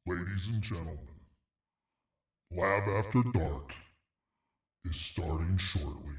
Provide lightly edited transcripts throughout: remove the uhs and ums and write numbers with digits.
Ladies and gentlemen, Lab After Dark is starting shortly.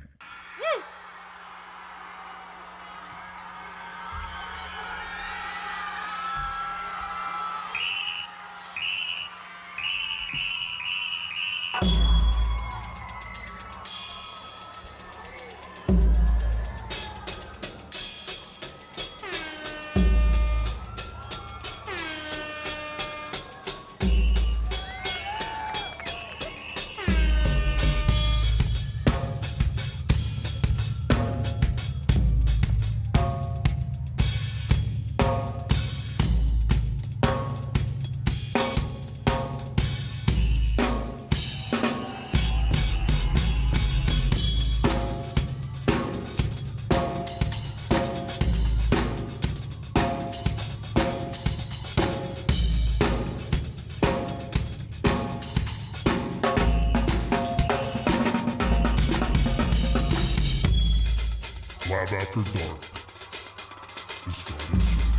Lab After Dark is starting soon.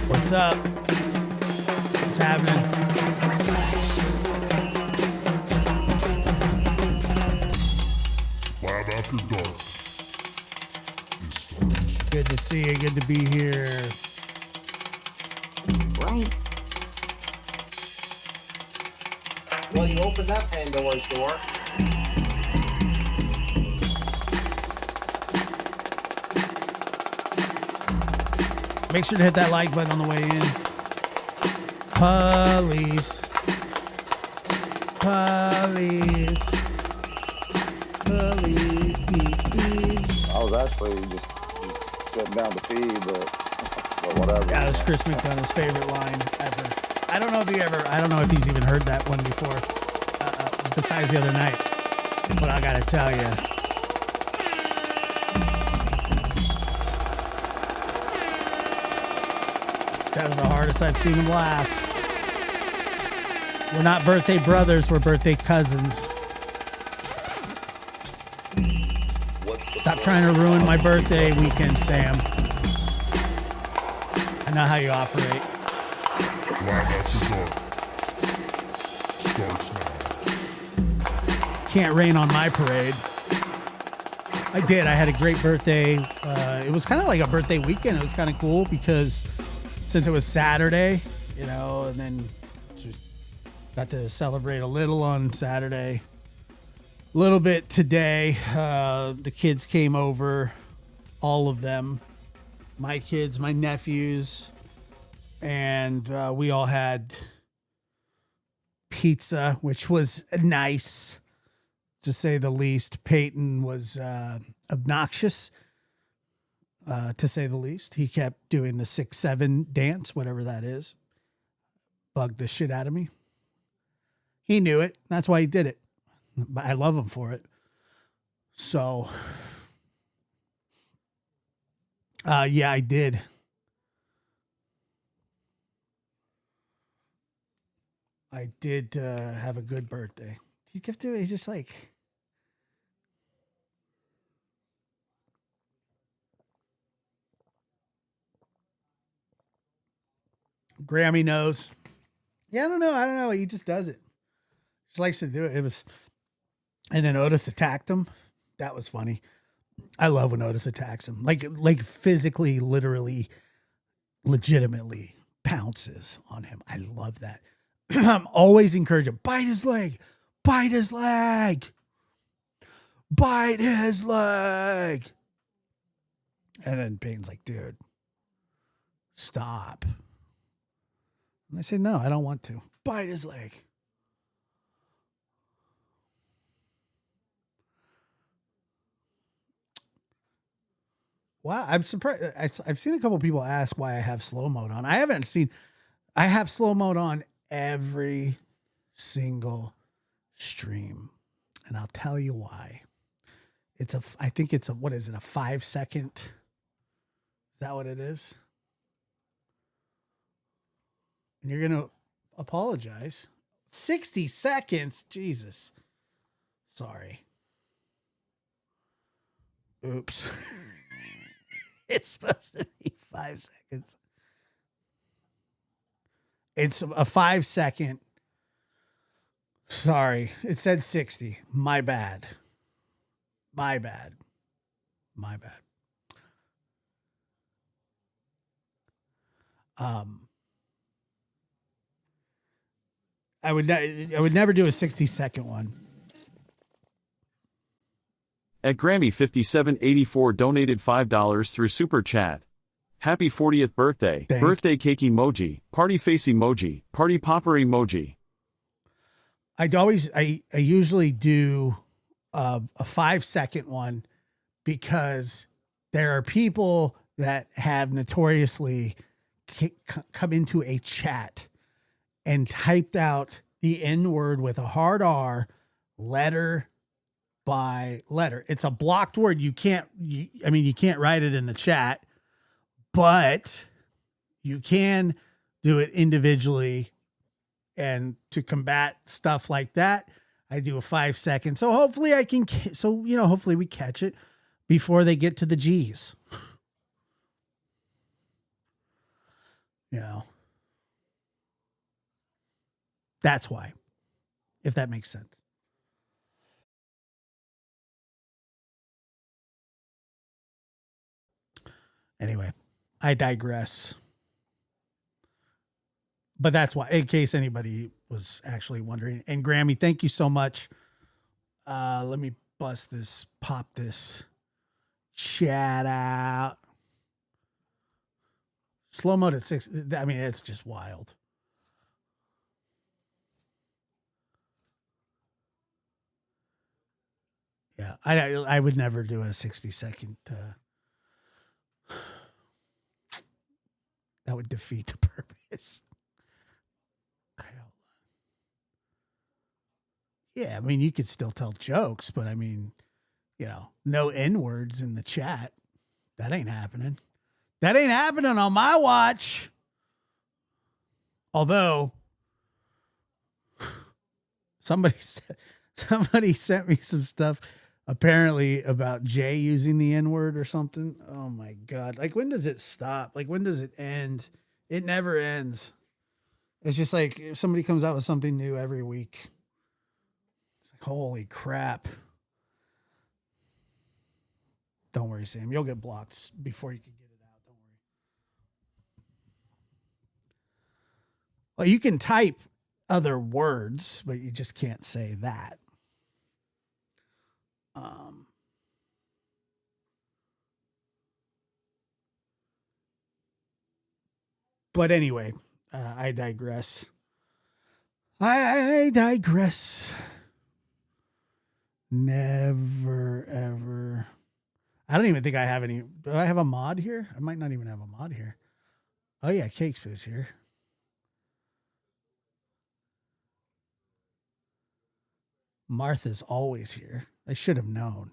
What's up? What's happening? Lab After Dark is starting soon. Good to see you. Good to be here. Right. Well, you opened that Pandora's door. Make sure to hit that like button on the way in. Police. Police. Police. I was actually just sitting down to pee, but whatever. Yeah, that's Chris McDonough's favorite line ever. I don't know if he's even heard that one before, besides the other night. But I gotta tell you, that was the hardest I've seen him laugh. We're not birthday brothers, we're birthday cousins. Stop trying to ruin my birthday weekend, Sam. I know how you operate. Lab After Dark starts now. Can't rain on my parade. I did. I had a great birthday. It was kind of like a birthday weekend. It was kind of cool because since it was Saturday, you know, and then just Got to celebrate a little on Saturday, a little bit today. The kids came over, all of them, my kids, my nephews, and we all had pizza, which was nice, to say the least. Peyton was obnoxious, to say the least. He kept doing the 6-7 dance, whatever that is. Bugged the shit out of me. He knew it. That's why he did it. But I love him for it. So, yeah, I did. I did have a good birthday. You give to it. He's just like, Grammy knows. Yeah, I don't know. He just does it. Just likes to do it. It was, and then Otis attacked him. That was funny. I love when Otis attacks him, like physically, literally, legitimately pounces on him. I love that. I'm always encouraging, bite his leg, bite his leg, bite his leg. And then Payne's like, dude, stop. And I say, no, I don't want to. Bite his leg. Wow, I'm surprised. I've seen a couple people ask why I have slow mode on. I have slow mode on every single stream. And I'll tell you why. I think it's what is it, a 5 second? Is that what it is? And you're going to apologize. 60 seconds? Jesus. Sorry. Oops. It's supposed to be 5 seconds. It's a 5 second. Sorry. It said 60. My bad. My bad. My bad. I would never do a 60-second one. At Grammy 5784 donated $5 through Super Chat. Happy 40th birthday. Birthday cake emoji, party face emoji, party popper emoji. I usually do a 5 second one because there are people that have notoriously come into a chat and typed out the N word with a hard R, letter by letter. It's a blocked word. You can't write it in the chat, but you can do it individually. And to combat stuff like that, I do a 5 second. So hopefully hopefully we catch it before they get to the G's. That's why, if that makes sense. Anyway, I digress. But that's why, in case anybody was actually wondering. And Grammy, thank you so much. Let me pop this chat out. Slow mode at 6. I mean, it's just wild. Yeah, I would never do a 60-second. That would defeat the purpose. Yeah, I mean, you could still tell jokes, but I mean, no N-words in the chat. That ain't happening. That ain't happening on my watch. Although, somebody sent me some stuff apparently about Jay using the N-word or something. Oh my God. Like, when does it stop? Like, when does it end? It never ends. It's just like if somebody comes out with something new every week. It's like, holy crap. Don't worry, Sam. You'll get blocked before you can get it out. Don't worry. Well, you can type other words, but you just can't say that. But anyway, I digress. I digress. Never, ever. I don't even think I have any. Do I have a mod here? I might not even have a mod here. Oh, yeah, Cakes is here. Martha's always here. I should have known.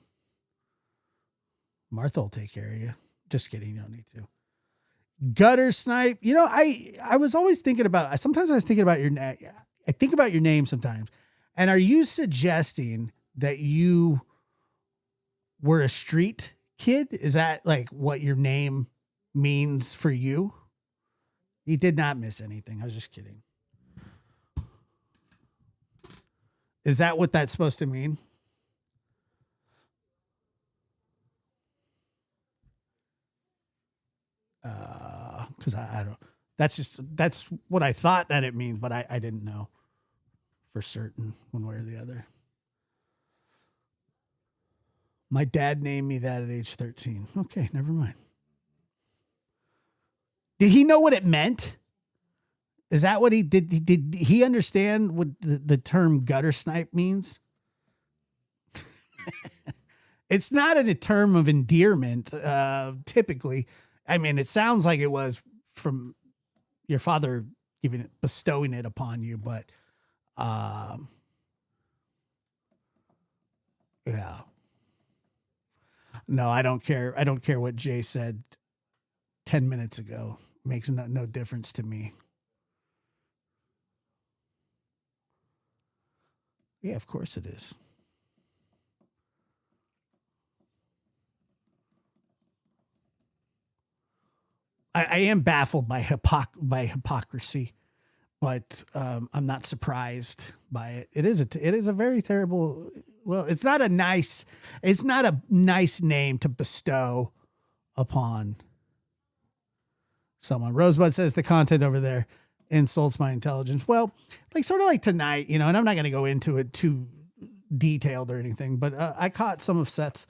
Martha will take care of you. Just kidding. You don't need to. Gutter Snipe. You know, I was always thinking about, sometimes I was thinking about your name. I think about your name sometimes. And are you suggesting that you were a street kid? Is that like what your name means for you? You did not miss anything. I was just kidding. Is that what that's supposed to mean? Because I don't. That's what I thought that it means, but I didn't know for certain one way or the other. My dad named me that at age 13. Okay, never mind. Did he know what it meant? Is that what he did? Did he understand what the term gutter snipe means? It's not a term of endearment, typically. I mean, it sounds like it was from your father bestowing it upon you, but yeah. No, I don't care. I don't care what Jay said 10 minutes ago. Makes no difference to me. Yeah, of course it is. I am baffled by hypocrisy, but I'm not surprised by it. It is a very terrible. Well, it's not a nice name to bestow upon someone. Rosebud says the content over there insults my intelligence. Well, like sort of like tonight, you know, and I'm not going to go into it too detailed or anything, but I caught some of Seth's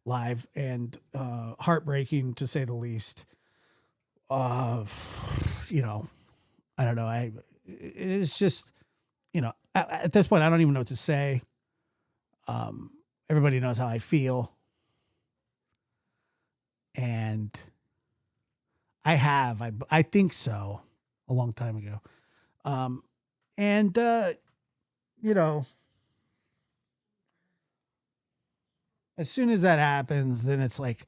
live and heartbreaking to say the least. You know, I don't know. It's just, you know, at this point, I don't even know what to say. Everybody knows how I feel. And I think so a long time ago. You know, as soon as that happens, then it's like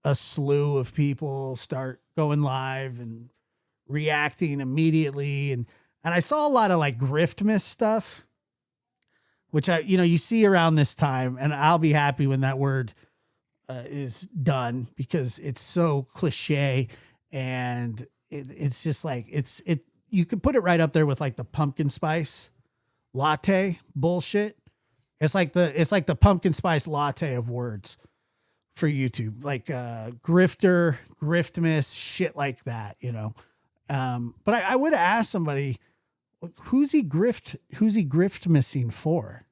a slew of people start going live and reacting immediately. And I saw a lot of like griftmas stuff, which you see around this time, and I'll be happy when that word is done because it's so cliche and it's just like, you could put it right up there with like the pumpkin spice latte bullshit. It's like the pumpkin spice latte of words for YouTube, like grifter, griftmas, shit like that, you know. But I would ask somebody, who's he grift missing for?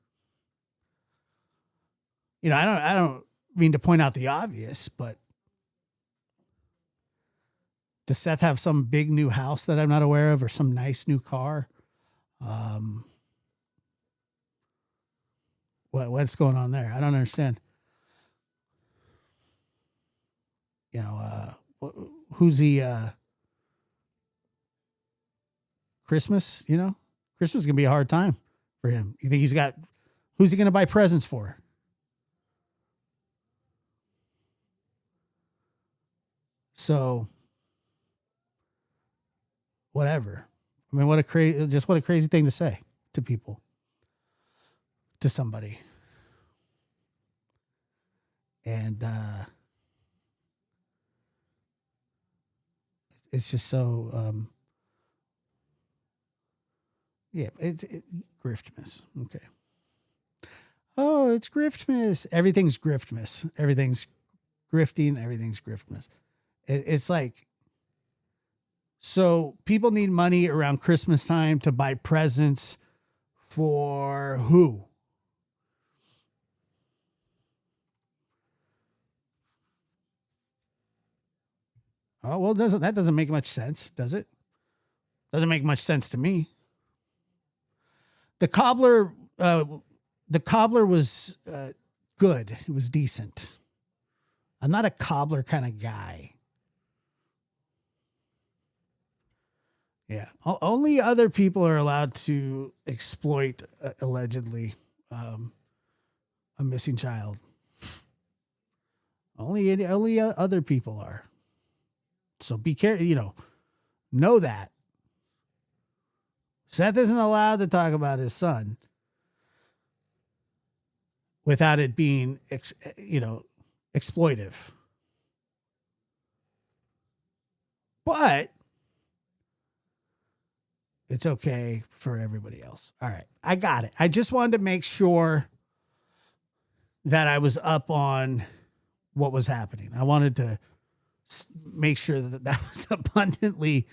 You know, I don't mean to point out the obvious, but does Seth have some big new house that I'm not aware of, or some nice new car? What's going on there? I don't understand. You know, who's he? Christmas, you know, Christmas is gonna be a hard time for him. You think who's he gonna buy presents for? So, whatever. I mean, what a crazy thing to say to people, to somebody. And it's just so, yeah, Griftmas. Okay. Oh, it's Griftmas. Everything's Griftmas. Everything's grifting. Everything's Griftmas. It's like, so people need money around Christmas time to buy presents For who? Oh, well, that doesn't make much sense, does it? Doesn't make much sense to me. The cobbler was good. It was decent. I'm not a cobbler kind of guy. Yeah. Only other people are allowed to exploit, allegedly, a missing child. Only other people are. So be careful, know that. Seth isn't allowed to talk about his son without it being, exploitive. But it's okay for everybody else. All right. I got it. I just wanted to make sure that I was up on what was happening. I wanted to make sure that was abundantly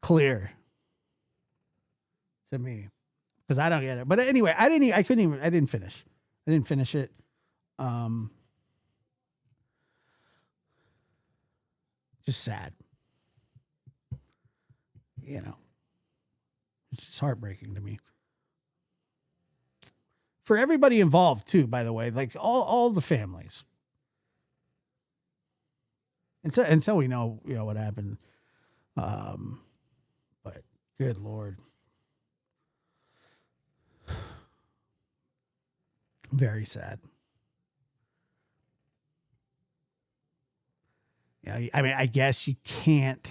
clear to me, because I don't get it. But anyway, I didn't finish it. Just sad. It's just heartbreaking to me. For everybody involved too, by the way, like all the families. Until we know, what happened. But good Lord. Very sad. I mean, I guess you can't,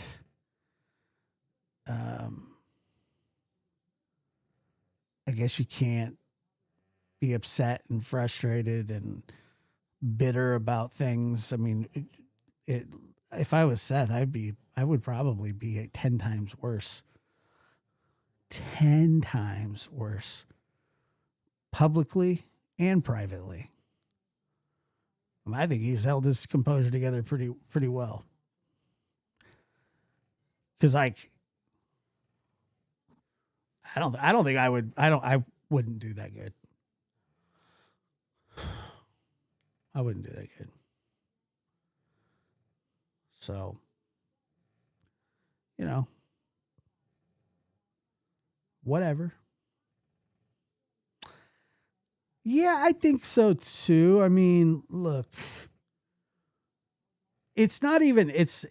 be upset and frustrated and bitter about things. I mean, if I was Seth, I would probably be 10 times worse. 10 times worse. Publicly and privately. I think he's held his composure together pretty well. Because I wouldn't do that good. I wouldn't do that good. So, whatever. Yeah, I think so too. I mean, look, it's not even, it's,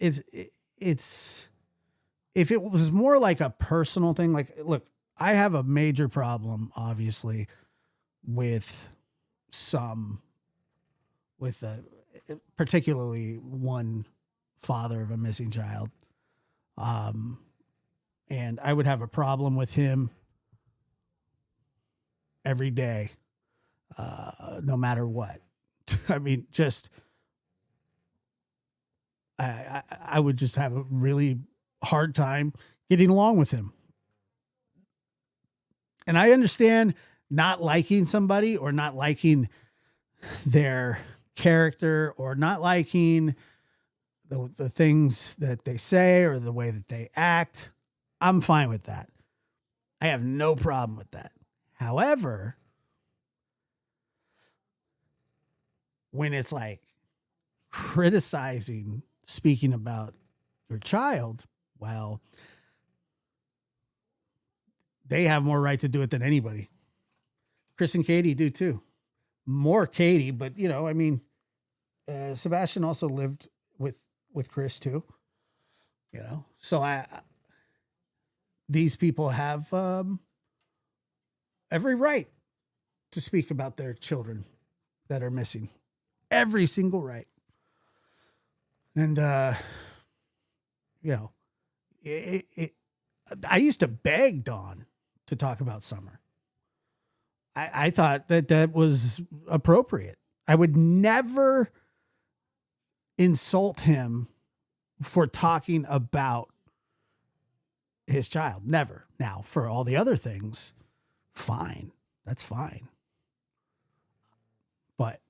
if it was more like a personal thing, like, look, I have a major problem, obviously, with particularly one father of a missing child. And I would have a problem with him every day, no matter what. I mean, I would just have a really hard time getting along with him. And I understand not liking somebody or not liking their character or not liking the things that they say or the way that they act. I'm fine with that. I have no problem with that. However, when it's like criticizing, speaking about your child, well, they have more right to do it than anybody. Chris and Katie do too. More Katie, but I mean, Sebastian also lived with Chris too. So these people have every right to speak about their children that are missing. Every single right. And I used to beg Don to talk about Summer. I thought that was appropriate. I would never insult him for talking about his child. Never. Now, for all the other things, fine. That's fine. But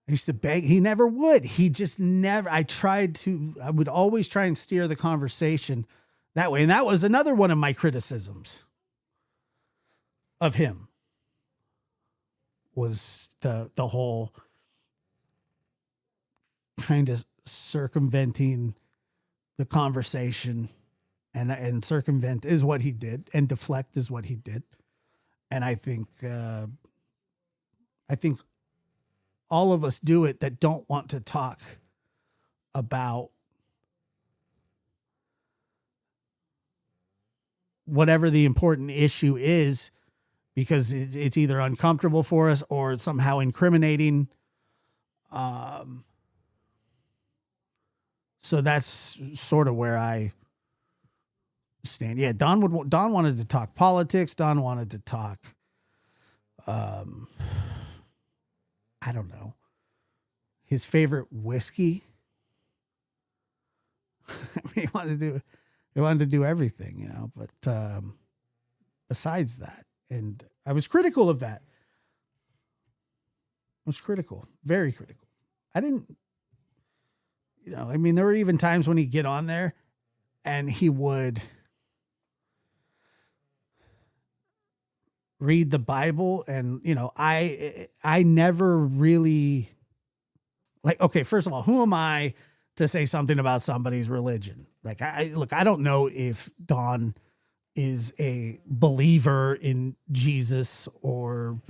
I used to beg. He never would. He just never. I would always try and steer the conversation that way. And that was another one of my criticisms. of him was the whole kind of circumventing the conversation, and circumvent is what he did, and deflect is what he did. And I think all of us do it that don't want to talk about whatever the important issue is, because it's either uncomfortable for us or it's somehow incriminating. So that's sort of where I stand. Yeah, Don wanted to talk politics. Don wanted to talk, I don't know, his favorite whiskey. I mean, he wanted to do everything, you know. But besides that, and I was critical of that. I was critical, very critical. I didn't, you know, I mean, there were even times when he'd get on there and he would read the Bible, and, you know, I never really, like, okay, first of all, who am I to say something about somebody's religion? Like, I don't know if Don is a believer in Jesus or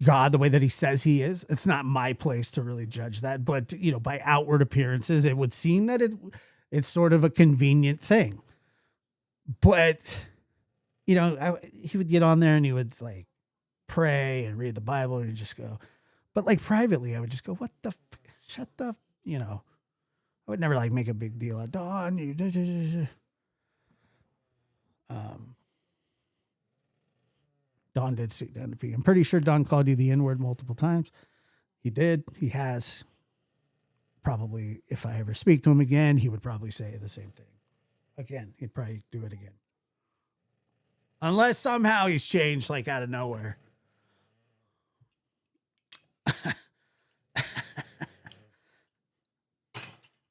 God the way that he says he is. It's not my place to really judge that, but, you know, by outward appearances, it would seem that it's sort of a convenient thing. But, you know, he would get on there and he would like pray and read the Bible, and he'd just go, but like privately, I would just go, what the, shut the, you know, I would never like make a big deal of Don. Don did sit down to pee. I'm pretty sure Don called you the N-word multiple times. He did. He has. Probably, if I ever speak to him again, he would probably say the same thing. Again, he'd probably do it again. Unless somehow he's changed, like, out of nowhere.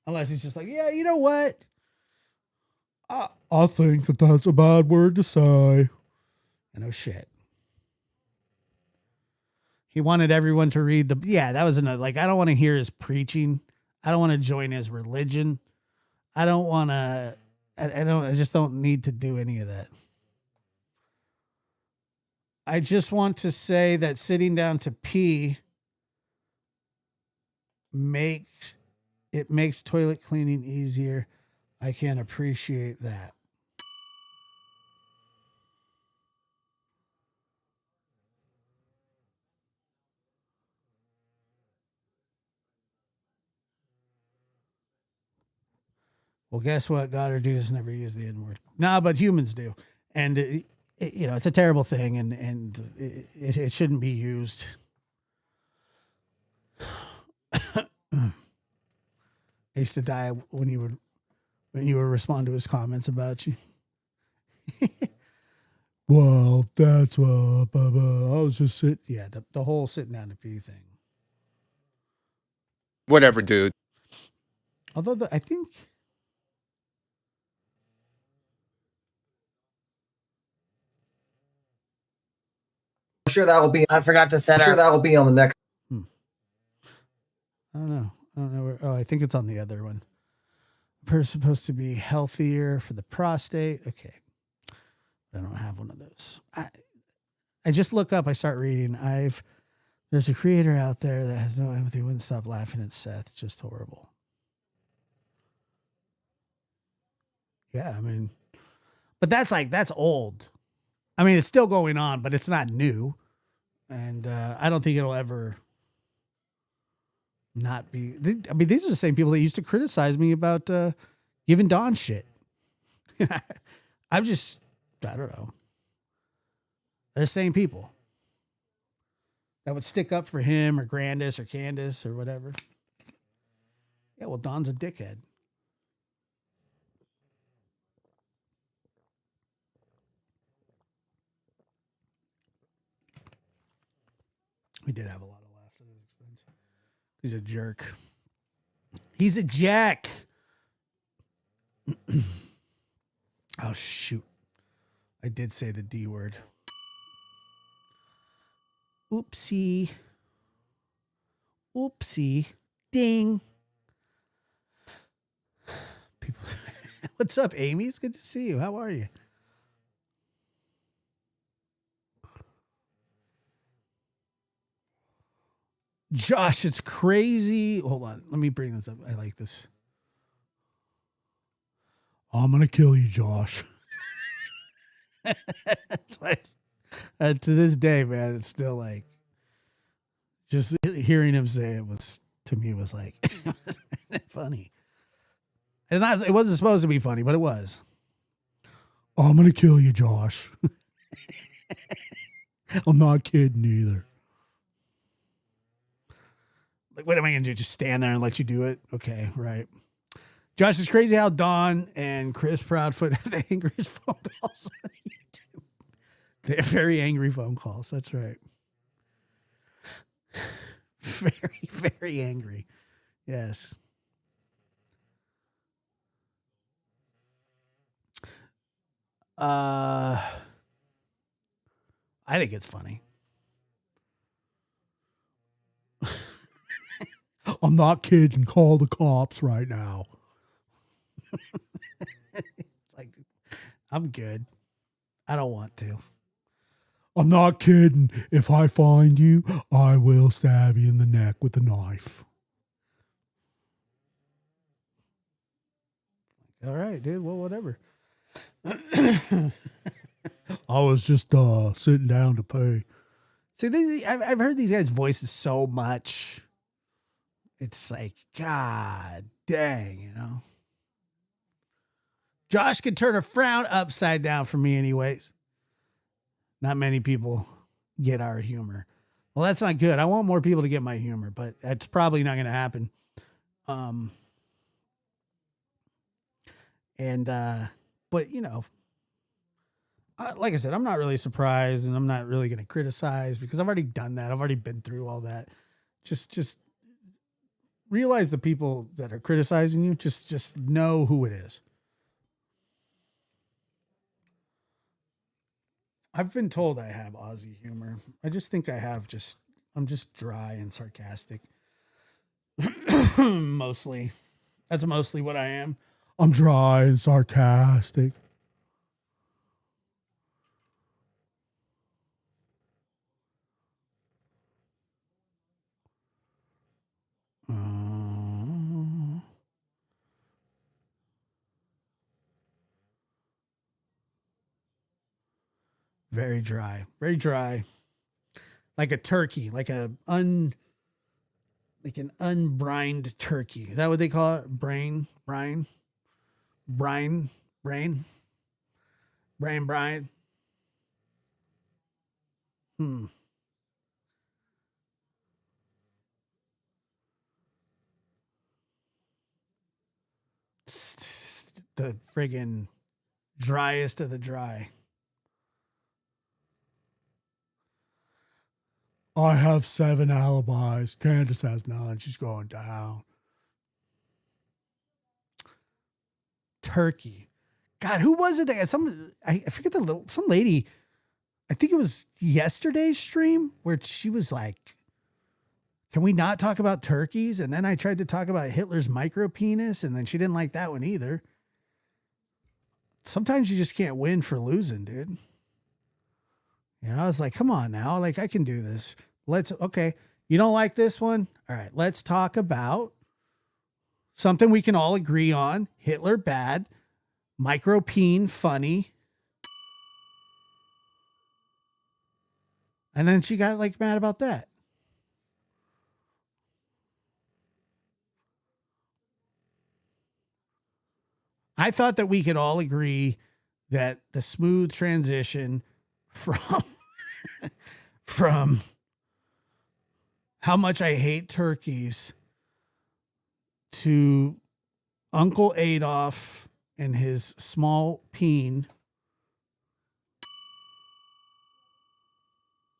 Unless he's just like, yeah, you know what? I think that that's a bad word to say. I know shit. He wanted everyone to read that was another, like, I don't want to hear his preaching. I don't want to join his religion. I don't want to, I just don't need to do any of that. I just want to say that sitting down to pee makes toilet cleaning easier. I can appreciate that. Well, guess what? God or Jesus never use the N-word. Nah, but humans do. And, you know, it's a terrible thing, and it shouldn't be used. I used to die when you would respond to his comments about you. Well, that's what, I was just sitting. Yeah, the whole sitting down to pee thing. Whatever, dude. Although I think. I'm sure that will be. I forgot to set. I'm sure that will be on the next. I don't know where. Oh, I think it's on the other one. We're supposed to be healthier for the prostate. Okay, I don't have one of those. I just look up. I start reading. There's a creator out there that has no empathy. Wouldn't stop laughing at Seth. It's just horrible. Yeah, I mean, but that's old. I mean, it's still going on, but it's not new. And I don't think it'll ever not be. I mean, these are the same people that used to criticize me about giving Don shit. I don't know. They're the same people that would stick up for him or Grandis or Candace or whatever. Yeah, well, Don's a dickhead. We did have a lot of laughs at his expense. He's a jerk. He's a jack. Oh, shoot. I did say the D word. Oopsie. Oopsie. Ding. People. What's up, Amy? It's good to see you. How are you? Josh, it's crazy. Hold on. Let me bring this up. I like this. I'm going to kill you, Josh. It's like, to this day, man, it's still like, just hearing him say it was, to me, was like, funny. It wasn't supposed to be funny, but it was. I'm going to kill you, Josh. I'm not kidding either. Like, what am I going to do? Just stand there and let you do it? Okay, right. Josh, it's crazy how Dawn and Chris Proudfoot have the angriest phone calls on YouTube. They're very angry phone calls. That's right. Very, very angry. Yes. I think it's funny. I'm not kidding. Call the cops right now. It's like, I'm good. I don't want to. I'm not kidding. If I find you, I will stab you in the neck with a knife. All right, dude. Well, whatever. I was just sitting down to pay. See, I've heard these guys' voices so much. It's like, God dang, you know. Josh could turn a frown upside down for me anyways. Not many people get our humor. Well, that's not good. I want more people to get my humor, but that's probably not going to happen. But you know, like I said, I'm not really surprised, and I'm not really going to criticize because I've already done that. I've already been through all that. Just realize the people that are criticizing you. Just know who it is. I've been told I have Aussie humor. I just think I have I'm just dry and sarcastic. Mostly. That's mostly what I am. I'm dry and sarcastic. Very dry. Very dry. Like a turkey, like an unbrined turkey. Is that what they call it? Brine. The friggin' driest of the dry. I have 7 alibis. Candace has none. She's going down. Turkey. God, who was it? I forget some lady. I think it was yesterday's stream where she was like, can we not talk about turkeys? And then I tried to talk about Hitler's micro penis, and then she didn't like that one either. Sometimes you just can't win for losing, dude. You know, I was like, come on now. Like, I can do this. Okay. You don't like this one? All right. Let's talk about something we can all agree on. Hitler bad. Micropene funny. And then she got like mad about that. I thought that we could all agree that the smooth transition from how much I hate turkeys to Uncle Adolf and his small peen.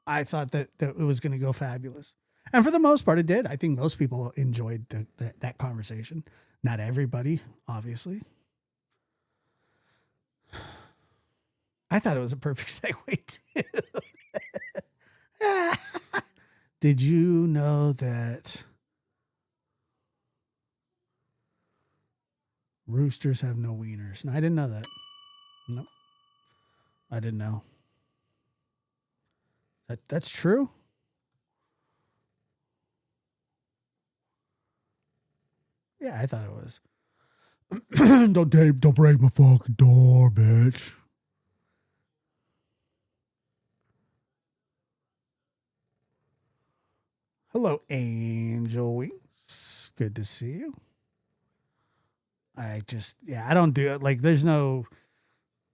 I thought that it was going to go fabulous. And for the most part, it did. I think most people enjoyed that conversation. Not everybody, obviously. I thought it was a perfect segue, too. Did you know that roosters have no wieners? No, I didn't know that. Nope. I didn't know. That's true? Yeah, I thought it was. Don't break my fucking door, bitch. Hello, Angel Wings. Good to see you. I don't do it. Like, there's no,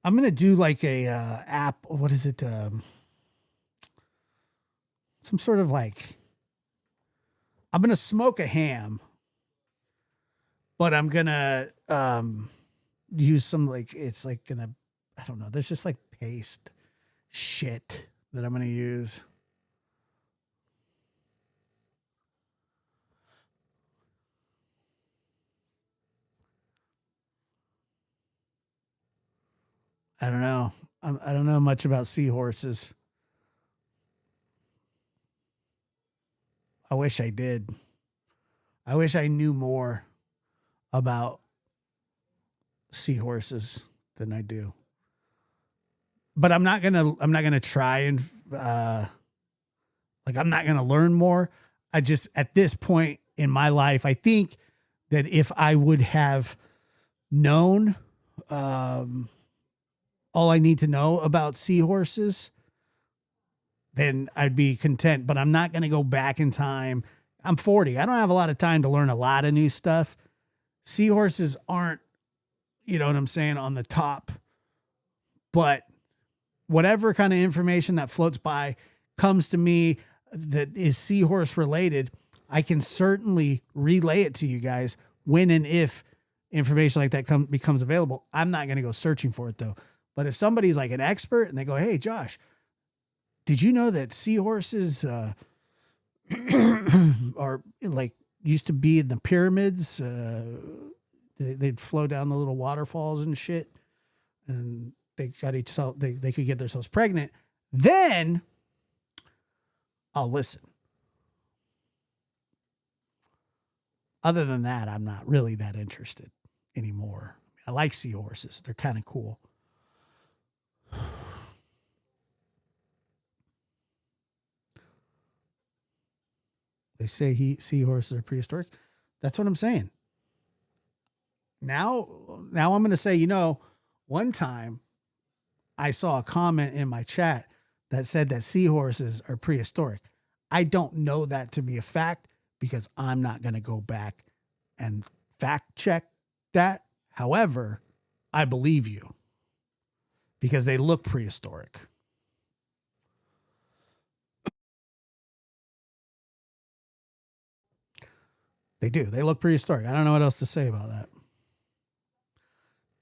I'm going to do like a app. What is it? Some sort of like, I'm going to smoke a ham, but I'm going to use some like, it's like going to, I don't know. There's just like paste shit that I'm going to use. I don't know. I don't know much about seahorses. I wish I did. I wish I knew more about seahorses than I do. But I'm not gonna try and I'm not gonna learn more. I just, at this point in my life, I think that if I would have known all I need to know about seahorses, then I'd be content. But I'm not going to go back in time. I'm 40. I don't have a lot of time to learn a lot of new stuff. Seahorses aren't, you know what I'm saying, on the top. But whatever kind of information that floats by comes to me that is seahorse related, I can certainly relay it to you guys when and if information like that becomes available. I'm not going to go searching for it though. But if somebody's like an expert and they go, hey, Josh, did you know that seahorses are like used to be in the pyramids? They'd flow down the little waterfalls and shit. And they got they could get themselves pregnant. Then I'll listen. Other than that, I'm not really that interested anymore. I like seahorses. They're kind of cool. They say seahorses are prehistoric. That's what I'm saying. Now I'm going to say, one time I saw a comment in my chat that said that seahorses are prehistoric. I don't know that to be a fact because I'm not going to go back and fact check that. However, I believe you because they look prehistoric. They do. They look prehistoric. I don't know what else to say about that.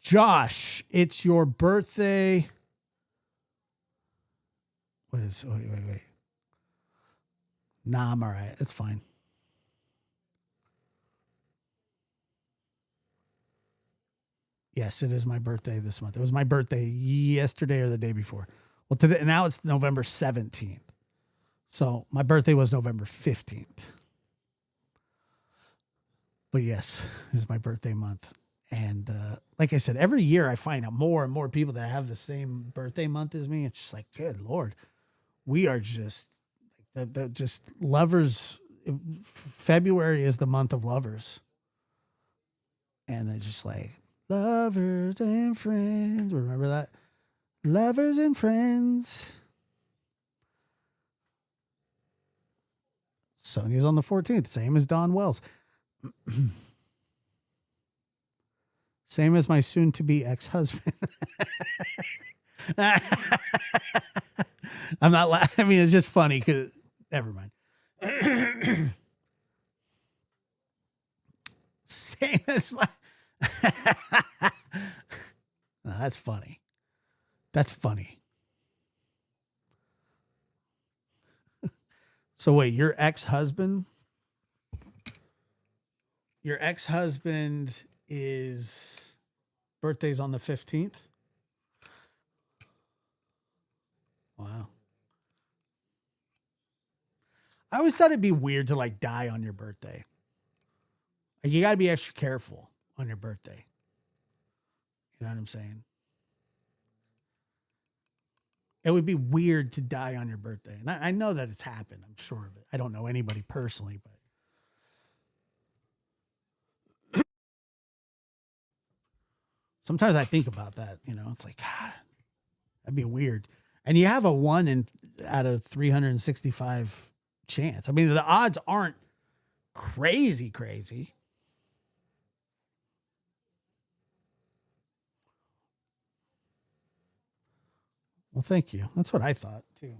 Josh, it's your birthday. Wait. Nah, I'm all right. It's fine. Yes, it is my birthday this month. It was my birthday yesterday or the day before. Well, today, now it's November 17th. So my birthday was November 15th. But yes, it is my birthday month. And like I said, every year I find out more and more people that have the same birthday month as me. It's just like, good Lord, we are just just lovers. February is the month of lovers. And they're just like, lovers and friends. Remember that? Lovers and friends. Sonia's on the 14th, same as Don Wells. Same as my soon-to-be ex-husband. I'm not laughing. I mean, it's just funny because, never mind. Same as my... No, that's funny. That's funny. So wait, your ex-husband is birthday's on the 15th? Wow. I always thought it'd be weird to like die on your birthday. Like, you got to be extra careful on your birthday. You know what I'm saying? It would be weird to die on your birthday. And I know that it's happened. I'm sure of it. I don't know anybody personally, but sometimes I think about that. You know, it's like, God, that'd be weird. And you have a 1 out of 365 chance. I mean, the odds aren't crazy. Well, thank you. That's what I thought too.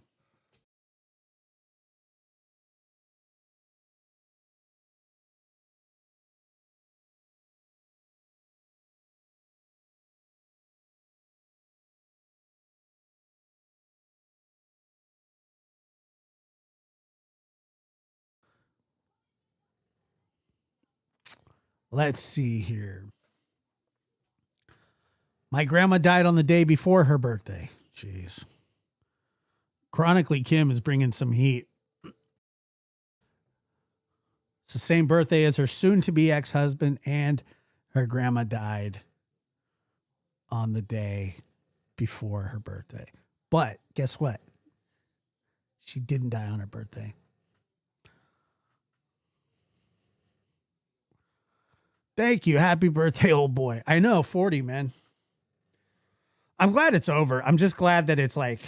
Let's see here. My grandma died on the day before her birthday. Jeez. Chronically Kim is bringing some heat. It's the same birthday as her soon-to-be ex-husband, and her grandma died on the day before her birthday. But guess what? She didn't die on her birthday. Thank you. Happy birthday, old boy. I know, 40, man. I'm glad it's over. I'm just glad that it's like,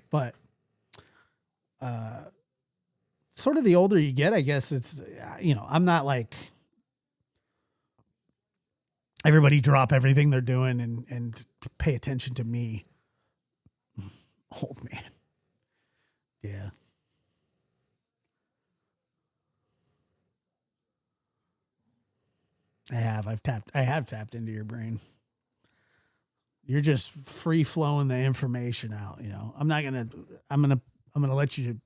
but sort of the older you get, I guess it's, you know, I'm not like everybody drop everything they're doing and pay attention to me. Old man. Yeah. I have tapped into your brain. You're just free flowing the information out. You know, I'm going to let you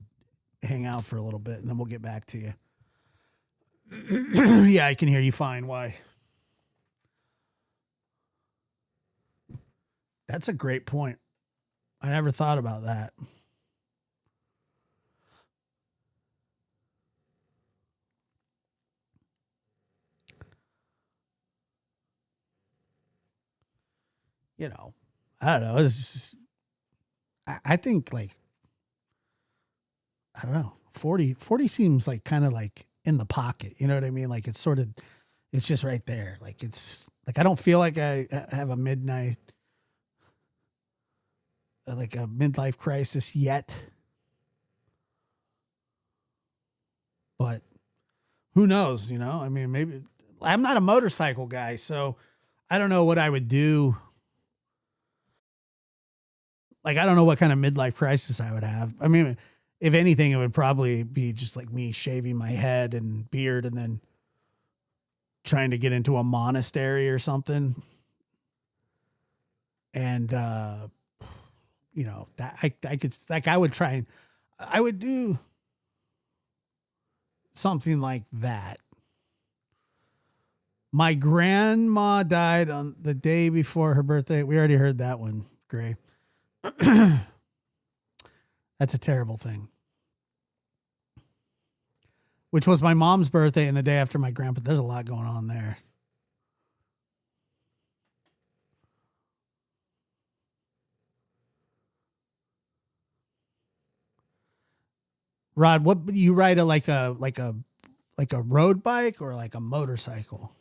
hang out for a little bit and then we'll get back to you. Yeah, I can hear you fine. Why? That's a great point. I never thought about that. You know, I don't know. It's just, I think like, I don't know, 40 seems like kind of like in the pocket. You know what I mean? Like it's sort of, it's just right there. Like it's like, I don't feel like I have a midlife crisis yet, but who knows? You know, I mean, maybe I'm not a motorcycle guy, so I don't know what I would do. Like, I don't know what kind of midlife crisis I would have. I mean, if anything, it would probably be just like me shaving my head and beard and then trying to get into a monastery or something. And, you know, that I could, like, I would do something like that. My grandma died on the day before her birthday. We already heard that one, Gray. That's a terrible thing. Which was my mom's birthday and the day after my grandpa. There's a lot going on there. Rod, what you ride like a road bike or like a motorcycle?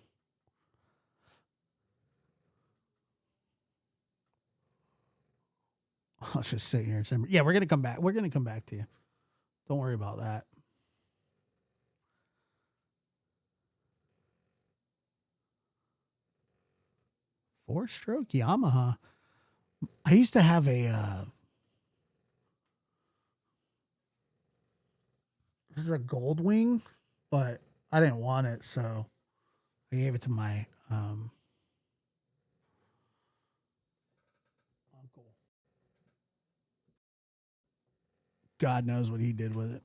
I'll just sit here. Yeah, we're gonna come back. We're gonna come back to you. Don't worry about that. Four-stroke Yamaha. I used to have a. This is a Goldwing, but I didn't want it, so I gave it to my uncle. God knows what he did with it.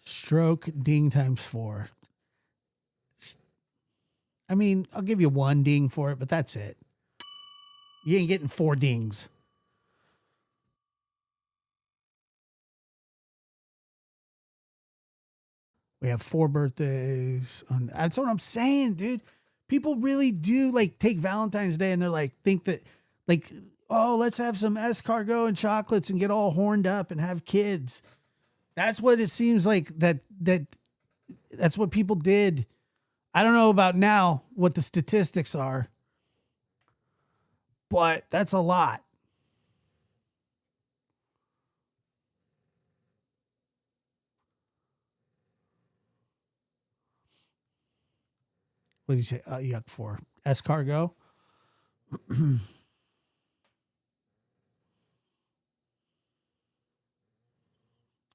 Stroke ding times 4. I mean, I'll give you 1 ding for it, but that's it. You ain't getting 4 dings. We have 4 birthdays. That's what I'm saying, dude. People really do like take Valentine's Day and they're like, think that like, oh, let's have some escargot and chocolates and get all horned up and have kids. That's what it seems like that's what people did. I don't know about now what the statistics are, but that's a lot. What do you say? Yuck, 4. Escargot?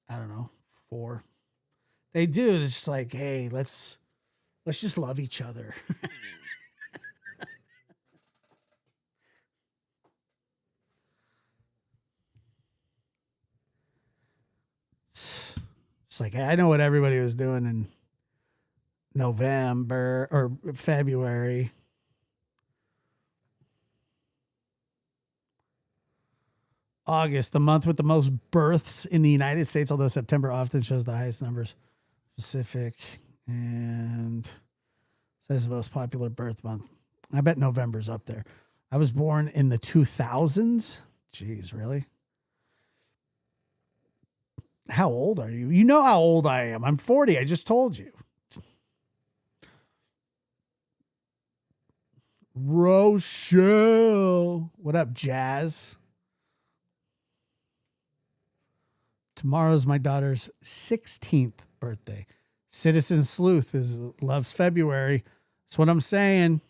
I don't know. 4. They do. It's just like, hey, let's just love each other. It's like, I know what everybody was doing in November or February. August, the month with the most births in the United States, although September often shows the highest numbers. Specific and says the most popular birth month. I bet November's up there. I was born in the 2000s. Jeez, really? How old are you? You know how old I am. I'm 40. I just told you. Rochelle. What up, Jazz? Tomorrow's my daughter's 16th birthday. Citizen Sleuth loves February. That's what I'm saying.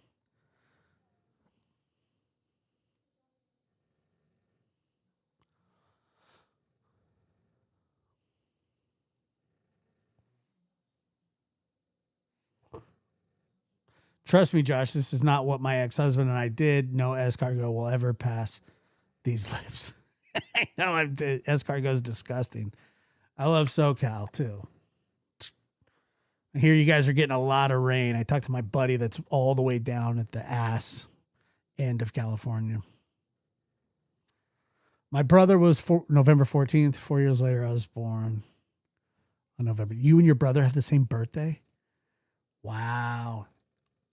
Trust me, Josh, this is not what my ex-husband and I did. No escargot will ever pass these lips. I know escargot is disgusting. I love SoCal too. I hear you guys are getting a lot of rain. I talked to my buddy that's all the way down at the ass end of California. My brother was November 14th. 4 years later, I was born on November. You and your brother have the same birthday? Wow.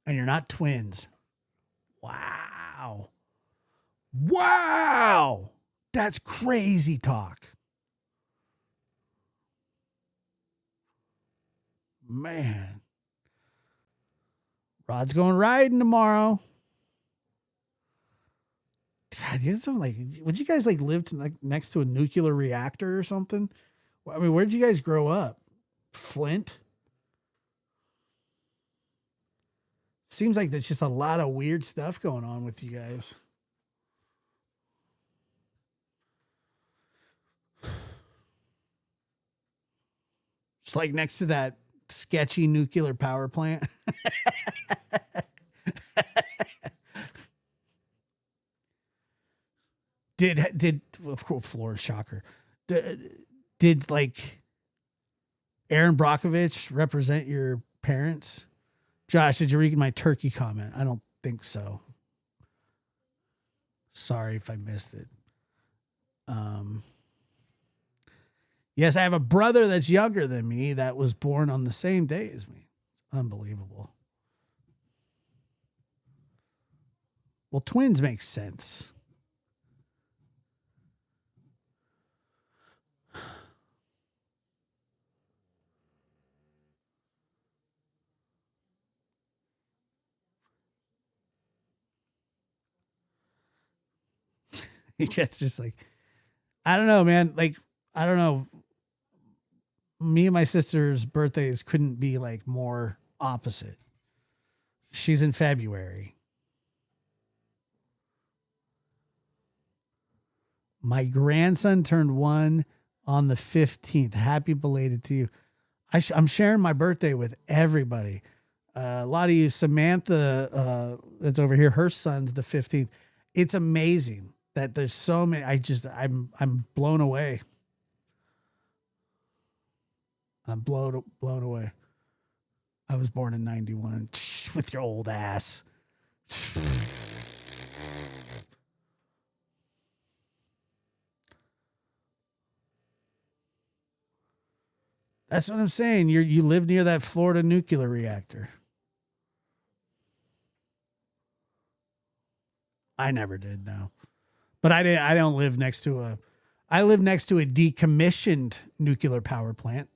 And you're not twins. Wow. Wow. That's crazy talk. Man. Rod's going riding tomorrow. God, you had something like, would you guys like live next to a nuclear reactor or something? I mean, where'd you guys grow up? Flint? Seems like there's just a lot of weird stuff going on with you guys. Just like next to that sketchy nuclear power plant. Did of course, Florida shocker. Did like Aaron Brockovich represent your parents? Josh, did you read my turkey comment? I don't think so. Sorry if I missed it. Yes, I have a brother that's younger than me that was born on the same day as me. Unbelievable. Well, twins make sense. Just like, I don't know, man. Like, I don't know. Me and my sister's birthdays couldn't be like more opposite. She's in February. My grandson turned 1 on the 15th. Happy belated to you. I'm sharing my birthday with everybody. A lot of you, Samantha, that's over here, her son's the 15th. It's amazing that there's so many. I'm blown away. I'm blown away. I was born in 91 with your old ass. That's what I'm saying. You live near that Florida nuclear reactor. I never did, no. But I don't live next to I live next to a decommissioned nuclear power plant.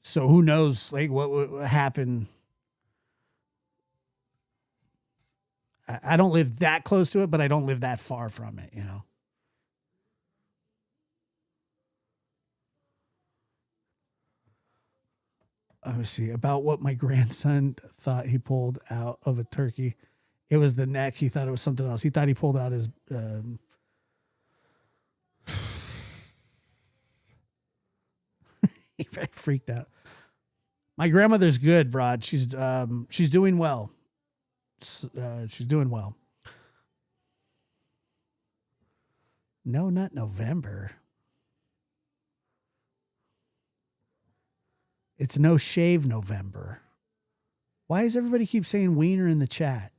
So who knows like what would happen. I don't live that close to it, but I don't live that far from it, you know. Let me see about what my grandson thought he pulled out of a turkey. It was the neck. He thought it was something else. He thought he pulled out his. He freaked out. My grandmother's good, Rod. She's doing well. She's doing well. No, not November. It's no shave November. Why does everybody keep saying wiener in the chat?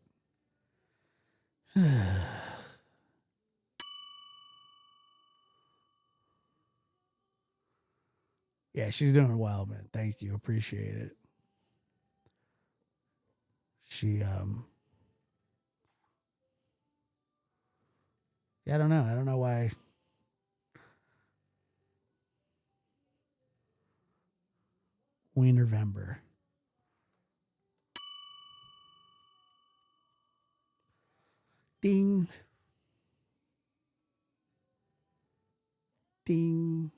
Yeah, she's doing well, man. Thank you. Appreciate it. She yeah, I don't know. I don't know why. Wienervember. Ding. Ding.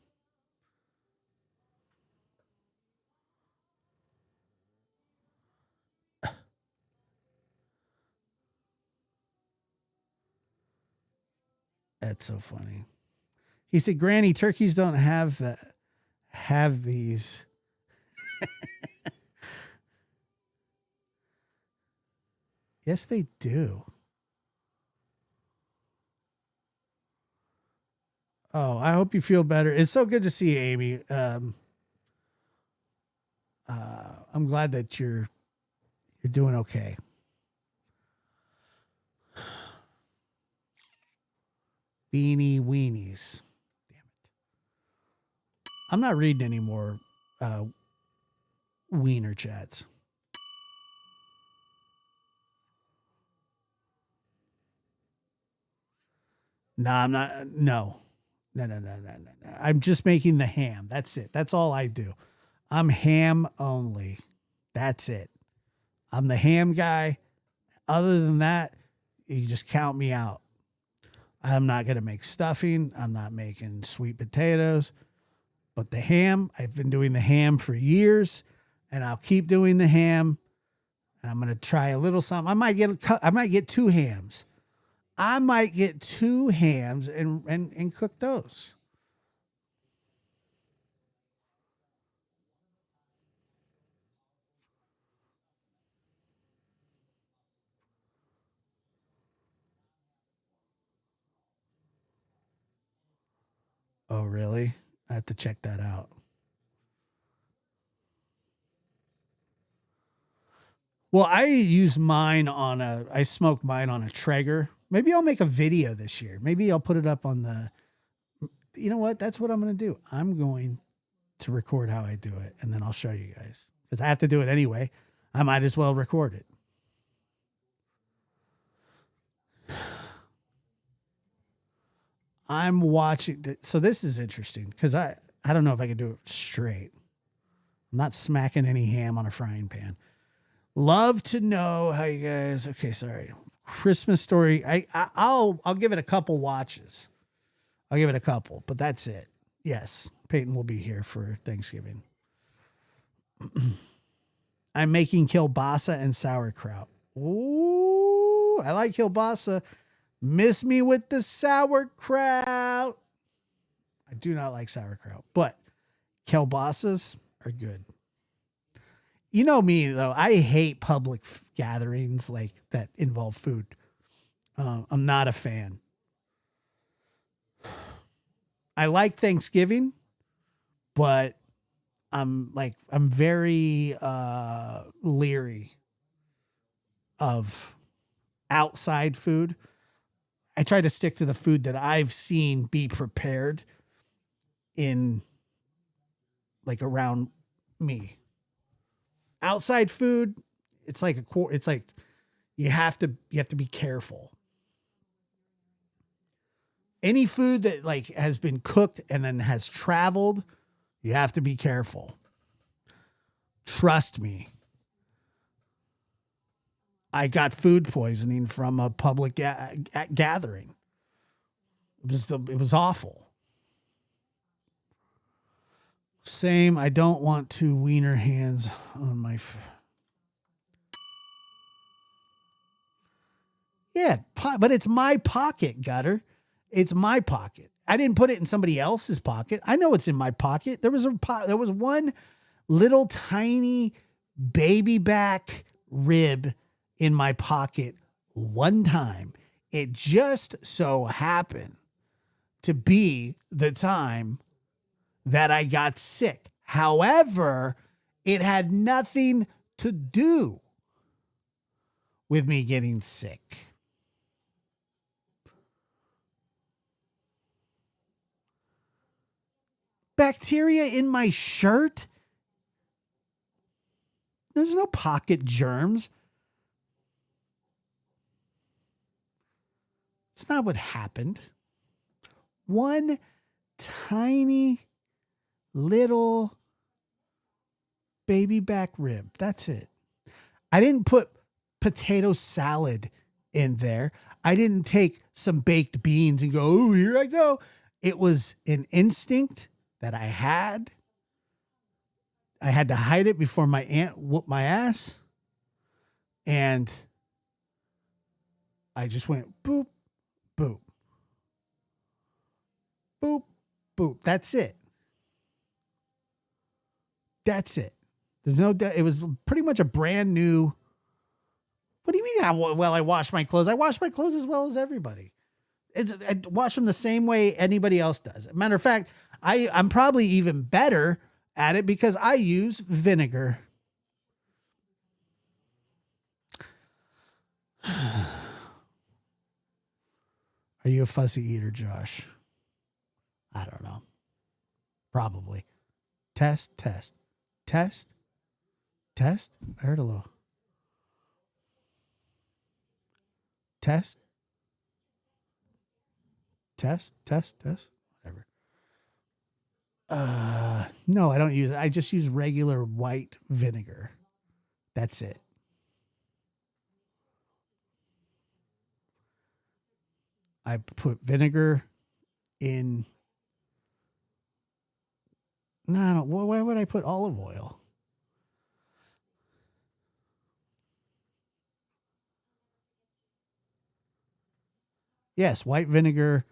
That's so funny. He said, Granny, turkeys don't have these. Yes, they do. Oh, I hope you feel better. It's so good to see you, Amy. I'm glad that you're doing okay. Beanie weenies. Damn it. I'm not reading any more wiener chats. No, I'm not. No. I'm just making the ham. That's it. That's all I do. I'm ham only. That's it. I'm the ham guy. Other than that, you just count me out. I'm not going to make stuffing. I'm not making sweet potatoes. But the ham, I've been doing the ham for years, and I'll keep doing the ham. And I'm going to try a little something. I might get 2 hams. I might get 2 hams and cook those. Oh, really? I have to check that out. Well, I smoke mine on a Traeger. Maybe I'll make a video this year. Maybe I'll put it up on you know what? That's what I'm going to do. I'm going to record how I do it, and then I'll show you guys. Because I have to do it anyway. I might as well record it. I'm watching. So this is interesting because I don't know if I can do it straight. I'm not smacking any ham on a frying pan. Love to know how you guys. Okay, sorry. Christmas Story. I'll give it a couple watches. I'll give it a couple, but that's it. Yes, Peyton will be here for Thanksgiving. I'm making kielbasa and sauerkraut. Ooh, I like kielbasa. Miss me with the sauerkraut. I do not like sauerkraut, but kielbasas are good. You know me, though. I hate public gatherings like that involve food. I'm not a fan. I like Thanksgiving, but I'm very leery of outside food. I try to stick to the food that I've seen be prepared in like around me. Outside food, it's like you have to be careful. Any food that like has been cooked and then has traveled, you have to be careful. Trust me. I got food poisoning from a public gathering. It was awful. Same. I don't want to wiener hands on my. Yeah, but it's my pocket, Gutter. It's my pocket. I didn't put it in somebody else's pocket. I know it's in my pocket. There was one little tiny baby back rib in my pocket one time. It just so happened to be the time that I got sick. However, it had nothing to do with me getting sick. Bacteria in my shirt? There's no pocket germs. It's not what happened. One tiny little baby back rib. That's it. I didn't put potato salad in there. I didn't take some baked beans and go, oh, here I go. It was an instinct that I had. I had to hide it before my aunt whooped my ass. And I just went boop, boop, boop, boop. That's it. That's it. There's no, it was pretty much a brand new. What do you mean? I wash my clothes. I wash my clothes as well as everybody. I wash them the same way anybody else does. Matter of fact, I'm probably even better at it because I use vinegar. Are you a fussy eater, Josh? I don't know. Probably. Test. I heard a little. Test. Whatever. No, I don't use it. I just use regular white vinegar. That's it. I put vinegar in. No, why would I put olive oil? Yes, white vinegar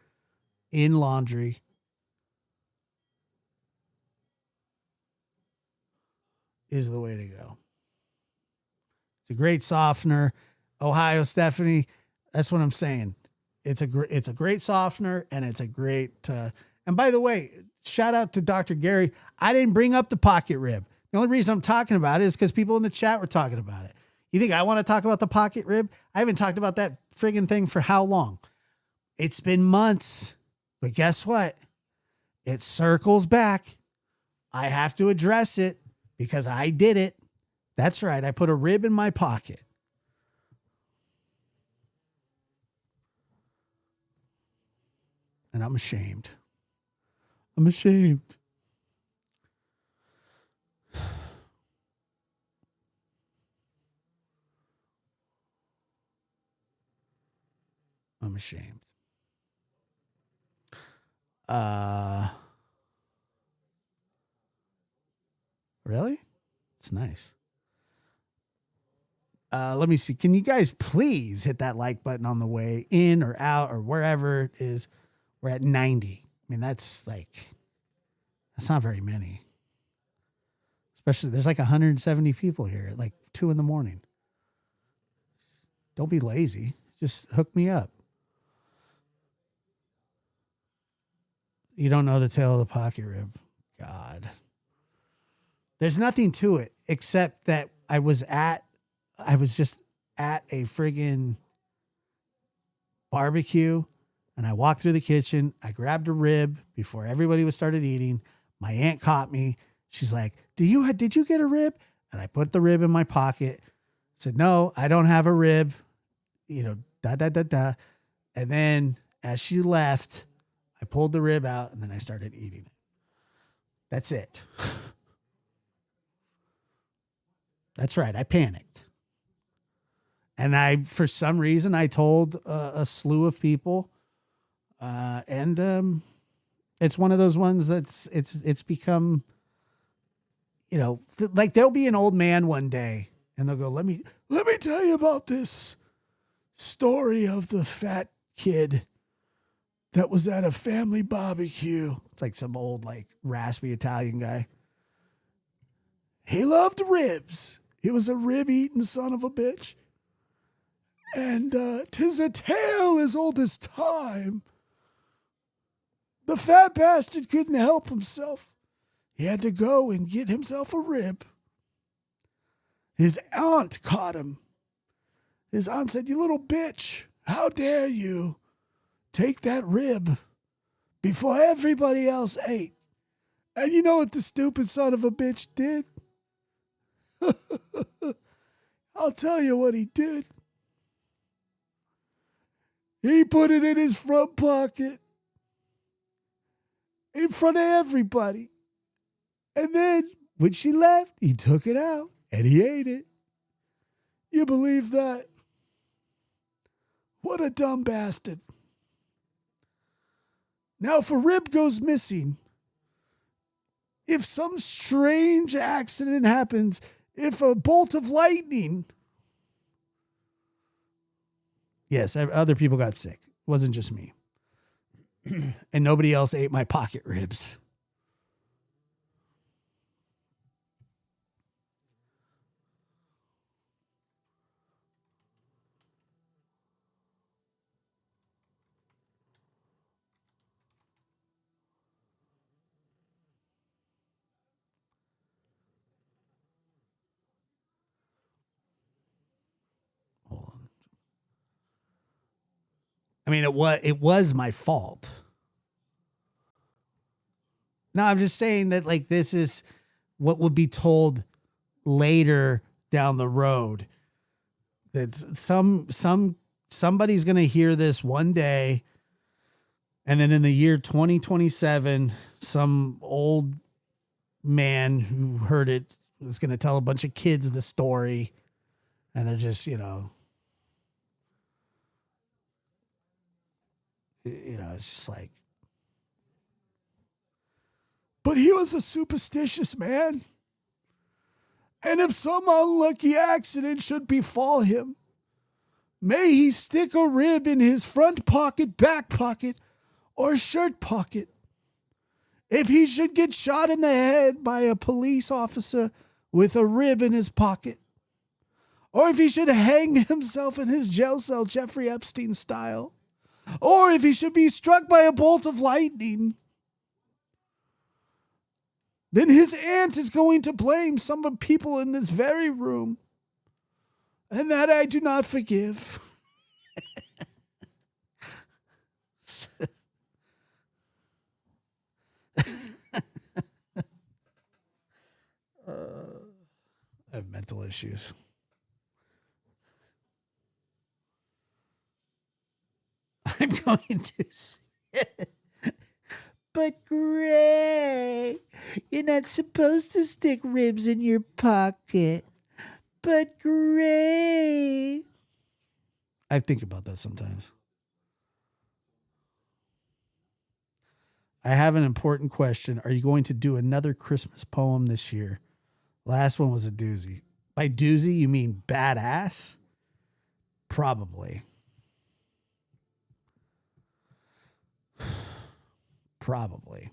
in laundry. Is the way to go. It's a great softener. Ohio Stephanie, that's what I'm saying. It's a great softener, and it's a great. And by the way, shout out to Dr. Gary. I didn't bring up the pocket rib. The only reason I'm talking about it is because people in the chat were talking about it. You think I want to talk about the pocket rib? I haven't talked about that friggin' thing for how long? It's been months, but guess what? It circles back. I have to address it because I did it. That's right. I put a rib in my pocket. And I'm ashamed. I'm ashamed. I'm ashamed. Really? It's nice. Let me see. Can you guys please hit that like button on the way in or out or wherever it is? We're at 90. I mean, that's not very many. Especially, there's like 170 people here at like 2 a.m. Don't be lazy. Just hook me up. You don't know the tale of the pocket rib. God. There's nothing to it except that I was just at a friggin' barbecue, and I walked through the kitchen. I grabbed a rib before everybody was started eating. My aunt caught me. She's like, did you get a rib? And I put the rib in my pocket. Said, no, I don't have a rib. You know, da, da, da, da. And then as she left, I pulled the rib out and then I started eating it. That's it. That's right. I panicked. And for some reason, I told a slew of people. And it's one of those ones it's become, you know, like there'll be an old man one day and they'll go, let me tell you about this story of the fat kid that was at a family barbecue. It's like some old, like raspy Italian guy. He loved ribs. He was a rib-eating son of a bitch. And 'tis a tale as old as time. The fat bastard couldn't help himself. He had to go and get himself a rib. His aunt caught him. His aunt said, you little bitch, how dare you take that rib before everybody else ate? And you know what the stupid son of a bitch did? I'll tell you what he did. He put it in his front pocket in front of everybody. And then when she left, he took it out and he ate it. You believe that? What a dumb bastard. Now, if a rib goes missing, if some strange accident happens, if a bolt of lightning. Yes, other people got sick. It wasn't just me. And nobody else ate my pocket ribs. I mean, it was my fault. No, I'm just saying that, like, this is what would be told later down the road. That somebody's going to hear this one day, and then in the year 2027, some old man who heard it is going to tell a bunch of kids the story, and they're just, it's just like, but he was a superstitious man. And if some unlucky accident should befall him, may he stick a rib in his front pocket, back pocket, or shirt pocket. If he should get shot in the head by a police officer with a rib in his pocket, or if he should hang himself in his jail cell, Jeffrey Epstein style, or if he should be struck by a bolt of lightning, then his aunt is going to blame some of the people in this very room. And that I do not forgive. I have mental issues. I'm going to say, but Gray, you're not supposed to stick ribs in your pocket. But Gray. I think about that sometimes. I have an important question. Are you going to do another Christmas poem this year? Last one was a doozy. By doozy, you mean badass? Probably. Probably.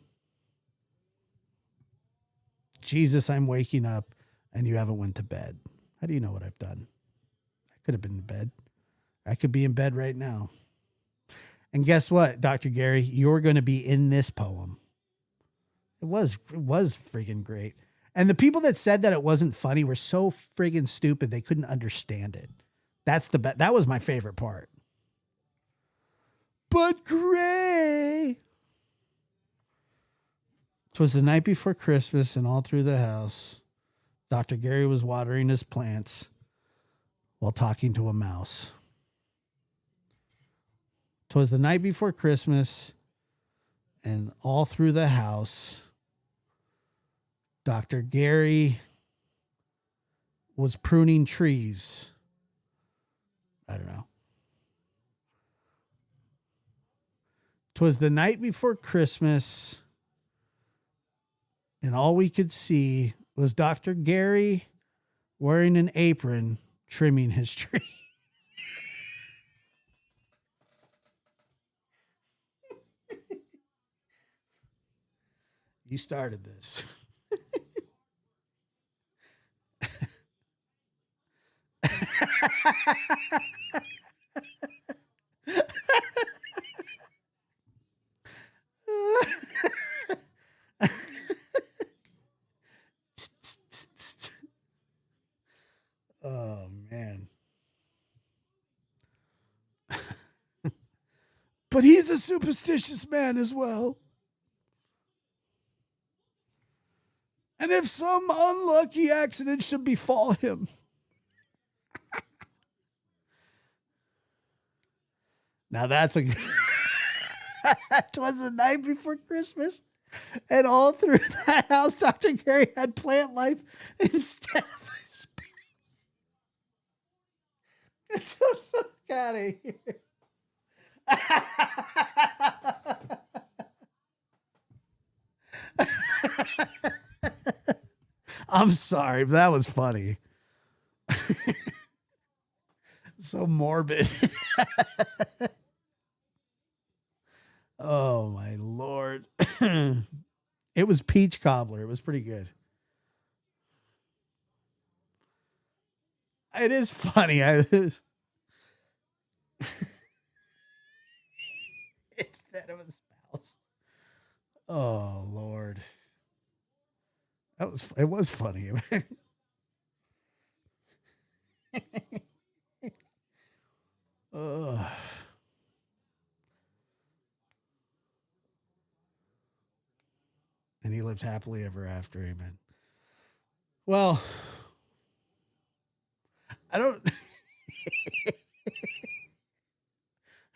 Jesus, I'm waking up and you haven't went to bed. How do you know what I've done? I could have been in bed. I could be in bed right now. And guess what, Dr. Gary? You're going to be in this poem. It was friggin' great. And the people that said that it wasn't funny were so friggin' stupid they couldn't understand it. That was my favorite part. But Gray. 'Twas the night before Christmas, and all through the house, Dr. Gary was watering his plants while talking to a mouse. 'Twas the night before Christmas, and all through the house, Dr. Gary was pruning trees. I don't know. 'Twas the night before Christmas, and all we could see was Dr. Gary wearing an apron trimming his tree. You started this. Oh, man. But he's a superstitious man as well. And if some unlucky accident should befall him, now that's a. It was the night before Christmas, and all through the house, Dr. Gary had plant life instead of a spouse. Get the fuck out of here. I'm sorry, but that was funny. So morbid. Oh my Lord. It was peach cobbler. It was pretty good. It is funny. Instead of a spouse. Oh Lord. It was funny. Ugh. And he lived happily ever after. Amen. Well, I don't.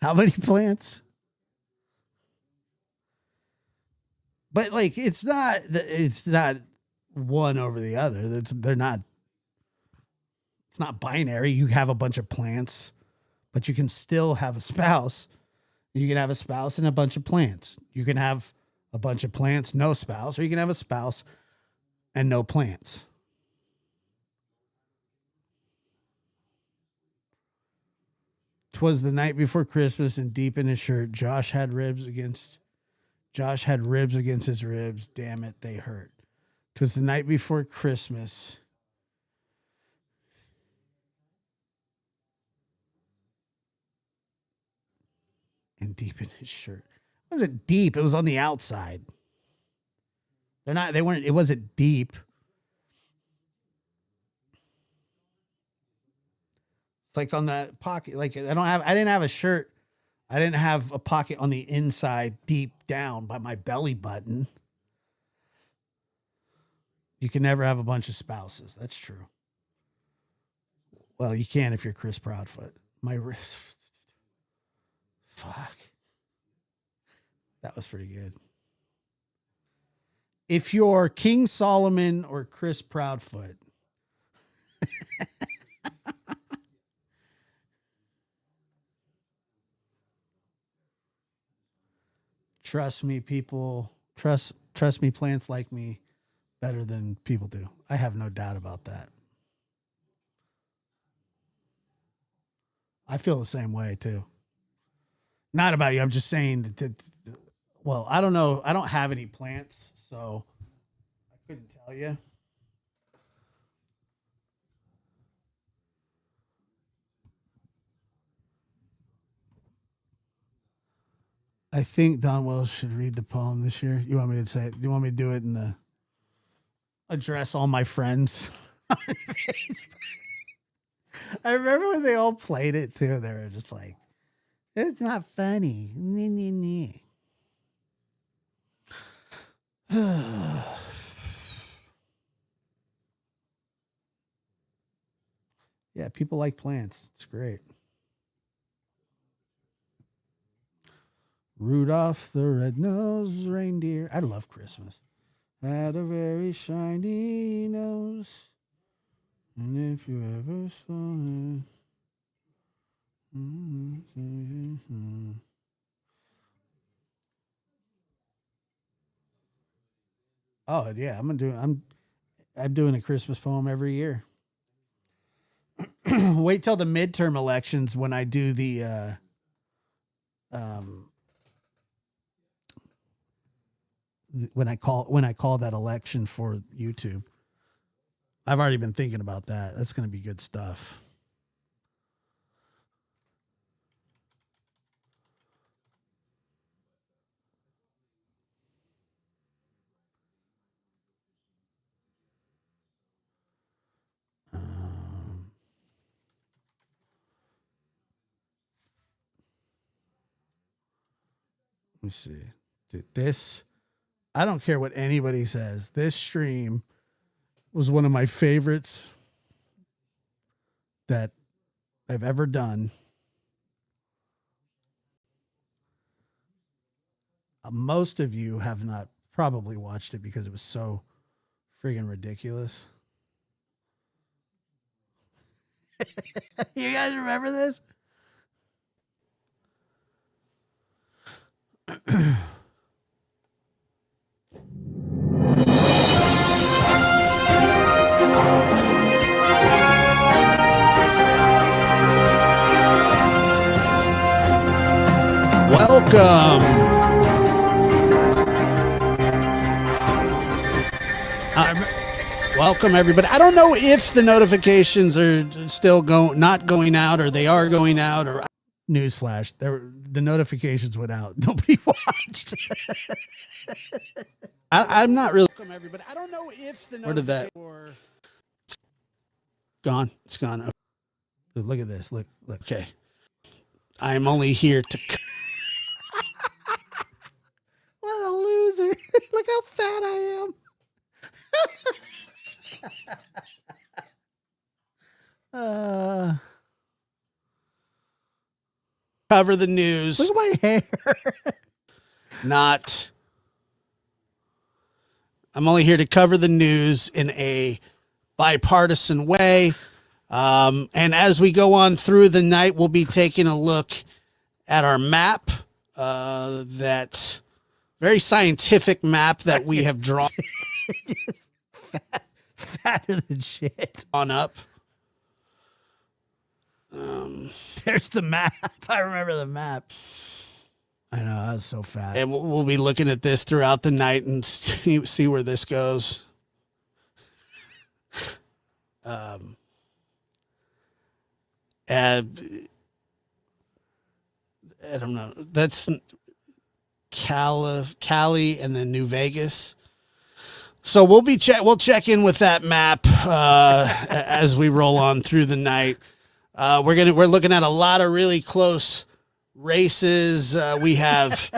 How many plants? But like, it's not one over the other. They're not. It's not binary. You have a bunch of plants, but you can still have a spouse. You can have a spouse and a bunch of plants. You can have a bunch of plants, no spouse, or you can have a spouse and no plants. "'Twas the night before Christmas, and deep in his shirt, Josh had ribs against his ribs. Damn it, they hurt. 'Twas the night before Christmas. And deep in his shirt. It wasn't deep, it was on the outside. It wasn't deep. It's like on that pocket. Like I didn't have a shirt. I didn't have a pocket on the inside deep down by my belly button. You can never have a bunch of spouses. That's true. Well, you can if you're Chris Proudfoot. My wrist. Fuck. That was pretty good. If you're King Solomon or Chris Proudfoot. Trust me, people. Trust me, plants like me better than people do. I have no doubt about that. I feel the same way too. Not about you. I'm just saying that well, I don't know. I don't have any plants, so I couldn't tell you. I think Don Wells should read the poem this year. You want me to say it? Do you want me to do it in the address all my friends? I remember when they all played it too. They were just like, it's not funny. Yeah, people like plants. It's great. Rudolph the Red-Nosed Reindeer. I love Christmas. Had a very shiny nose. And if you ever saw it. Oh yeah, I'm doing a Christmas poem every year. Wait till the midterm elections when I do the when I call that election for YouTube. I've already been thinking about that. That's going to be good stuff. Let me see. Dude, this, I don't care what anybody says. This stream was one of my favorites that I've ever done. Most of you have not probably watched it because it was so friggin' ridiculous. You guys remember this? Welcome. Welcome everybody. I don't know if the notifications are still not going out, or they are going out, or newsflash, the notifications went out. Nobody watched. I'm not really. Welcome everybody. I don't know if the where did that? Gone. It's gone. Okay. Look at this. Look. Okay. I'm only here to. What a loser! Look how fat I am. Cover the news. Look at my hair. I'm only here to cover the news in a bipartisan way. And as we go on through the night, we'll be taking a look at our map, that very scientific map that we have drawn. Fatter than shit. On up. There's the map. I remember the map. I know, I was so fat. And we'll be looking at this throughout the night and see where this goes. And I don't know. That's Cali and then New Vegas. So we'll check in with that map as we roll on through the night. We're looking at a lot of really close races. We have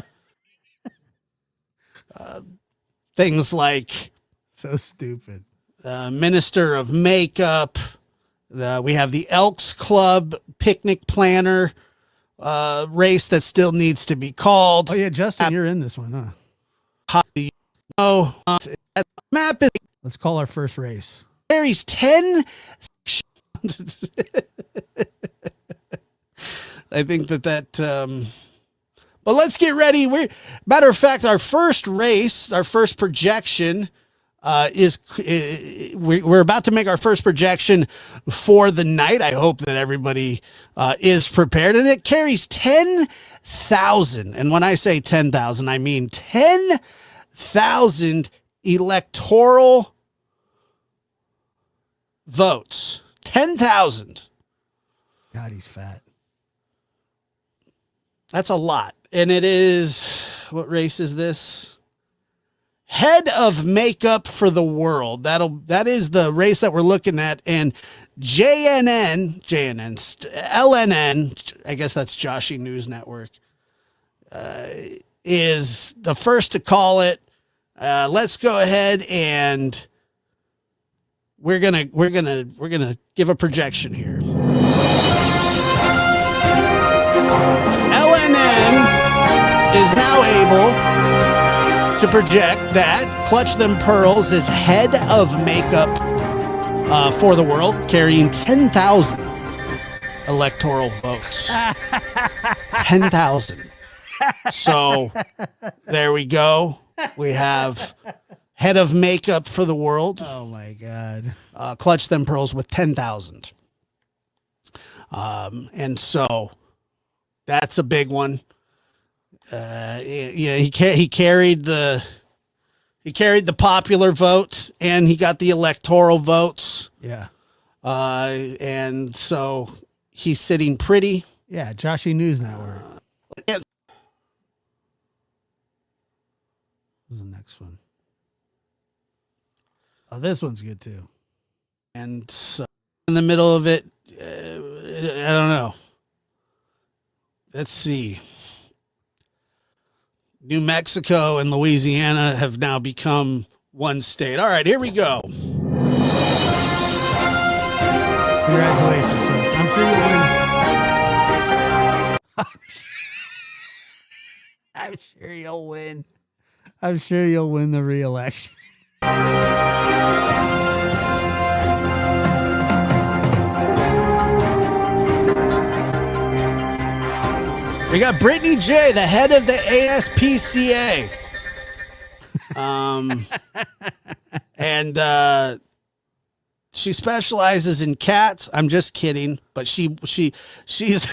things like so stupid. Minister of Makeup. We have the Elks Club picnic planner race that still needs to be called. Oh yeah, Justin, you're in this one, huh? How do you know? Map is. Let's call our first race. Carries 10. I think that but let's get ready. Matter of fact, our first race, our first projection we're about to make our first projection for the night. I hope that everybody is prepared, and it carries 10,000. And when I say 10,000, I mean 10,000 electoral votes. 10,000. God, he's fat. That's a lot. And it is, what race is this? Head of Makeup for the World. That is the race that we're looking at. And LNN, I guess that's Joshi News Network, is the first to call it. let's go ahead and we're gonna give a projection here. LNN is now able to project that Clutch Them Pearls is head of makeup for the world, carrying 10,000 electoral votes. 10,000. So there we go. We have head of makeup for the world. Oh my God. Clutch Them Pearls with 10,000. And so that's a big one. He carried the popular vote and he got the electoral votes. Yeah. And so he's sitting pretty. Yeah. Joshy News Network. And What's the next one? Oh, this one's good too. And so in the middle of it, I don't know. Let's see. New Mexico and Louisiana have now become one state. All right, here we go. Congratulations, sis. I'm sure you'll win. I'm sure you'll win. I'm sure you'll win the re-election. We got Brittany J, the head of the ASPCA. And she specializes in cats. I'm just kidding, but she's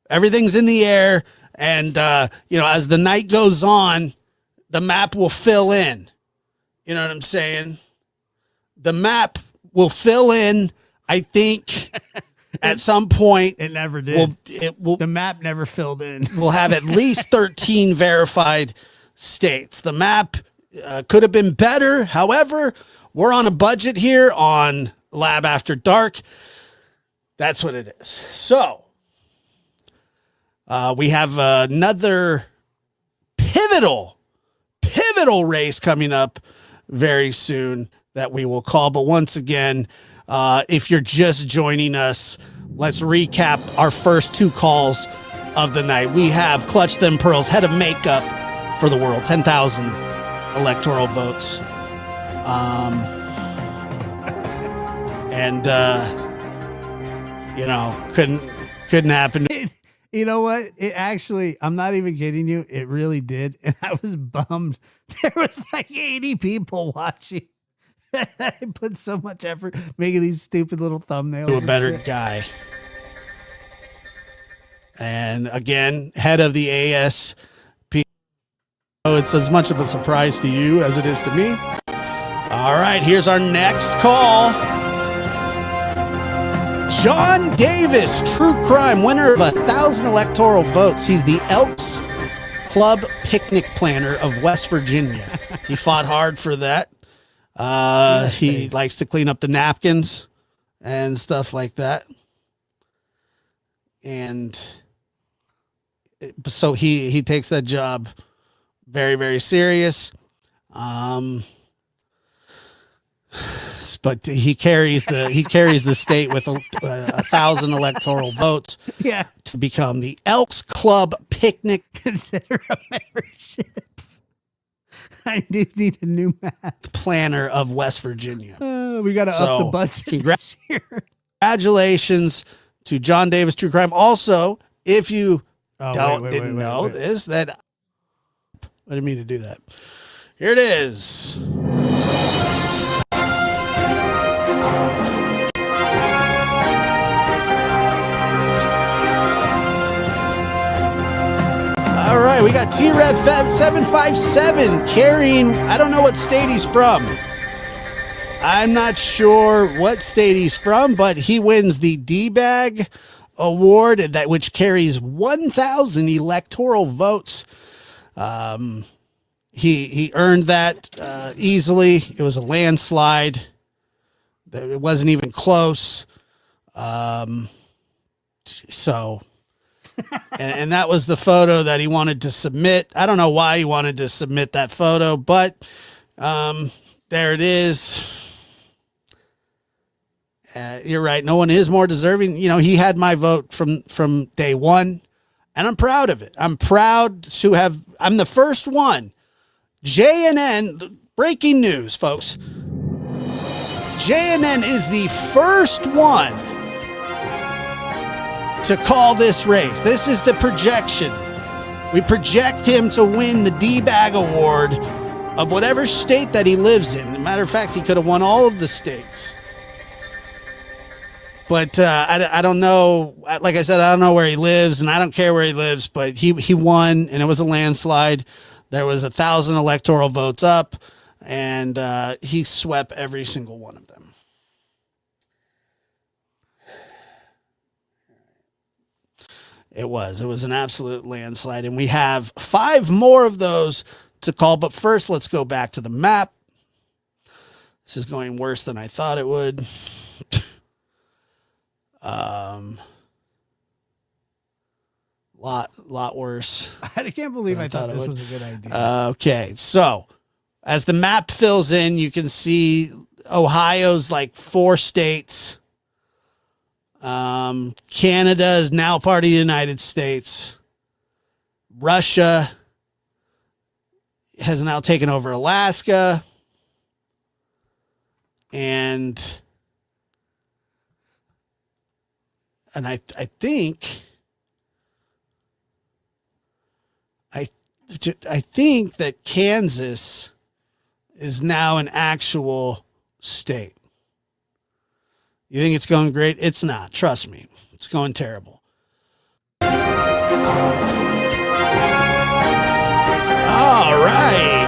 everything's in the air, and as the night goes on, the map will fill in. You know what I'm saying? The map will fill in. I think at some point It never did. will The map never filled in. we'll have at least 13 verified states. The map could have been better. However, we're on a budget here on Lab After Dark. That's what it is. So we have another pivotal race coming up very soon that we will call. But once again, if you're just joining us, let's recap our first two calls of the night. We have Clutch Them Pearls, head of makeup for the world, 10,000 electoral votes. Couldn't happen. You know what? It actually, I'm not even kidding you. It really did. And I was bummed. There was like 80 people watching. I put so much effort making these stupid little thumbnails. To a and better shit. guy. And again, head of the ASP. So it's as much of a surprise to you as it is to me. All right, here's our next call. John Davis, true crime, winner of 1,000 electoral votes. He's the Elks Club picnic planner of West Virginia. He fought hard for that. He likes to clean up the napkins and stuff like that. And so he takes that job very, very serious. But he carries the state with 1,000 electoral votes. Yeah. To become the Elks Club picnic Consider a membership. I do need a new map. planner of West Virginia. We got to up So, the budget. congrats. this year. Congratulations to John Davis, true crime. Also, if you didn't know wait. this, that I didn't mean to do that. Here it is. All right, we got T-Rev 757 carrying, I don't know what state he's from. I'm not sure what state he's from, but he wins the D-Bag Award, which carries 1,000 electoral votes. He earned that easily. It was a landslide. It wasn't even close. So and that was the photo that he wanted to submit. I don't know why he wanted to submit that photo, but there it is. You're right. No one is more deserving. You know, he had my vote from day one, and I'm proud of it. I'm proud to have. I'm the first one. JNN, breaking news, folks. JNN is the first one to call this race. This is the projection. We project him to win the D-Bag Award of whatever state that he lives in. As a matter of fact, he could have won all of the states. But I don't know. Like I said, I don't know where he lives, and I don't care where he lives. But he won, and it was a landslide. There was 1,000 electoral votes up, and he swept every single one of them. It was an absolute landslide, and we have 5 more of those to call. But first, let's go back to the map. This is going worse than I thought it would. Lot worse. I can't believe I thought this was a good idea. Okay, so as the map fills in, you can see Ohio's like 4 states. Canada is now part of the United States. Russia has now taken over Alaska. And I think that Kansas is now an actual state. You think it's going great? It's not. Trust me. It's going terrible. All right.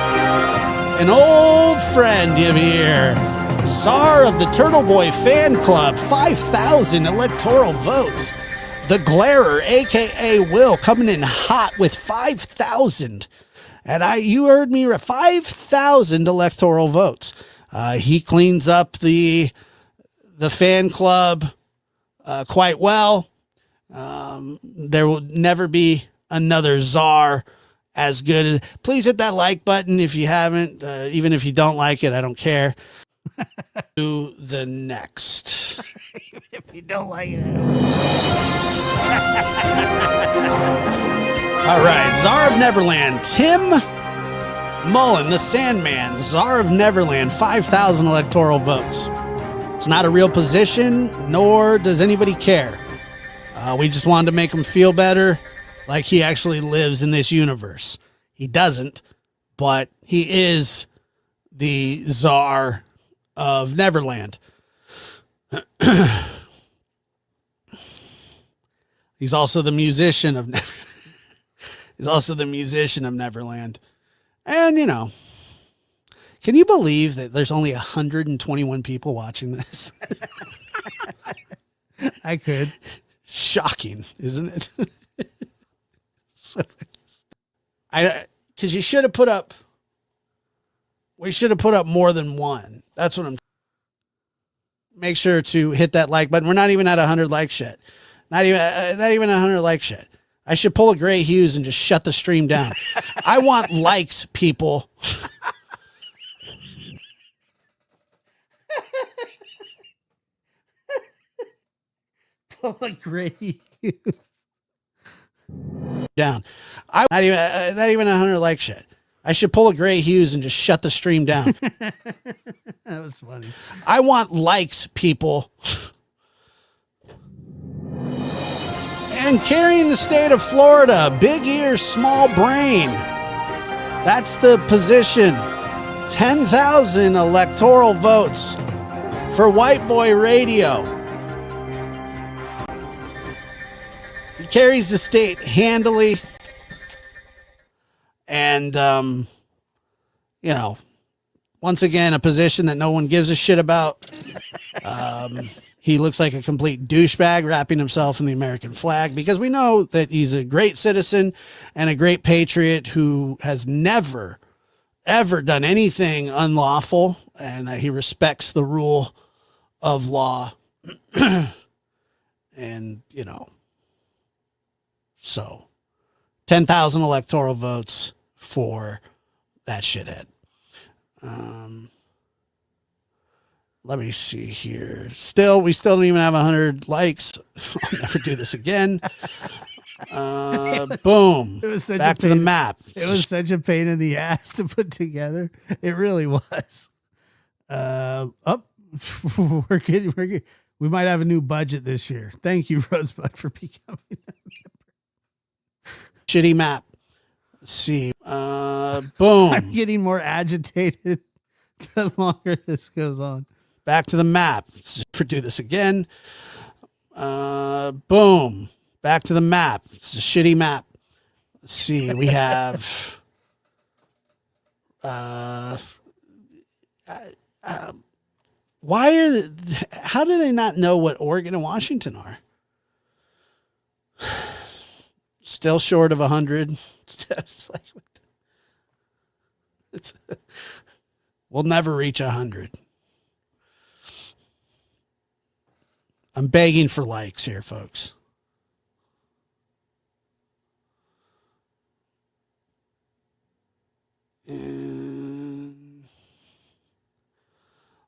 An old friend of here. Czar of the Turtle Boy fan club. 5,000 electoral votes. The Glarer, a.k.a. Will, coming in hot with 5,000. And you heard me, 5,000 electoral votes. He cleans up the fan club quite well. There will never be another czar as good as. Please hit that like button if you haven't. Even if you don't like it, I don't care. To the next. If you don't like it, All right, Czar of Neverland, Tim Mullen, the Sandman, Czar of Neverland, 5,000 electoral votes. It's not a real position, nor does anybody care. We just wanted to make him feel better, like he actually lives in this universe. He doesn't, but he is the Czar of Neverland. He's also the musician of Neverland. And, you know, can you believe that there's only 121 people watching this? I could. Shocking, isn't it? Because we should have put up more than one. That's what I'm. Make sure to hit that like button. We're not even at 100 likes yet. Not even 100 likes yet. I should pull a Gray Hughes and just shut the stream down. I want likes, people. Pull a Gray Hughes down. Not even 100 likes yet. I should pull a Gray Hughes and just shut the stream down. That was funny. I want likes, people. And carrying the state of Florida, big ears, small brain. That's the position. 10,000 electoral votes for White Boy Radio. He carries the state handily. And, you know, once again, a position that no one gives a shit about. He looks like a complete douchebag wrapping himself in the American flag, because we know that he's a great citizen and a great patriot who has never, ever done anything unlawful, and that he respects the rule of law. And, you know, So 10,000 electoral votes for that shithead. Let me see here. We still don't even have 100 likes. I'll never do this again. Boom. It was such Back a to the pain- map. It was such a pain in the ass to put together. It really was. We're getting. We might have a new budget this year. Thank you, Rosebud, for becoming. Shitty map. Let's see. I'm Boom. getting more agitated the longer this goes on. Back to the map. Let's do this again. Boom. Back to the map. It's a shitty map. Let's see. We have. How do they not know what Oregon and Washington are? Still short of 100. We'll never reach 100. I'm begging for likes here, folks.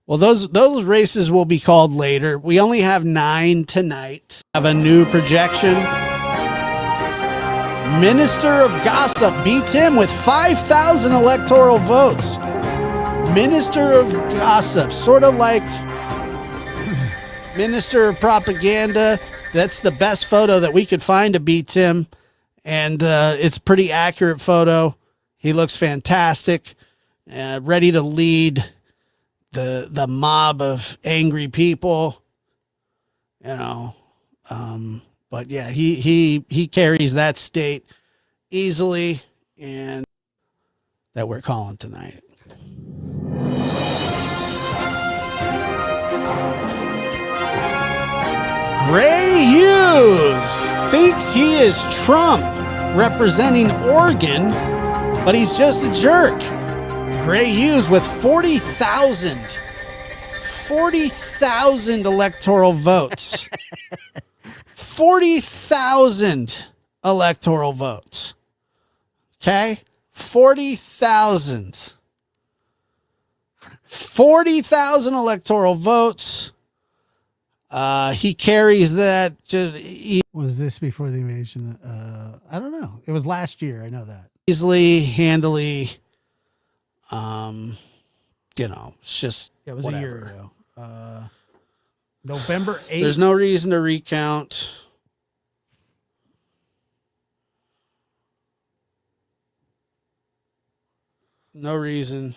Well, those races will be called later. We only have 9 tonight. Have a new projection. Minister of Gossip beats him with 5,000 electoral votes. Minister of Gossip, sort of like Minister of Propaganda. That's the best photo that we could find to beat Tim. And it's a pretty accurate photo. He looks fantastic, ready to lead the mob of angry people, you know. But yeah, he carries that state easily, and that we're calling tonight. Gray Hughes thinks he is Trump representing Oregon, but he's just a jerk. Gray Hughes with 40,000 electoral votes. 40,000 electoral votes. Okay? 40,000. 40,000 electoral votes. He carries that. Was this before the invasion? I don't know. It was last year. I know that. Easily, handily. You know, it's just It was whatever. a year ago. November 8th. There's no reason to recount. No reason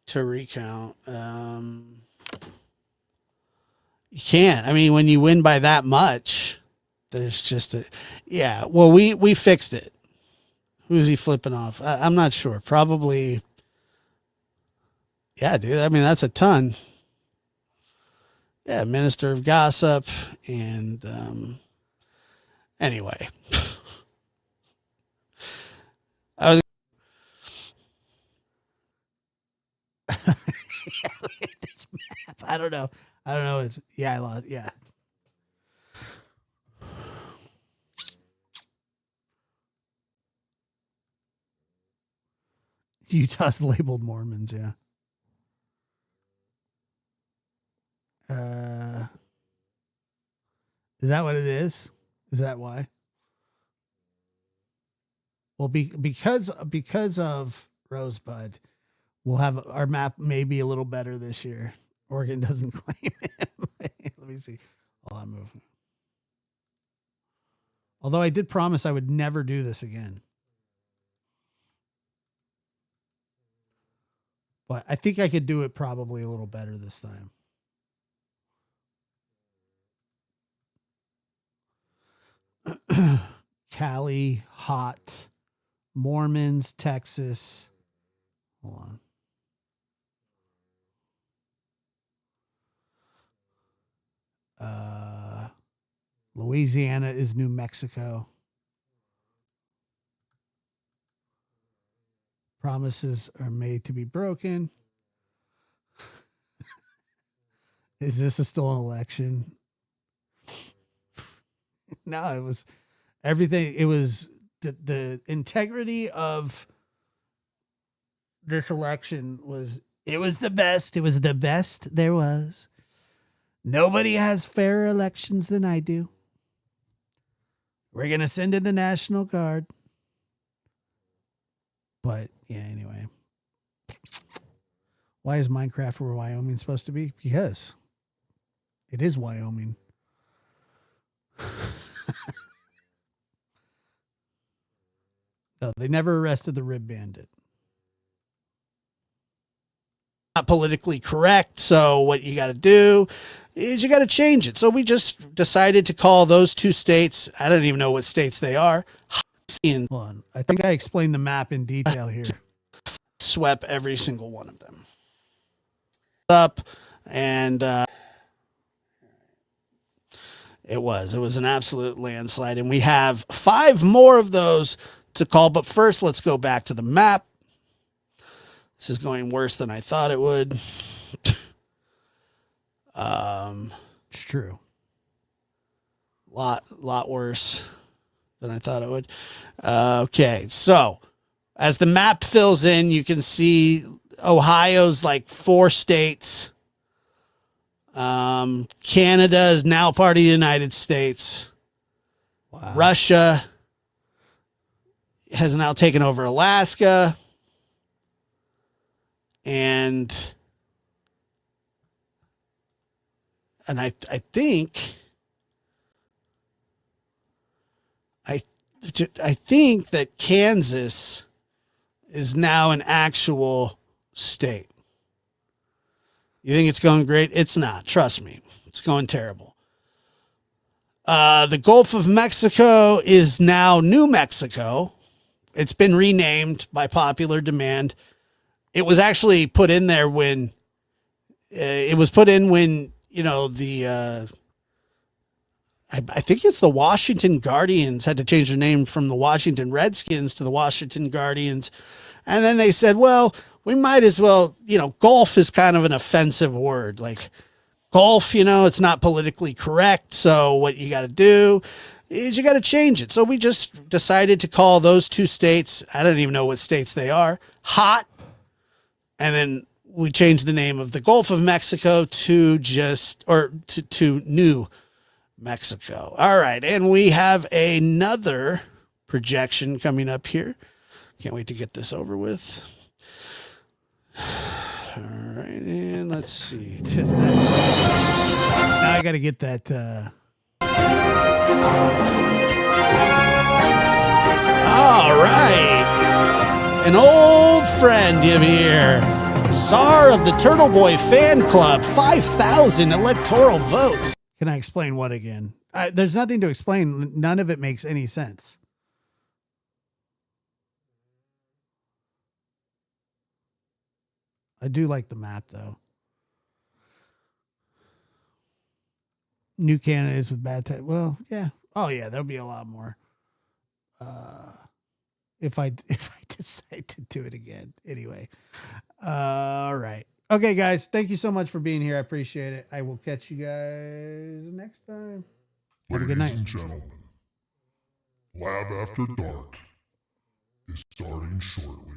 to recount. You can't. I mean, when you win by that much, there's just a, yeah. Well, we fixed it. Who's he flipping off? I'm not sure. Probably. Yeah, dude. I mean, that's a ton. Yeah, Minister of Gossip. And anyway. I was. This map. I don't know. It's I lost. Yeah. Utah's labeled Mormons. Yeah. Is that what it is? Is that why? Well, because of Rosebud, we'll have our map maybe a little better this year. Oregon doesn't claim him. Let me see. Hold on, moving. Although I did promise I would never do this again. But I think I could do it probably a little better this time. Cali, hot, Mormons, Texas. Hold on. Louisiana is New Mexico. Promises are made to be broken. Is this a stolen election? No, it was everything. It was the integrity of this election it was the best. It was the best there was. Nobody has fairer elections than I do. We're going to send in the National Guard. But yeah, anyway. Why is Minecraft where Wyoming supposed to be? Because it is Wyoming. No, they never arrested the Rib Bandit. Not politically correct. So what you got to do is you got to change it. So we just decided to call those two states. I don't even know what states they are. And Hold on. I think I explained the map in detail here. swept every single one of them up. And it was an absolute landslide. And we have 5 more of those to call. But first, let's go back to the map. This is going worse than I thought it would. It's true. Lot worse than I thought it would. Okay, so as the map fills in, you can see Ohio's like 4 states. Canada is now part of the United States. Wow. Russia has now taken over Alaska. And I think that Kansas is now an actual state. You think it's going great? It's not. Trust me. It's going terrible. The Gulf of Mexico is now New Mexico. It's been renamed by popular demand. It was actually put in there when I think it's the Washington Guardians had to change their name from the Washington Redskins to the Washington Guardians. And then they said, well, we might as well, golf is kind of an offensive word. Like golf, it's not politically correct. So what you got to do is you got to change it. So we just decided to call those 2 states, I don't even know what states they are, hot. And then we changed the name of the Gulf of Mexico to New Mexico. All right. And we have another projection coming up here. Can't wait to get this over with. All right. And let's see. Just that. Now I got to get that. All right. An old friend of here. Czar of the Turtle Boy fan club. 5,000 electoral votes. Can I explain what again? There's nothing to explain. None of it makes any sense. I do like the map, though. New candidates with bad tech. Well, yeah. Oh, yeah. There'll be a lot more. If I decide to do it again. Anyway. All right. Okay, guys. Thank you so much for being here. I appreciate it. I will catch you guys next time. Have a good night. Ladies and gentlemen, Lab After Dark is starting shortly.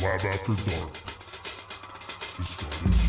Lab After Dark is starting soon.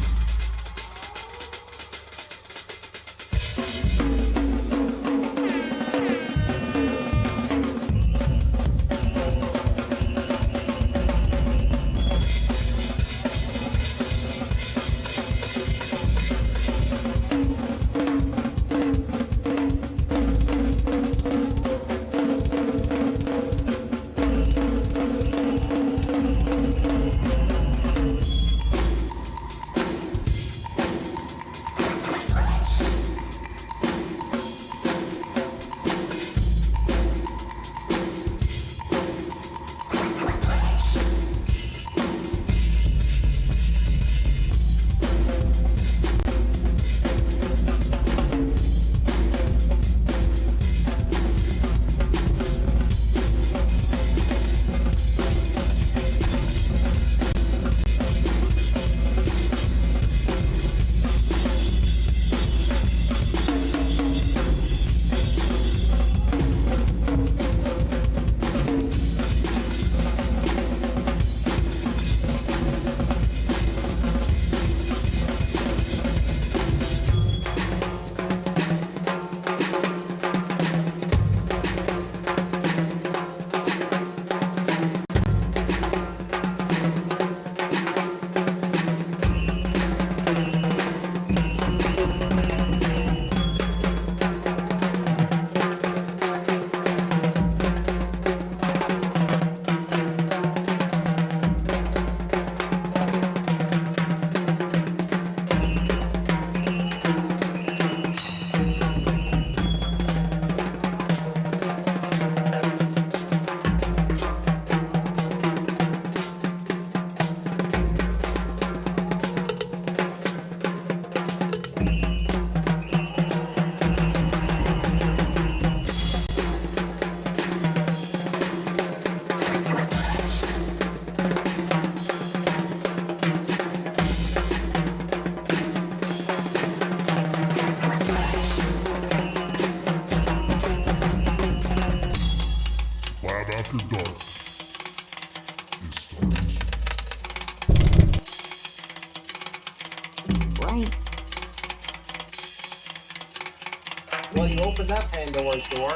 you open that Pandora's door.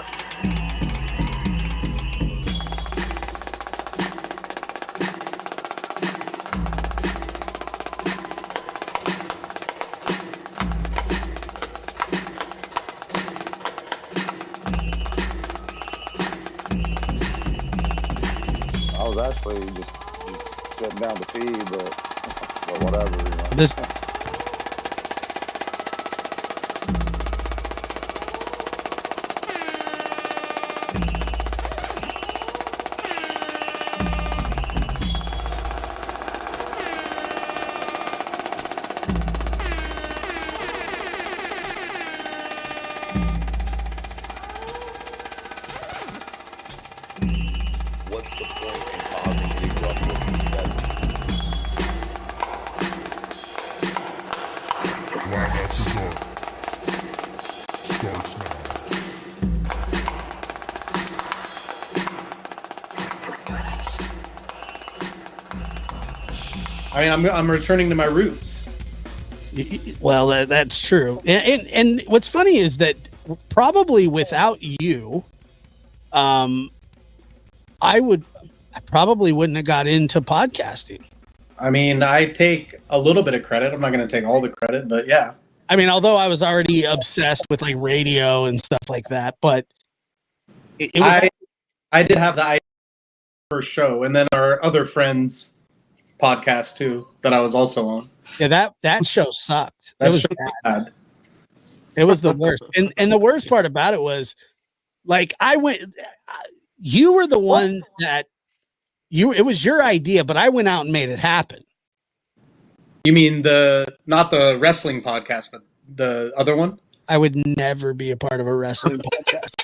I was actually just sitting down to pee, but whatever, you know. This What's the point in causing any ruckus? Lab After Dark starts now. I mean, I'm returning to my roots. well, that's true. And what's funny is that probably without you, I probably wouldn't have got into podcasting. I mean, I take a little bit of credit. I'm not going to take all the credit, but yeah. I mean, although I was already obsessed with like radio and stuff like that, but it was I did have the first show, and then our other friends podcast too that I was also on. yeah, that show sucked. That It was show bad. was bad. It was the worst. And the worst part about it was like you were the one that it was your idea, but I went out and made it happen. You mean not the wrestling podcast, but the other one? I would never be a part of a wrestling podcast.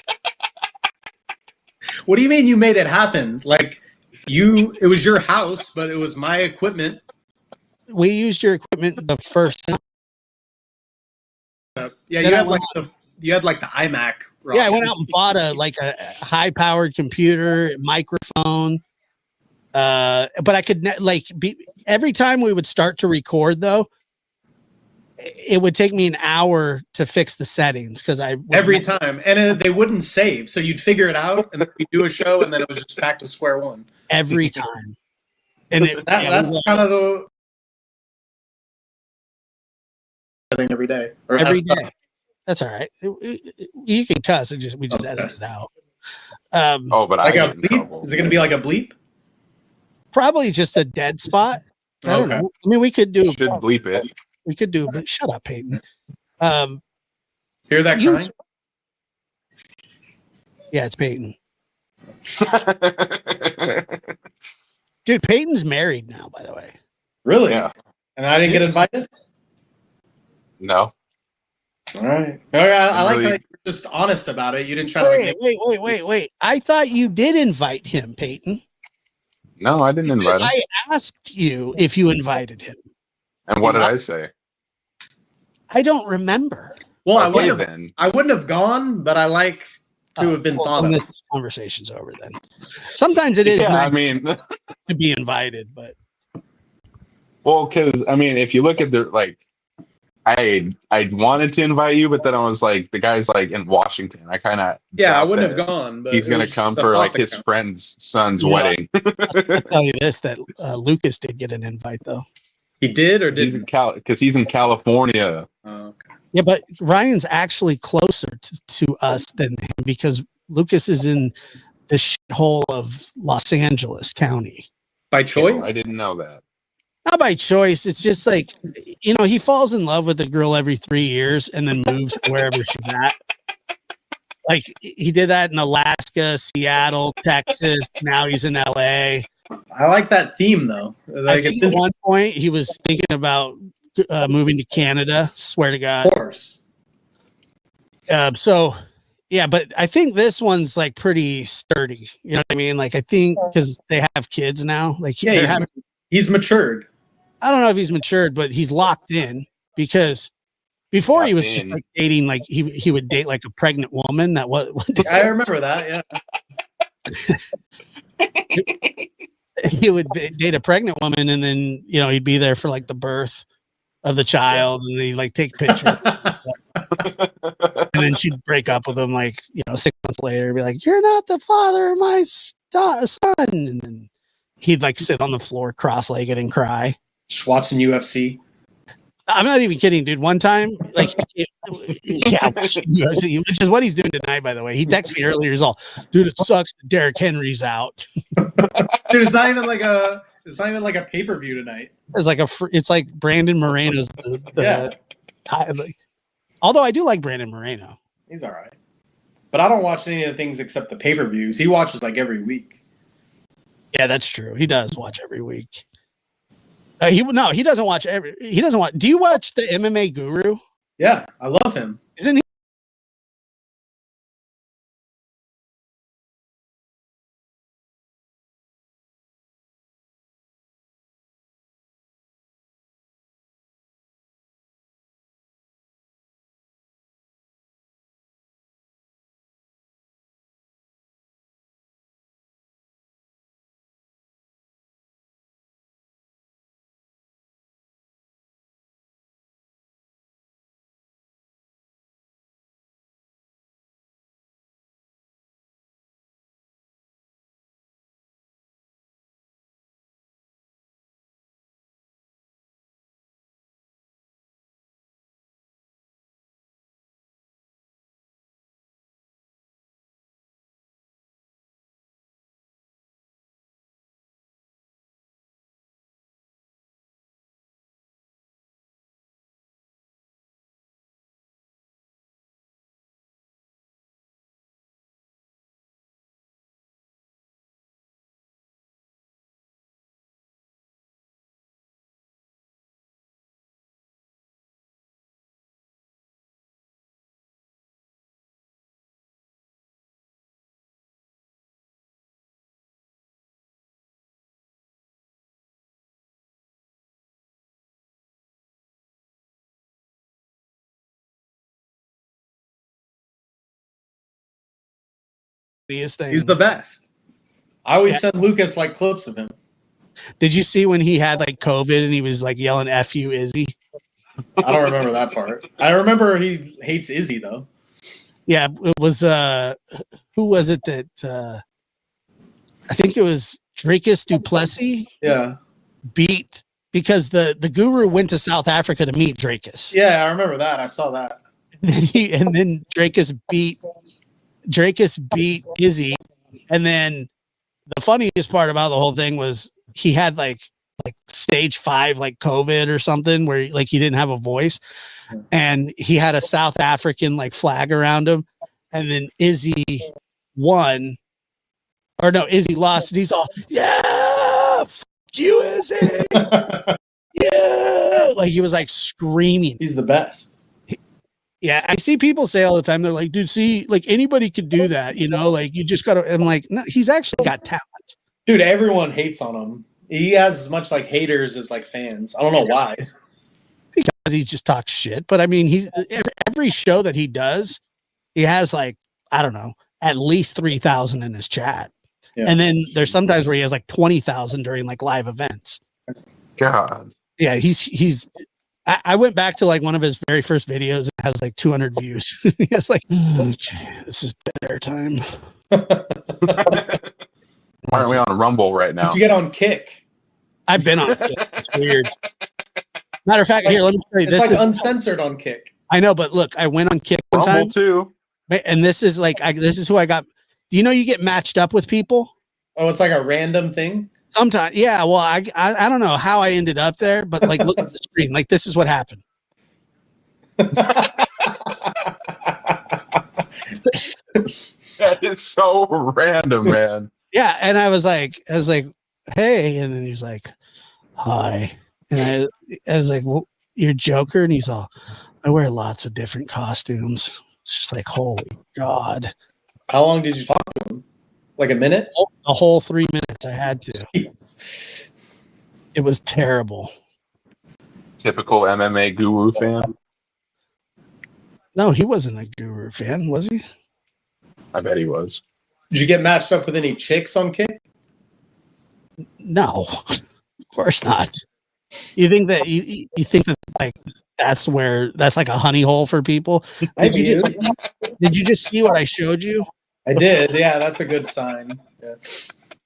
What do you mean you made it happen? Like it was your house, but it was my equipment. We used your equipment the first time. Yeah, Then you I had went like the iMac. Yeah, I went out and bought a high-powered computer, microphone. But I could every time we would start to record though, it would take me an hour to fix the settings because every time, and they wouldn't save, so you'd figure it out, and then we'd do a show, and then it was just back to square one every time. And that's kind of the every day. Or every day. That's all right. You can cuss. We just edit it out. But like I a bleep? Is it going to be like a bleep? Probably just a dead spot. I don't Okay. know. I mean, we could do. should bleep it. We could do. But shut up, Peyton. Hear that You- crying? Yeah, it's Peyton. Dude, Peyton's married now. By the way. Really? Yeah. And I didn't get invited? No. All right. I like Really- how you're just honest about it. You didn't try to Wait. I thought you did invite him, Peyton. No, I didn't invite Because him. I asked you if you invited him. And what did I say? I don't remember. Well, Okay, then. I wouldn't have gone, but I like to have been Well, thought then of. this conversation's over then. Sometimes it is Yeah, I nice mean, to be invited, but well, because I mean, if you look at I wanted to invite you, but then I was like, the guy's like in Washington. I kind of Yeah, I wouldn't have gone, but He's it gonna was come the for thought like that his counted. friend's son's Yeah. wedding. I'll tell you this: that Lucas did get an invite, though. He did or He's didn't? because he's in California. Oh, okay. Yeah, but Ryan's actually closer to us than him because Lucas is in the shithole of Los Angeles County. By choice? I didn't know that. Not by choice. It's just like, he falls in love with a girl every 3 years and then moves to wherever she's at. Like he did that in Alaska, Seattle, Texas. Now he's in LA. I like that theme though. I Like think it's at one point he was thinking about moving to Canada. Swear to God. of course. So yeah, but I think this one's like pretty sturdy. You know what I mean? Like I think because they have kids now. Like Yeah, they're having, he's matured. I don't know if he's matured, but he's locked in because before he was Locked just in. like dating, like he would date like a pregnant woman. That what I remember that. Yeah. he would date a pregnant woman, and then he'd be there for like the birth of the child, and they like take pictures. And then she'd break up with him, like, 6 months later, be like, "You're not the father of my son." And then he'd like sit on the floor cross-legged and cry. Just watching UFC. I'm not even kidding, dude. One time, like, yeah, which is what he's doing tonight, by the way. He texted me earlier. He's all, "Dude, it sucks that Derrick Henry's out." Dude, it's not even like a pay-per-view tonight. It's like Brandon Moreno's although I do like Brandon Moreno. He's all right. But I don't watch any of the things except the pay-per-views. He watches like every week. Yeah, that's true. He does watch every week. He doesn't watch he doesn't watch. Do you watch the MMA Guru? Yeah, I love him. Isn't he? Thing. He's the best. I always send Lucas like clips of him. Did you see when he had like COVID and he was like yelling "F you, Izzy"? I don't remember that part. I remember he hates Izzy though. Yeah, it was who was it that I think it was Dracus du Plessis? Yeah. Beat because the Guru went to South Africa to meet Dracus. Yeah, I remember that. I saw that. And then Dracus beat Izzy, and then the funniest part about the whole thing was he had like stage 5 like COVID or something where like he didn't have a voice, and he had a South African like flag around him, and then Izzy won, or no, Izzy lost, and he's all, "Yeah, f you, Izzy." Yeah, like he was like screaming. He's the best. Yeah, I see people say all the time, they're like, "Dude, see, like anybody could do that, like you just gotta." I'm like, no, he's actually got talent. Dude, everyone hates on him. He has as much like haters as like fans. I don't know why. Because he just talks shit. But I mean, he's every show that he does, he has like, I don't know, at least 3,000 in his chat. Yeah. And then there's sometimes where he has like 20,000 during like live events. God. Yeah, I went back to like one of his very first videos. It has like 200 views. It's like, okay, this is better time. Why aren't we on Rumble right now? You get on Kick. I've been on Kick. It's weird. Matter of fact, here, let me tell you. It's like uncensored on Kick. I know, but look, I went on Kick one Rumble time too. And this is like, this is who I got. Do you know you get matched up with people? Oh, it's like a random thing? Sometimes, yeah. Well, I don't know how I ended up there, but like, look at the screen. Like, this is what happened. That is so random, man. Yeah, and I was like, "Hey," and then he was like, "Hi," and I was like, "Well, you're Joker," and he's all, "I wear lots of different costumes." It's just like, holy God! How long did you talk to him? Like a minute? A whole 3 minutes. I had to. Jeez. It was terrible. Typical MMA Guru fan. No, he wasn't a Guru fan, was he? I bet he was. Did you get matched up with any chicks on Kick? No, of course not. You think that like that's like a honey hole for people. I Did you just see what I showed you? I did. Yeah, that's a good sign. Yeah.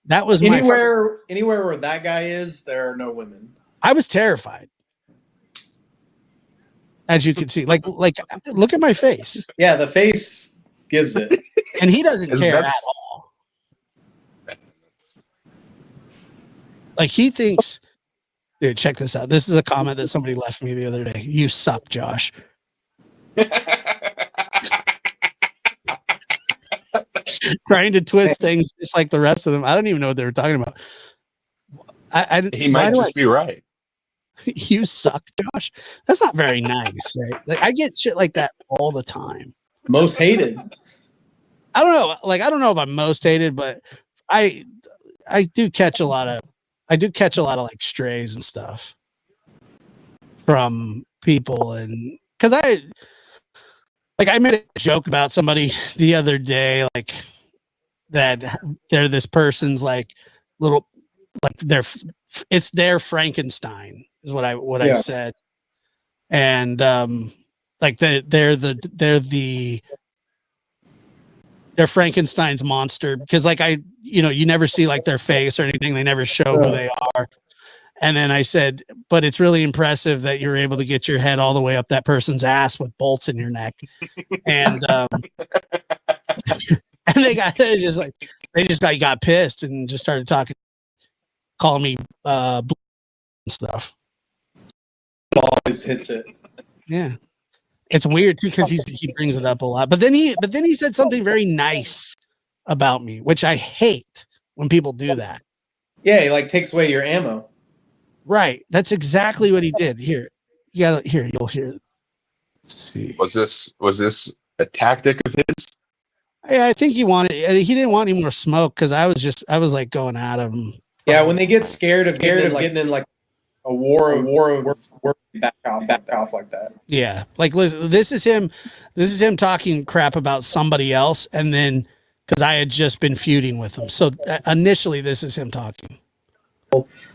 That was anywhere where that guy is, there are no women. I was terrified. As you can see, like look at my face. Yeah, the face gives it. And he doesn't care at all. Like he thinks, dude, check this out. This is a comment that somebody left me the other day. You suck, Josh. Trying to twist things just like the rest of them. I don't even know what they were talking about. He might just be right. You suck, Josh. That's not very nice, right? Like I get shit like that all the time. Most hated. I don't know. Like I don't know if I'm most hated, but I do catch a lot of like strays and stuff from people, and because I made a joke about somebody the other day, like that they're this person's like little, like it's their Frankenstein is what I said, and like they're Frankenstein's monster because like you never see like their face or anything, they never show who they are. And then I said, but it's really impressive that you're able to get your head all the way up that person's ass with bolts in your neck. And and they got pissed and just started calling me and stuff. Always hits it. Yeah. It's weird too because he brings it up a lot. But then he said something very nice about me, which I hate when people do that. Yeah, he like takes away your ammo. Right. That's exactly what he did. Here. You'll hear. Let's see. Was this a tactic of his? Yeah, I think he didn't want any more smoke because I was like going at him. Yeah, when they get scared of getting in like a war of back off like that. Yeah. Like listen, this is him talking crap about somebody else, and then because I had just been feuding with him. So initially this is him talking.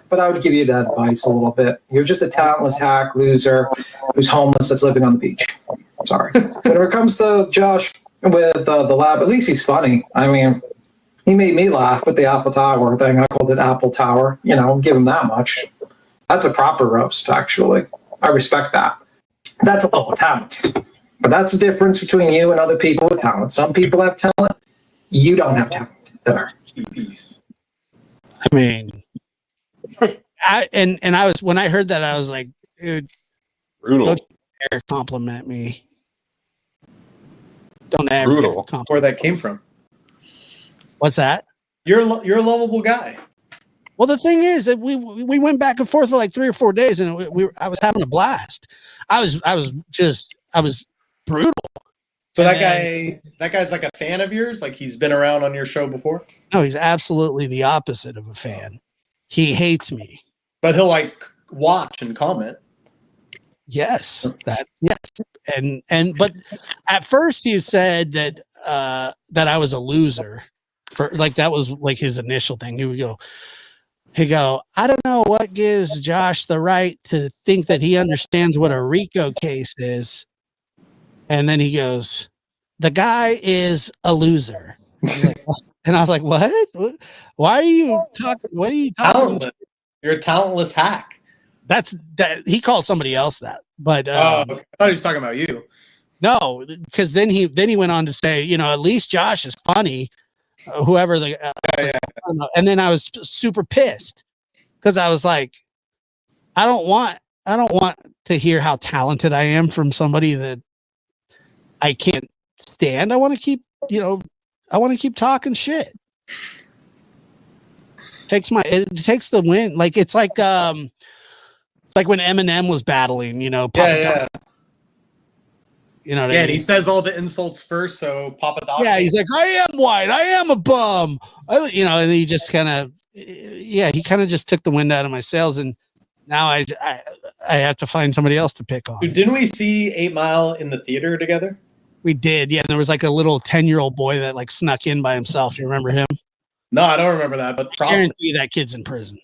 But I would give you that advice a little bit. You're just a talentless hack loser who's homeless that's living on the beach. I'm sorry. When it comes to Josh with the lab, at least he's funny. I mean, he made me laugh with the Apple Tower thing. I called it Apple Tower. Give him that much. That's a proper roast, actually. I respect that. That's a level of talent. But that's the difference between you and other people with talent. Some people have talent. You don't have talent. There. I mean... I was when I heard that I was like, dude, brutal. Don't ever compliment me. Don't ever brutal. Where that came from? What's that? You're a lovable guy. Well, the thing is that we went back and forth for like 3 or 4 days, and I was having a blast. I was brutal. So that guy's like a fan of yours. Like he's been around on your show before. No, he's absolutely the opposite of a fan. He hates me. But he'll like watch and comment. Yes. Yes. And but at first you said that I was a loser. For like that was like his initial thing. He would go, I don't know what gives Josh the right to think that he understands what a RICO case is. And then he goes, the guy is a loser. And I was like, what? Why are you talking? What are you talking about? You're a talentless hack. That he called somebody else that, but okay. I thought he was talking about you. No, because then he went on to say, at least Josh is funny. Whoever and then I was super pissed because I was like, I don't want to hear how talented I am from somebody that I can't stand. I want to keep, talking shit. It takes the win. Like it's like when Eminem was battling, Yeah. You know what I mean? And he says all the insults first, so Papa Doc. Yeah, he's like, I am white, I am a bum. And he just kind of just took the wind out of my sails, and now I have to find somebody else to pick on. Dude, didn't we see 8 Mile in the theater together? We did, yeah. There was like a little 10-year-old boy that like snuck in by himself. You remember him? No, I don't remember that, but I guarantee you that kid's in prison.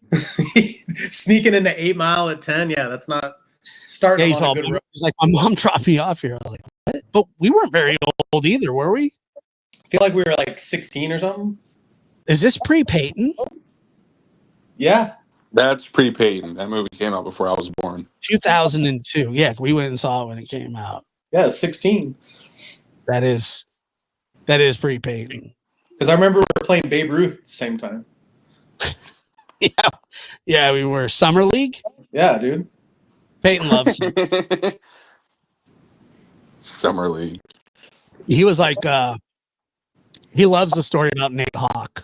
Sneaking into 8 Mile at 10, yeah, that's not Starting he's on a all, good road. he's like, my mom dropped me off here. I was like, what? But we weren't very old either, were we? I feel like we were like 16 or something. Is this pre-Peyton? Yeah. That's pre-Peyton. That movie came out before I was born. 2002. Yeah, we went and saw it when it came out. Yeah, 16. That is pre-Peyton. Because I remember we were playing Babe Ruth at the same time. Yeah, we were Summer League. Yeah, dude. Peyton loves it. Summer League. He was like, he loves the story about Nate Hawk.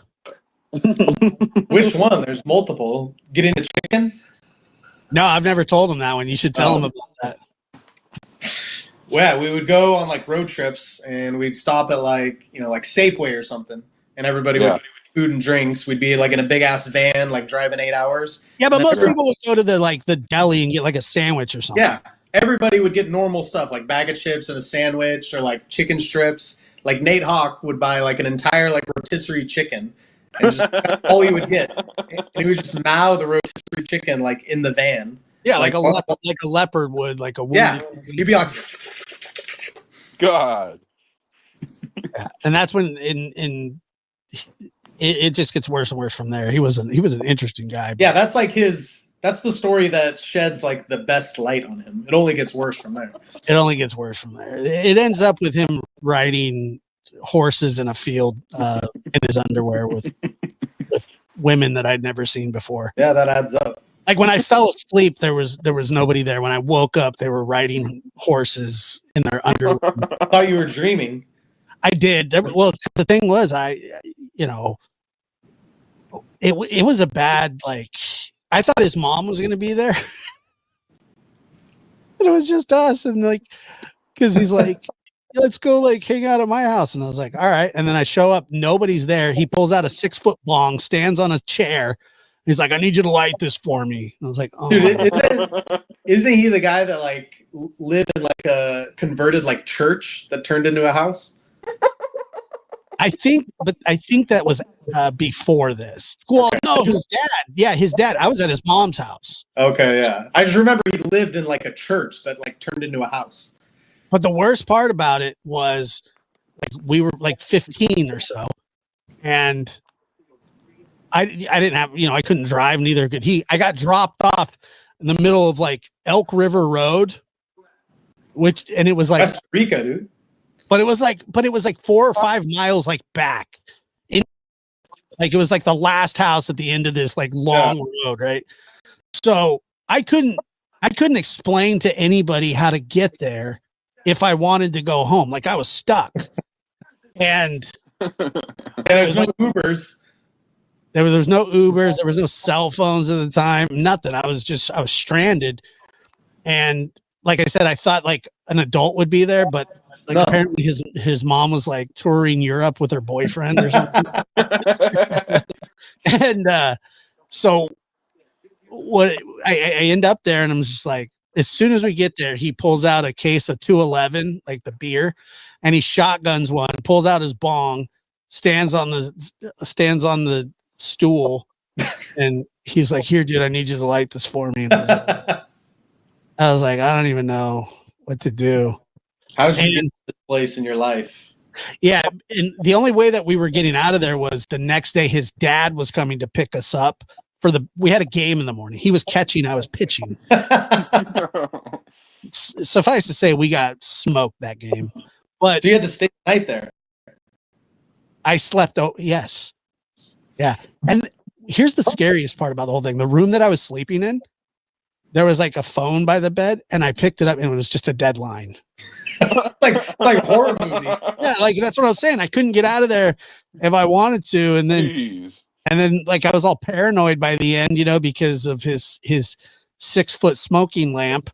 Which one? There's multiple. Getting the chicken? No, I've never told him that one. You should tell him about that. Well, yeah, we would go on like road trips and we'd stop at like Safeway or something. And everybody would get food and drinks. We'd be like in a big ass van, like driving 8 hours. Yeah, but And most then people would go to the deli and get like a sandwich or something. Yeah. Everybody would get normal stuff like bag of chips and a sandwich or like chicken strips. Like Nate Hawk would buy like an entire like rotisserie chicken. And just that's all he would get. And he would just mow the rotisserie chicken like in the van. Yeah, like Like, a leopard would, like a wounded. Yeah. He'd be like, God. And that's when it just gets worse and worse from there. He was an interesting guy. yeah, that's like that's the story that sheds like the best light on him. It only gets worse from there. It only gets worse from there. It ends up with him riding horses in a field in his underwear with women that I'd never seen before. Yeah, that adds up. Like when I fell asleep, there was nobody there. When I woke up, they were riding horses in their underwear. I thought you were dreaming. I did. Well, the thing was, it was a bad, like, I thought his mom was going to be there. And it was just us. And like, cause he's like, let's go like hang out at my house. And I was like, all right. And then I show up, nobody's there. He pulls out a 6-foot bong, stands on a chair. He's like, I need you to light this for me. And I was like, oh, Dude, isn't he the guy that like lived in like a converted like church that turned into a house? I think that was before this. Well, no, his dad. Yeah, his dad. I was at his mom's house. Okay, yeah. I just remember he lived in like a church that like turned into a house. But the worst part about it was like we were like 15 or so. And I didn't have, I couldn't drive, neither could he. I got dropped off in the middle of like Elk River Road, and it was like Costa Rica, dude. But it was like 4 or 5 miles like back. Like it was like the last house at the end of this like long road, right? So I couldn't explain to anybody how to get there if I wanted to go home. Like I was stuck. And there's no Ubers. There was no Ubers, there was no cell phones at the time, nothing. I was stranded. And like I said, I thought like an adult would be there, but like apparently his mom was like touring Europe with her boyfriend or something. And so what I end up there and I'm just like, as soon as we get there, he pulls out a case of 211, like the beer, and he shotguns one, pulls out his bong, stands on the stool, and he's like, here, dude, I need you to light this for me. And I was like, I don't even know what to do. How did you get to this place in your life? Yeah, and the only way that we were getting out of there was the next day his dad was coming to pick us up we had a game in the morning. He was catching, I was pitching. Suffice to say, we got smoked that game. But so you had to stay the night there. I slept. Oh, yes. Yeah. And here's the scariest part about the whole thing. The room that I was sleeping in, there was like a phone by the bed, and I picked it up and it was just a deadline. like a horror movie. Yeah, like that's what I was saying. I couldn't get out of there if I wanted to. And then like I was all paranoid by the end, because of his 6-foot smoking lamp.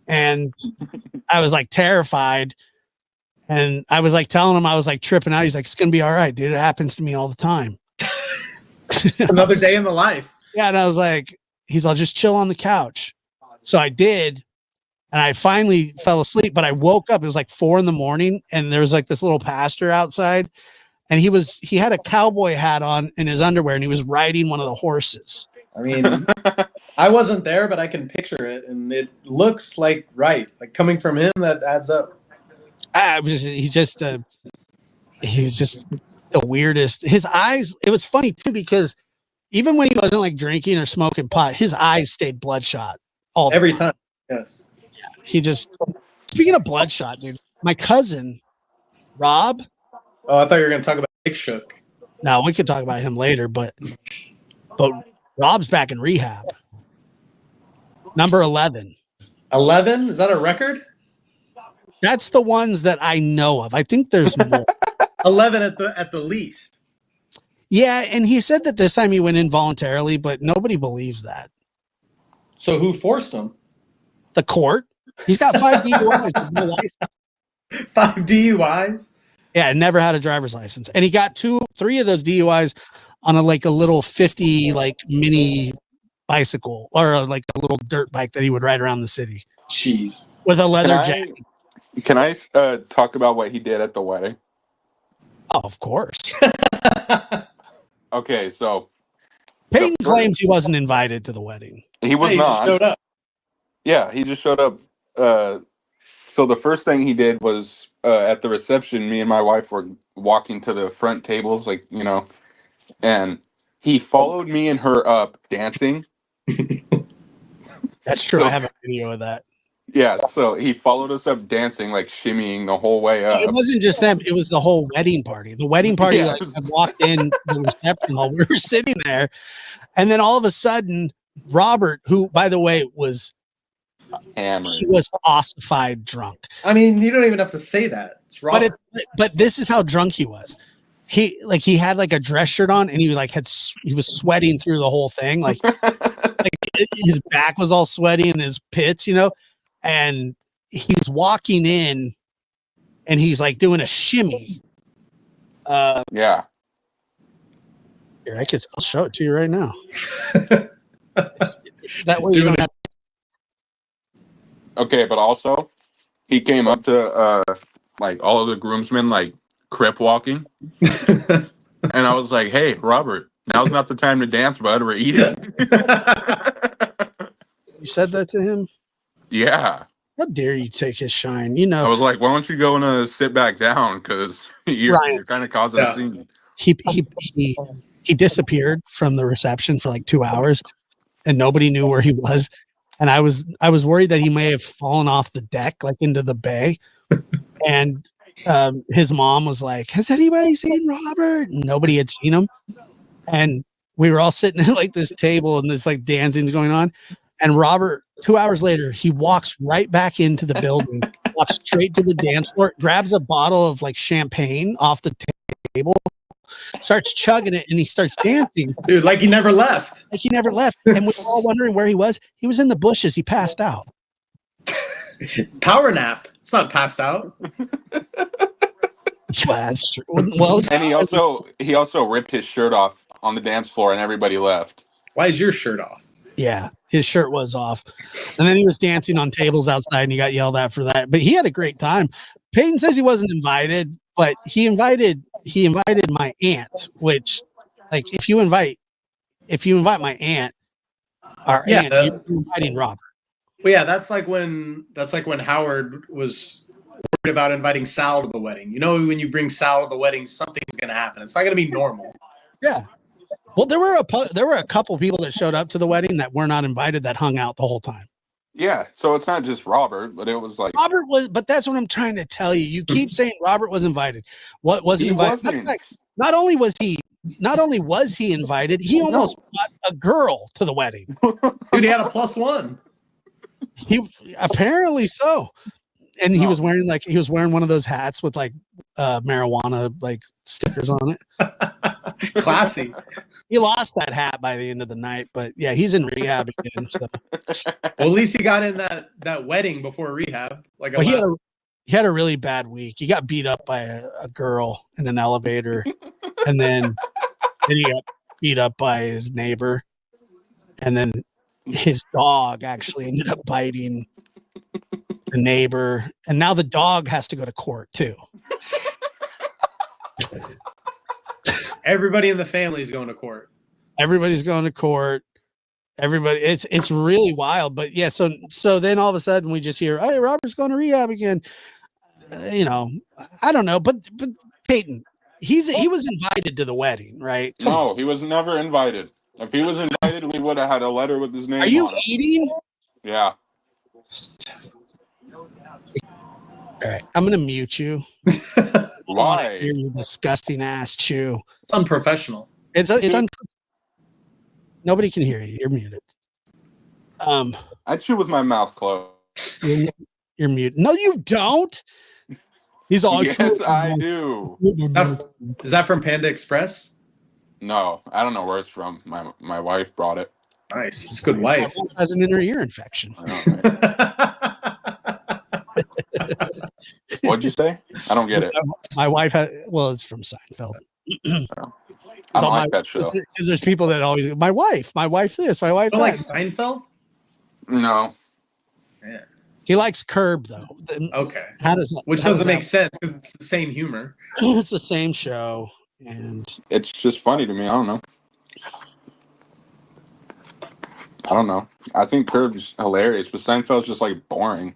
And I was like terrified. And I was like telling him I was like tripping out. He's like, it's gonna be all right, dude. It happens to me all the time. Another day in the life. Yeah, and I was like, I'll just chill on the couch. So I did, and I finally fell asleep, but I woke up. It was like 4 a.m, and there was like this little pastor outside, and he had a cowboy hat on in his underwear, and he was riding one of the horses. I mean, I wasn't there, but I can picture it, and it looks like right. Like coming from him, that adds up. He was just the weirdest. His eyes, it was funny too, because even when he wasn't like drinking or smoking pot, his eyes stayed bloodshot all Every time. Yes. He just, speaking of bloodshot, dude, my cousin, Rob. Oh, I thought you were going to talk about Dick Shook. Now we could talk about him later, but Rob's back in rehab. Number 11. 11? Is that a record? That's the ones that I know of. I think there's more. 11 at the least. Yeah, and he said that this time he went in voluntarily, but nobody believes that. So who forced him? The court. He's got 5 DUIs. No license. 5 DUIs? Yeah, never had a driver's license. And he got 3 of those DUIs on a little 50 mini bicycle, or like a little dirt bike that he would ride around the city. Jeez. With a leather jacket. Can I talk about what he did at the wedding? Oh, of course. Okay, so Peyton claims he wasn't invited to the wedding. He was He not. just showed up. Yeah, he just showed up. So the first thing he did was at the reception, me and my wife were walking to the front tables, and he followed me and her up dancing. That's true. So- I have a video of that. Yeah, so he followed us up dancing, shimmying the whole way up. It wasn't just them. It was the whole wedding party. The wedding party Yeah. had walked in the reception hall. We were sitting there. And then all of a sudden, Robert, who, by the way, was Hammered. he was ossified drunk. I mean, you don't even have to say that. It's wrong. But this is how drunk he was. He had a dress shirt on, and he he was sweating through the whole thing. His back was all sweaty in his pits, and he's walking in and he's doing a shimmy. Yeah. Here, I'll show it to you right now. That way you Doing don't have. Okay, but also he came up to all of the groomsmen crip walking. And I was like, "Hey, Robert, now's not the time to dance, bud. We're eating." You said that to him? Yeah. How dare you take his shine? I was like, "Why don't you go and sit back down? Because you're kind of causing Yeah. a scene." He disappeared from the reception for 2 hours, and nobody knew where he was. And I was worried that he may have fallen off the deck into the bay. And his mom was like, "Has anybody seen Robert?" And nobody had seen him. And we were all sitting at this table, and this dancing's going on. And Robert, 2 hours later, he walks right back into the building, walks straight to the dance floor, grabs a bottle of champagne off the table, starts chugging it, and he starts dancing. Dude, like he never left. He never left. And we were all wondering where he was. He was in the bushes. He passed out. Power nap. It's not passed out. Yeah, that's true. Well, And he also ripped his shirt off on the dance floor, and everybody left. Why is your shirt off? yeah, his shirt was off. And then he was dancing on tables outside, and he got yelled at for that. But he had a great time. Peyton says he wasn't invited, but he invited my aunt, which if you invite my aunt, our aunt, you're inviting Robert. Well, yeah, that's like when Howard was worried about inviting Sal to the wedding. When you bring Sal to the wedding, something's gonna happen. It's not gonna be normal. Yeah. Well, there were a couple people that showed up to the wedding that were not invited that hung out the whole time. Yeah, so it's not just Robert, but it was Robert was, but that's what I'm trying to tell you. You keep saying Robert was invited. What was he invited? wasn't. Not only was he invited, he almost brought a girl to the wedding. Dude, he had a +1. He apparently so. And he was wearing one of those hats with marijuana stickers on it. Classy. He lost that hat by the end of the night, but yeah, he's in rehab again. So. Well, at least he got in that wedding before rehab. But he had a really bad week. He got beat up by a girl in an elevator, and then he got beat up by his neighbor, and then his dog actually ended up biting the neighbor, and now the dog has to go to court too. Everybody in the family is going to court. Everybody's going to court. Everybody, it's really wild. But yeah, so then all of a sudden we just hear, "Hey, Robert's going to rehab again." You know, I don't know, but Peyton, he was invited to the wedding, right? Come on. No, he was never invited. If he was invited, we would have had a letter with his name Are you on it. eating? Yeah. All right, I'm gonna mute you. Why? You disgusting ass chew. It's unprofessional. Nobody can hear you. You're muted. I chew with my mouth closed. You're muted. No, you don't. He's all. Yes, I do. Is that from Panda Express? No, I don't know where it's from. My wife brought it. Nice. It's a good wife. Has an inner ear infection. I know, right? What'd you say? I don't get it. My wife it's from Seinfeld. I don't like that show. Because there's people that always my wife this, my wife You that. like Seinfeld? No. Yeah. He likes Curb though. Okay. How does that? Which doesn't make sense because it's the same humor. It's the same show, and It's just funny to me. I don't know. I think Curb's hilarious, but Seinfeld's just like boring.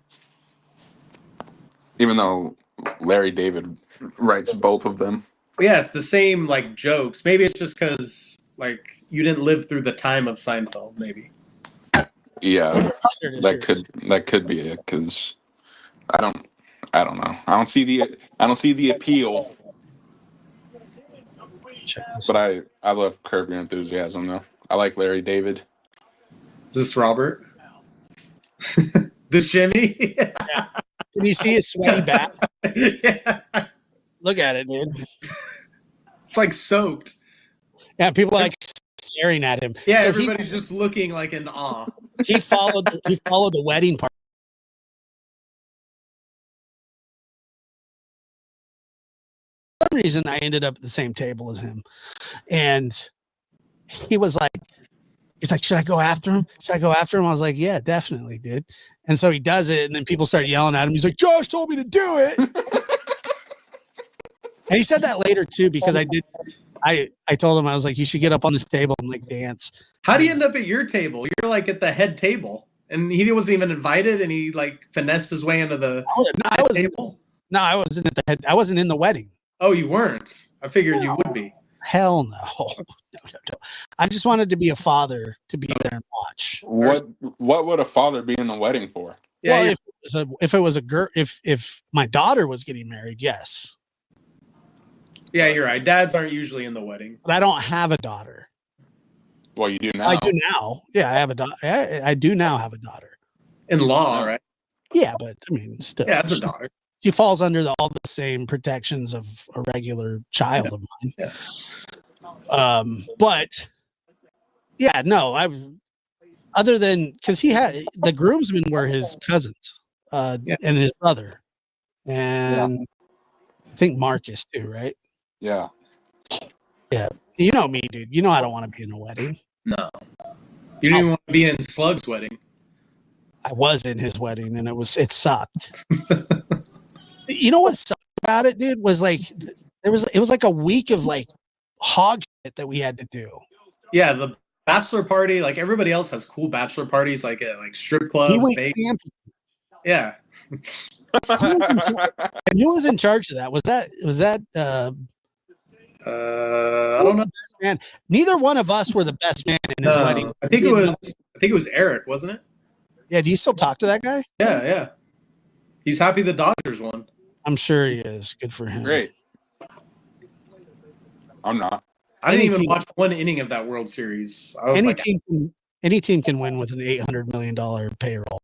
Even though Larry David writes both of them. Yeah, it's the same like jokes. Maybe it's just because like you didn't live through the time of Seinfeld. Maybe. Yeah, that could be it. Because I don't know. I don't see the appeal. But I love Curb Your Enthusiasm though. I like Larry David. Is this Robert? The shimmy? Yeah. Can you see his sweaty back? Yeah. Look at it, dude. It's like soaked. Yeah, people are like staring at him. Yeah, So everybody's just looking like in awe. he followed the wedding part. For some reason I ended up at the same table as him. And he's like, should I go after him? I was like, yeah, definitely, dude. And so he does it, and then people start yelling at him. He's like, Josh told me to do it. And he said that later too, because I told him, I was like, you should get up on this table and like dance. How do you end up at your table? You're like at the head table. And he wasn't even invited, and he like finessed his way into the table. No, I wasn't at the head. I wasn't in the wedding. Oh, you weren't? I figured you would be. Hell no. No. I just wanted to be a father to be there and watch. What would a father be in the wedding for? Yeah, well, if it was a girl, if my daughter was getting married, yes. Yeah, you're right. Dads aren't usually in the wedding. But I don't have a daughter. Well, you do now. I do now. Yeah, I have a daughter. I do now have a daughter. In law, right? Yeah, but I mean, still. Yeah, that's a daughter. She falls under all the same protections of a regular child of mine. Yeah. But yeah, no, other than because he had the groomsmen were his cousins, and his brother, and I think Marcus too, right? Yeah. Yeah. You know me, dude. You know I don't want to be in a wedding. No. You didn't even want to be in Slug's wedding. I was in his wedding, and it sucked. You know what sucked about it, dude? Was like it was like a week of like hog shit that we had to do. Yeah, the bachelor party, like everybody else has cool bachelor parties, like at like strip clubs. Yeah. And who was in charge of that? Was that I don't know. Man, neither one of us were the best man in his wedding. I think it was Eric, wasn't it? Yeah, do you still talk to that guy? Yeah. He's happy the Dodgers won. I'm sure he is. Good for him. Great. I'm not. I didn't even watch one inning of that World Series. I was any team can win with an $800 million payroll.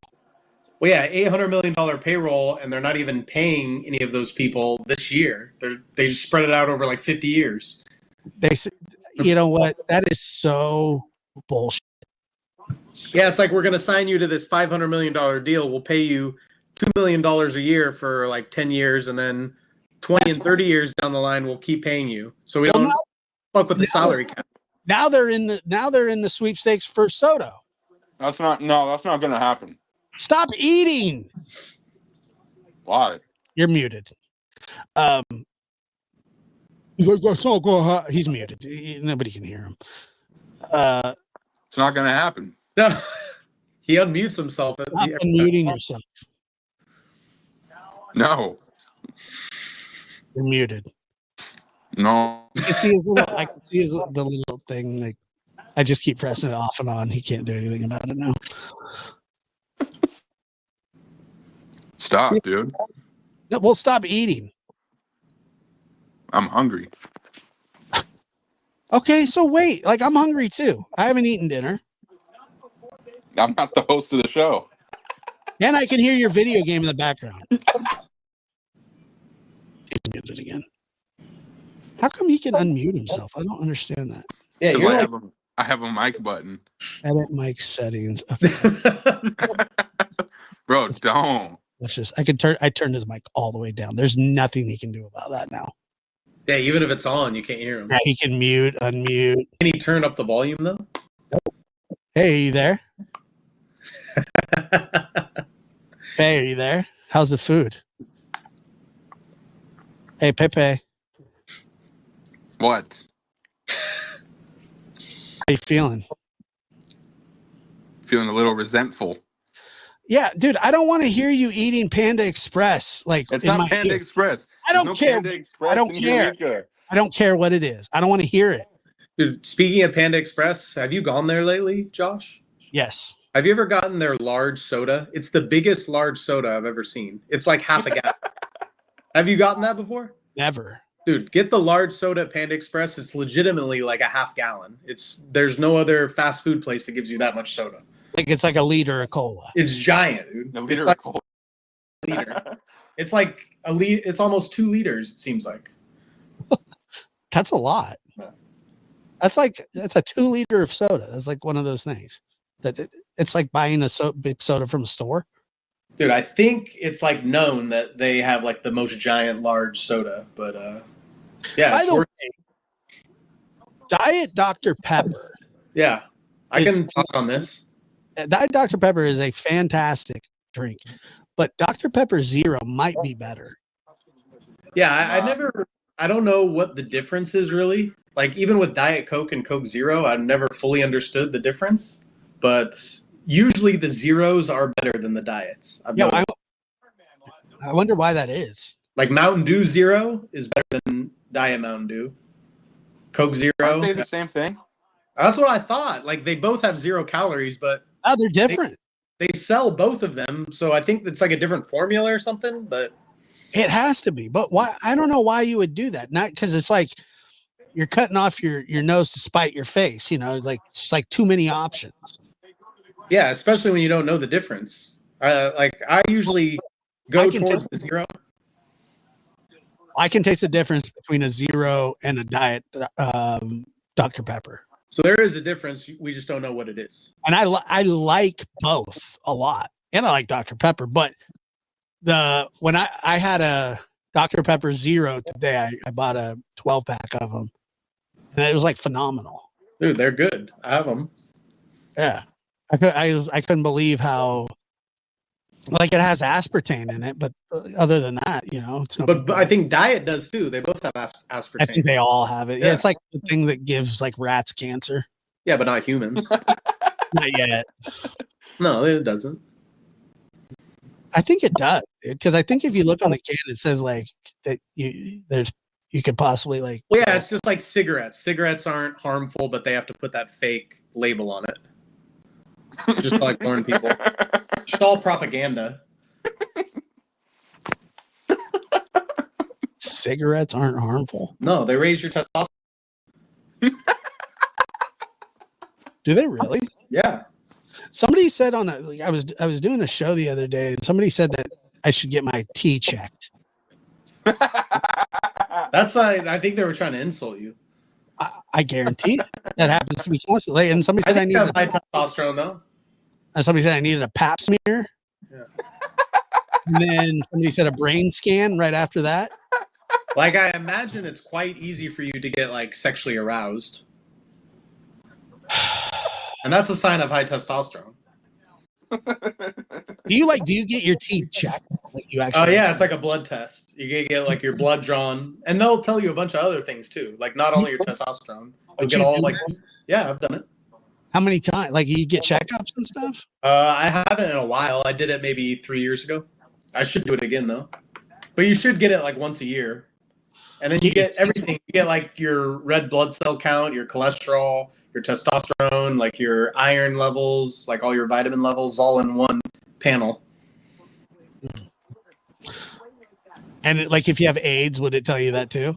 Well, yeah, $800 million payroll, and they're not even paying any of those people this year. They just spread it out over like 50 years. You know what? That is so bullshit. Yeah, it's like we're going to sign you to this $500 million deal. We'll pay you $2 million a year for like 10 years, and then 20 and 30 years down the line, we'll keep paying you. So we don't fuck with the salary cap. Now they're in the sweepstakes for Soto. That's not going to happen. Stop eating. Why? You're muted. He's like, that's not going to happen. He's muted. Nobody can hear him. It's not going to happen. No, he unmutes himself. Stop unmuting yourself. No. You're muted. No. I can see the little thing. Like, I just keep pressing it off and on. He can't do anything about it now. Stop, dude. No, we'll stop eating. I'm hungry. Okay, so wait. Like, I'm hungry too. I haven't eaten dinner. I'm not the host of the show. And I can hear your video game in the background. He's muted again. How come he can unmute himself? I don't understand that. Yeah, 'Cause you're I have a mic button. Edit mic settings. Okay. Bro, don't. Let's just. I turned his mic all the way down. There's nothing he can do about that now. yeah, even if it's on, you can't hear him. Yeah, he can mute, unmute. Can he turn up the volume though? Hey, are you there? Hey, are you there? How's the food? Hey, Pepe. What? How you feeling? Feeling a little resentful. Yeah, dude, I don't want to hear you eating Panda Express. Like, It's in not my Panda ear. Express. I don't There's care. Panda Express I don't in care. Eureka. I don't care what it is. I don't want to hear it. Dude, speaking of Panda Express, have you gone there lately, Josh? Yes. Have you ever gotten their large soda? It's the biggest large soda I've ever seen. It's like half a gallon. Have you gotten that before? Never. Dude, get the large soda at Panda Express. It's legitimately like a half gallon. There's no other fast food place that gives you that much soda. Like, it's like a liter of cola. It's giant, dude. A liter It's like of cola. a liter. It's like a liter. It's almost 2 liters. It seems like. That's a lot. Yeah. That's a 2 liter of soda. That's like one of those things that it's like buying a big soda from a store. Dude, I think it's like known that they have like the most giant large soda, but yeah, By it's the worth way, Diet Dr. Pepper. yeah. I It's- can talk on this. Diet Dr. Pepper is a fantastic drink, but Dr. Pepper Zero might be better. Yeah, I don't know what the difference is really. Like even with Diet Coke and Coke Zero, I've never fully understood the difference, but usually the zeros are better than the diets. I've Yeah, noticed. I wonder why that is. Like Mountain Dew Zero is better than Diet Mountain Dew. Coke Zero. Aren't they the same thing? That's what I thought. Like they both have 0 calories, but Oh, they're different. they sell both of them. So I think it's like a different formula or something, but It has to be, but why? I don't know why you would do that. Not because it's like you're cutting off your nose to spite your face. You know, like it's like too many options. yeah, especially when you don't know the difference. Like I usually go I can towards the zero. I can taste the difference between a Zero and a Diet Dr. Pepper, So there is a difference. We just don't know what it is. and I like both a lot, and I like Dr. Pepper. But when I had a Dr. Pepper Zero today, I bought a 12-pack of them, and it was like phenomenal. Dude, they're good. I have them. Yeah, I couldn't believe how, like, it has aspartame in it, but other than that, you know, it's no. But I think Diet does too. They both have aspartame. I think they all have it. Yeah, Yeah. it's like the thing that gives like rats cancer. Yeah, but not humans. Not yet. No, it doesn't. I think it does, because I think if you look on the can, it says like that you could possibly like. Well, yeah, it's just like cigarettes. Cigarettes aren't harmful, but they have to put that fake label on it. Just to, like warn people. It's all propaganda. Cigarettes aren't harmful. No, they raise your testosterone. Do they really? Yeah. Somebody said I was doing a show the other day, and somebody said that I should get my tea checked. That's I think they were trying to insult you. I guarantee it. That happens to me constantly. And somebody I said I think you needed. have high testosterone though. And somebody said I needed a pap smear. Yeah. And then somebody said a brain scan right after that. Like I imagine it's quite easy for you to get like sexually aroused. And that's a sign of high testosterone. Do you get your teeth checked? Like you Oh actually? yeah, it's like a blood test. You get like your blood drawn, and they'll tell you a bunch of other things too. Like not only your testosterone, you'll But get you all do like that? yeah, I've done it. How many times? Like you get checkups and stuff? I haven't in a while. I did it maybe 3 years ago. I should do it again though. But you should get it like once a year. And then you get everything. You get like your red blood cell count, your cholesterol, your testosterone, like your iron levels, like all your vitamin levels, all in one panel. And like if you have AIDS, would it tell you that too?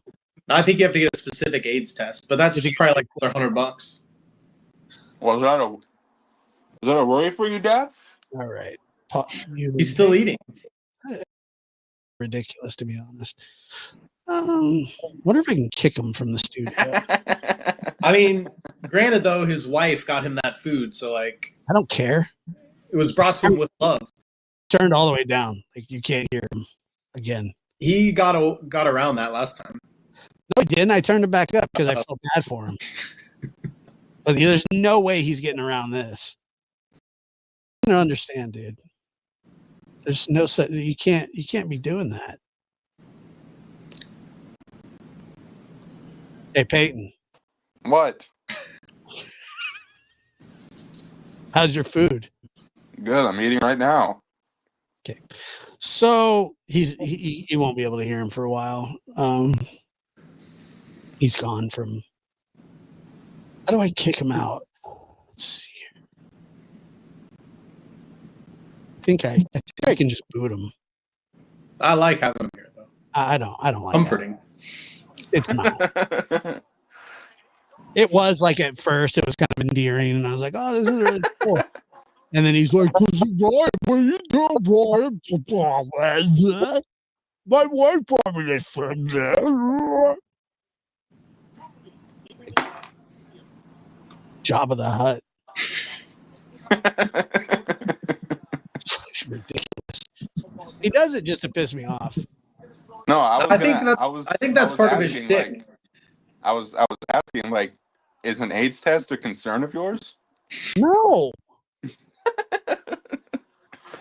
I think you have to get a specific AIDS test, but that's just probably like $100. Was that a worry for you, Dad? All right. He's still eating. Ridiculous, to be honest. Wonder if I can kick him from the studio. I mean, granted though, his wife got him that food, so like I don't care. it was brought to him with love. Turned all the way down. Like you can't hear him again. He got around that last time. No, he didn't. I turned it back up because I felt bad for him. But there's no way he's getting around this. I don't understand, dude. There's no such. You can't be doing that. Hey, Peyton. What? How's your food? Good. I'm eating right now. Okay. So he won't be able to hear him for a while. He's gone from. How do I kick him out? Let's see. I think I can just boot him. I like having him here though. I don't like comforting. That. It's not. It was like at first it was kind of endearing, and I was like, "Oh, this is really cool." And then he's like, "What are you doing, Brian? My wife probably this from there." Job of the Hut. It's ridiculous. He does it just to piss me off. No, I think that's part of his shtick. Like, I was asking, like, is an AIDS test a concern of yours? No.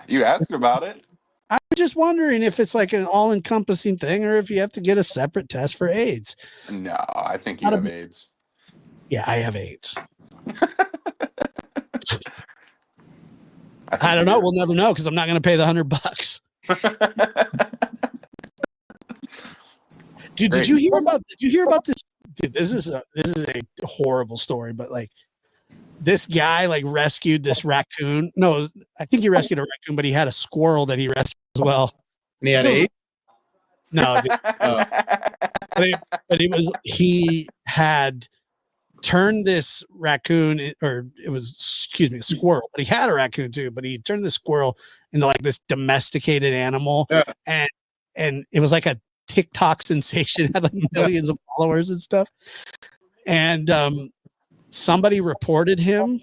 You asked about it. I'm just wondering if it's like an all-encompassing thing or if you have to get a separate test for AIDS. No, I think you have AIDS. Yeah, I have AIDS. I don't know. We'll never know because I'm not going to pay the $100. Dude, did you hear about this? Dude, this is a horrible story, but like this guy like rescued this raccoon. No, I think he rescued a raccoon, but he had a squirrel that he rescued as well. And he had AIDS? No, but he had turned this raccoon, or it was, a squirrel, but he had a raccoon too, but he turned the squirrel into like this domesticated animal. Yeah. And it was like a TikTok sensation, had like millions of followers and stuff. And somebody reported him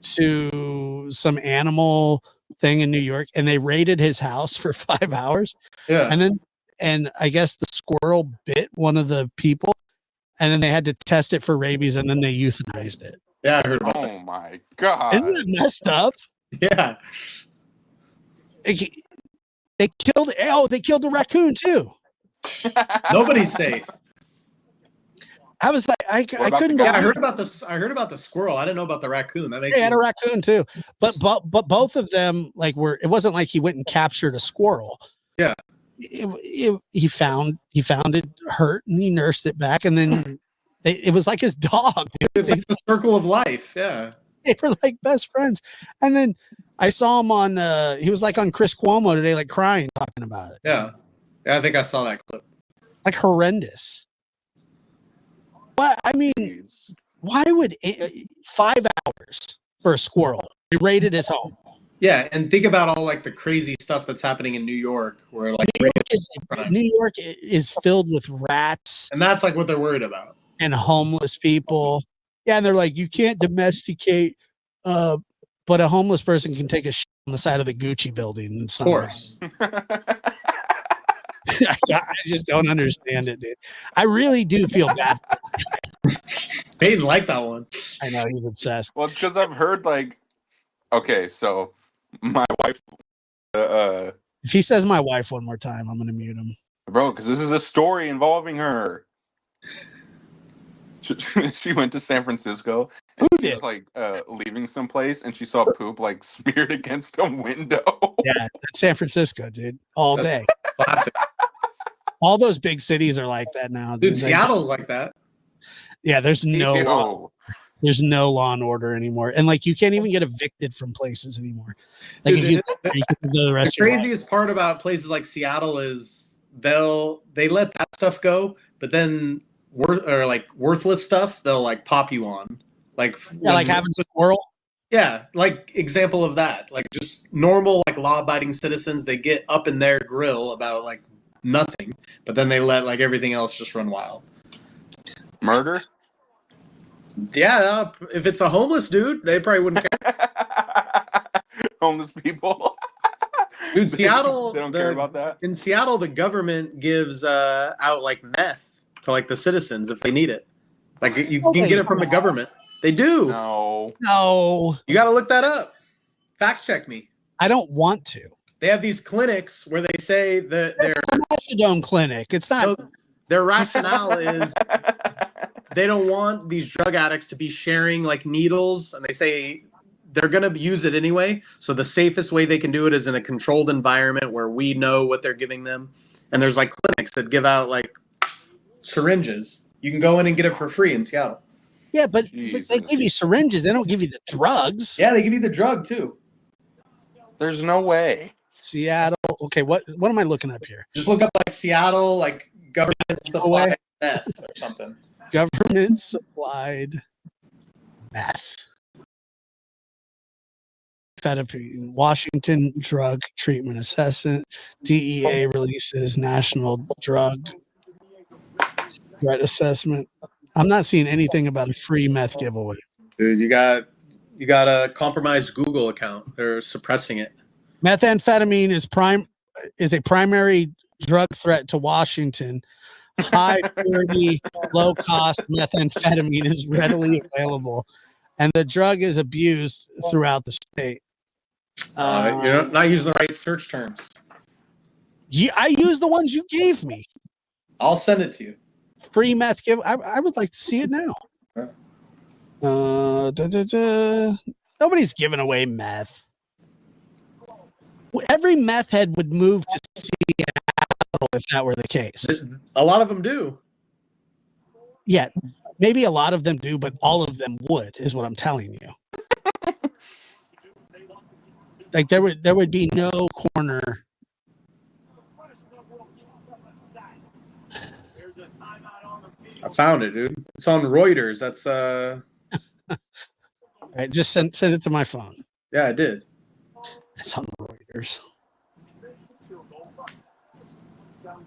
to some animal thing in New York, and they raided his house for 5 hours. Yeah. And I guess the squirrel bit one of the people, and then they had to test it for rabies, and then they euthanized it. Yeah, I heard about that. Oh my God. Isn't that messed up? Yeah. They killed the raccoon too. Nobody's safe. I was like, I couldn't. Yeah, I heard about this. I heard about the squirrel. I didn't know about the raccoon. That makes they had a raccoon too, but both of them it wasn't like he went and captured a squirrel. Yeah, he found it hurt and he nursed it back, and then it was like his dog. It's like the circle of life. Yeah, they were like best friends, and then I saw him on. He was like on Chris Cuomo today, like crying, talking about it. Yeah, I think I saw that clip. Like horrendous. But I mean, why would 5 hours for a squirrel? They raided his home. Yeah, and think about all like the crazy stuff that's happening in New York, where like New York is filled with rats, and that's like what they're worried about, and homeless people. Yeah, and they're like, you can't domesticate, but a homeless person can take a shit on the side of the Gucci building. Of course. I just don't understand it, dude. I really do feel bad. Peyton liked that one. I know, he's obsessed. Well, it's because I've heard like, okay, so my wife. If he says my wife one more time, I'm gonna mute him, bro. Because this is a story involving her. She went to San Francisco. Who's she was like leaving someplace and she saw poop like smeared against a window. Yeah, that's San Francisco, dude. All day. Classic. All those big cities are like that now. Dude, Seattle's like that. Yeah, there's no Ew. there's no law and order anymore. And like you can't even get evicted from places anymore. Like Dude, if you go to the The rest of your life. craziest part about places like Seattle is they let that stuff go, but then worthless stuff they'll like pop you on. Like Yeah, like having a squirrel. yeah, like example of that. Like just normal like law-abiding citizens, they get up in their grill about like nothing, but then they let like everything else just run wild. Murder? Yeah, if it's a homeless dude, they probably wouldn't care. Homeless people. Dude, Seattle, They don't care about that. in Seattle, the government gives out like meth to like the citizens if they need it. Like you can get it from the government. They do. No. No, You got to look that up. Fact check me. I don't want to. They have these clinics where they say that It's a methadone clinic. It's not. their rationale is they don't want these drug addicts to be sharing like needles, and they say they're going to use it anyway. So the safest way they can do it is in a controlled environment where we know what they're giving them. And there's like clinics that give out like syringes. You can go in and get it for free in Seattle. Yeah, but Jesus. they give you syringes. They don't give you the drugs. Yeah, they give you the drug too. There's no way. Seattle. Okay, what am I looking up here? Just look up like Seattle, like government supply meth or something. Government supplied meth. Amphetamine, Washington Drug Treatment Assessment, DEA releases National Drug Threat Assessment. I'm not seeing anything about a free meth giveaway. Dude, you got a compromised Google account. They're suppressing it. Methamphetamine is a primary drug threat to Washington. High purity, low cost methamphetamine is readily available, and the drug is abused throughout the state. You're not using the right search terms. I use the ones you gave me. I'll send it to you. Free meth give. I would like to see it now. Nobody's giving away meth. Every meth head would move to Seattle if that were the case. A lot of them do. Yeah, maybe a lot of them do, but all of them would, is what I'm telling you. Like there would be no corner. I found it, dude. It's on Reuters. That's Right, just send it to my phone. yeah, I did. It's on Reuters.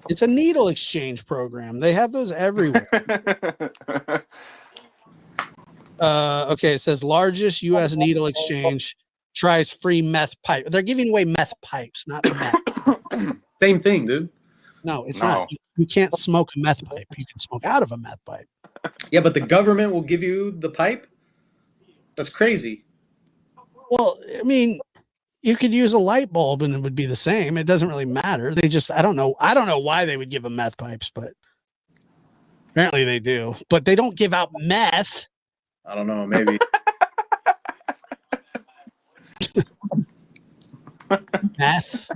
It's a needle exchange program. They have those everywhere. Okay, it says largest U.S. needle exchange tries free meth pipe. They're giving away meth pipes, not meth. Same thing, dude. No, it's No. not. You can't smoke a meth pipe. You can smoke out of a meth pipe. Yeah, but the government will give you the pipe. That's crazy. Well, I mean, you could use a light bulb and it would be the same. It doesn't really matter. They just, I don't know why they would give them meth pipes, but apparently they do. But they don't give out meth. I don't know. Maybe. Meth.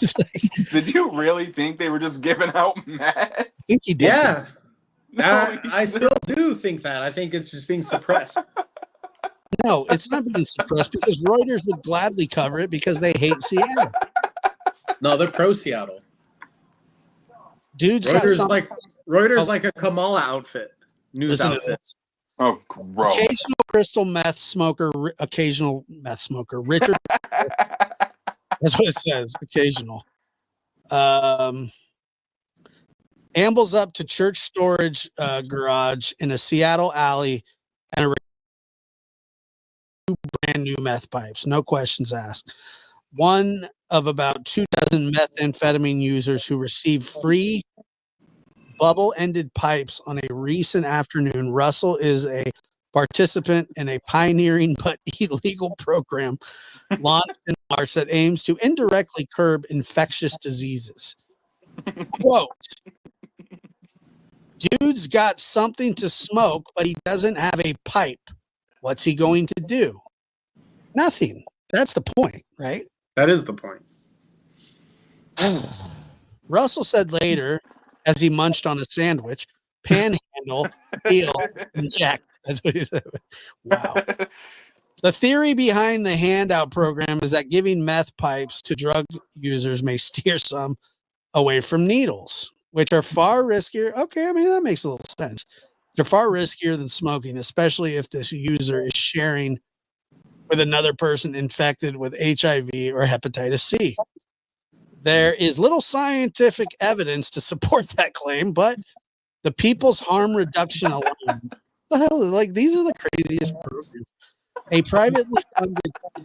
Just like, Did you really think they were just giving out meth? I think he did. Yeah. No, I still do think that. I think it's just being suppressed. No, it's not being suppressed because Reuters would gladly cover it because they hate Seattle. No, they're pro Seattle. Dude's got something. Reuters like a Kamala outfit. News Listen to outfit. this. Oh, gross. Occasional crystal meth smoker, occasional meth smoker, Richard. That's what it says. Occasional. Ambles up to church storage garage in a Seattle alley and two brand new meth pipes. No questions asked. One of about 24 methamphetamine users who received free bubble-ended pipes on a recent afternoon. Russell is a participant in a pioneering but illegal program launched in March that aims to indirectly curb infectious diseases. Quote, Dude's got something to smoke, but he doesn't have a pipe. What's he going to do? Nothing. That's the point, right? That is the point. Russell said later, as he munched on a sandwich, panhandle, peel, inject. That's what he said. Wow. The theory behind the handout program is that giving meth pipes to drug users may steer some away from needles, which are far riskier. Okay, I mean, that makes a little sense. They're far riskier than smoking, especially if this user is sharing with another person infected with HIV or hepatitis C. There is little scientific evidence to support that claim, but the People's Harm Reduction Alliance, the hell, like these are the craziest programs. A privately funded, I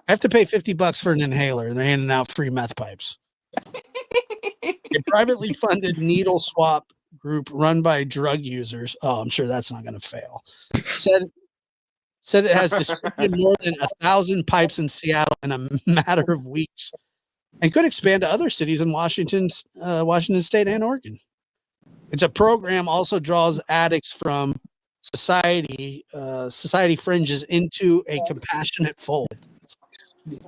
have to pay $50 for an inhaler, and they're handing out free meth pipes. A privately funded needle swap group run by drug users. Oh, I'm sure that's not going to fail. Said it has distributed more than 1,000 pipes in Seattle in a matter of weeks, and could expand to other cities in Washington State and Oregon. It's a program also draws addicts from society fringes into a compassionate fold.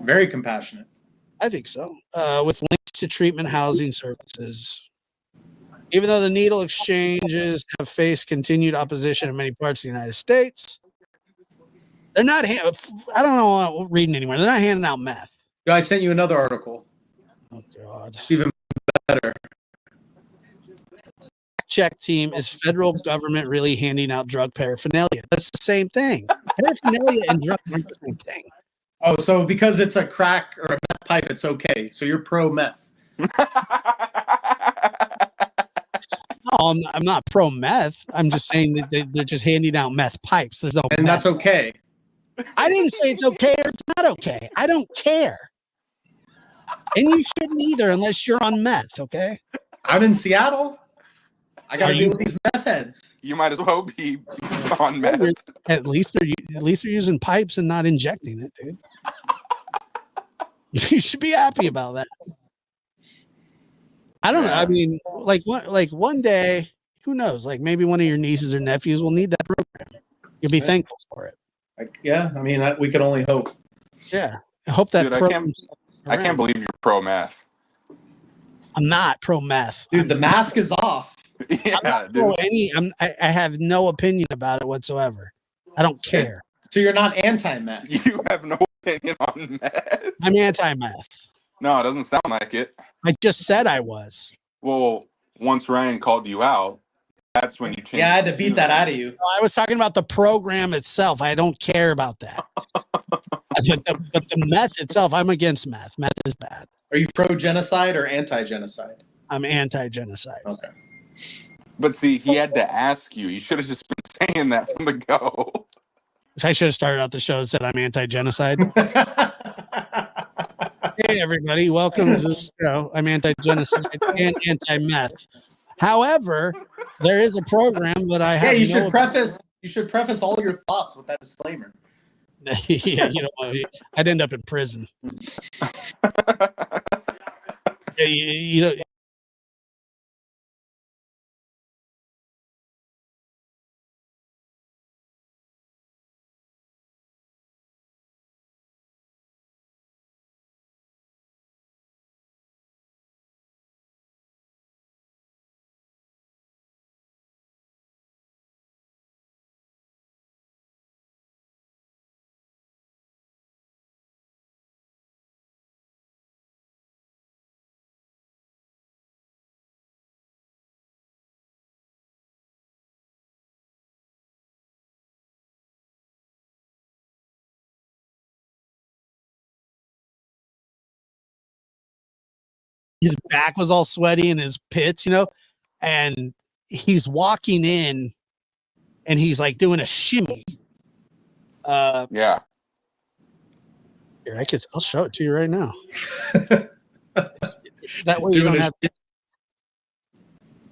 Very compassionate. I think so. With links to treatment housing services. Even though the needle exchanges have faced continued opposition in many parts of the United States, they're not. I don't know what reading anymore. They're not handing out meth. I sent you another article. Oh God. Even better. Check team, is federal government really handing out drug paraphernalia? That's the same thing. Paraphernalia and drug aren't the same thing. Oh, so because it's a crack or a meth pipe, it's okay. So you're pro meth. No, I'm not pro meth. I'm just saying that they're just handing out meth pipes. There's no, and meth. That's okay. I didn't say it's okay or it's not okay. I don't care. And you shouldn't either unless you're on meth, okay? I'm in Seattle. I got to deal with these meth heads. You might as well be on meth. At least they're using pipes and not injecting it, dude. You should be happy about that. I don't know. I mean, like one day, who knows? Like maybe one of your nieces or nephews will need that program. You'll be thankful for it. Yeah, I mean, we can only hope. Yeah, I hope that. Dude, I can't believe you're pro meth. I'm not pro meth. Dude, the mask is off. Yeah, I'm not pro any. I have no opinion about it whatsoever. I don't care. So you're not anti-meth. You have no opinion on meth. I'm anti-meth. No, it doesn't sound like it. I just said I was. Well, once Ryan called you out, that's when you changed. Yeah, I had to beat that out of you. I was talking about the program itself. I don't care about that. but the meth itself, I'm against meth. Meth is bad. Are you pro-genocide or anti-genocide? I'm anti-genocide. Okay. But see, he had to ask you. You should have just been saying that from the go. I should have started out the show and said I'm anti-genocide. Hey, everybody. Welcome to the show. I'm anti-genocide and anti-meth. However, there is a program that I have. Yeah, you should preface all your thoughts with that disclaimer. Yeah, I'd end up in prison. Yeah, you know. His back was all sweaty in his pits, and he's walking in and he's like doing a shimmy. Yeah. Here, I'll show it to you right now. That way you don't have.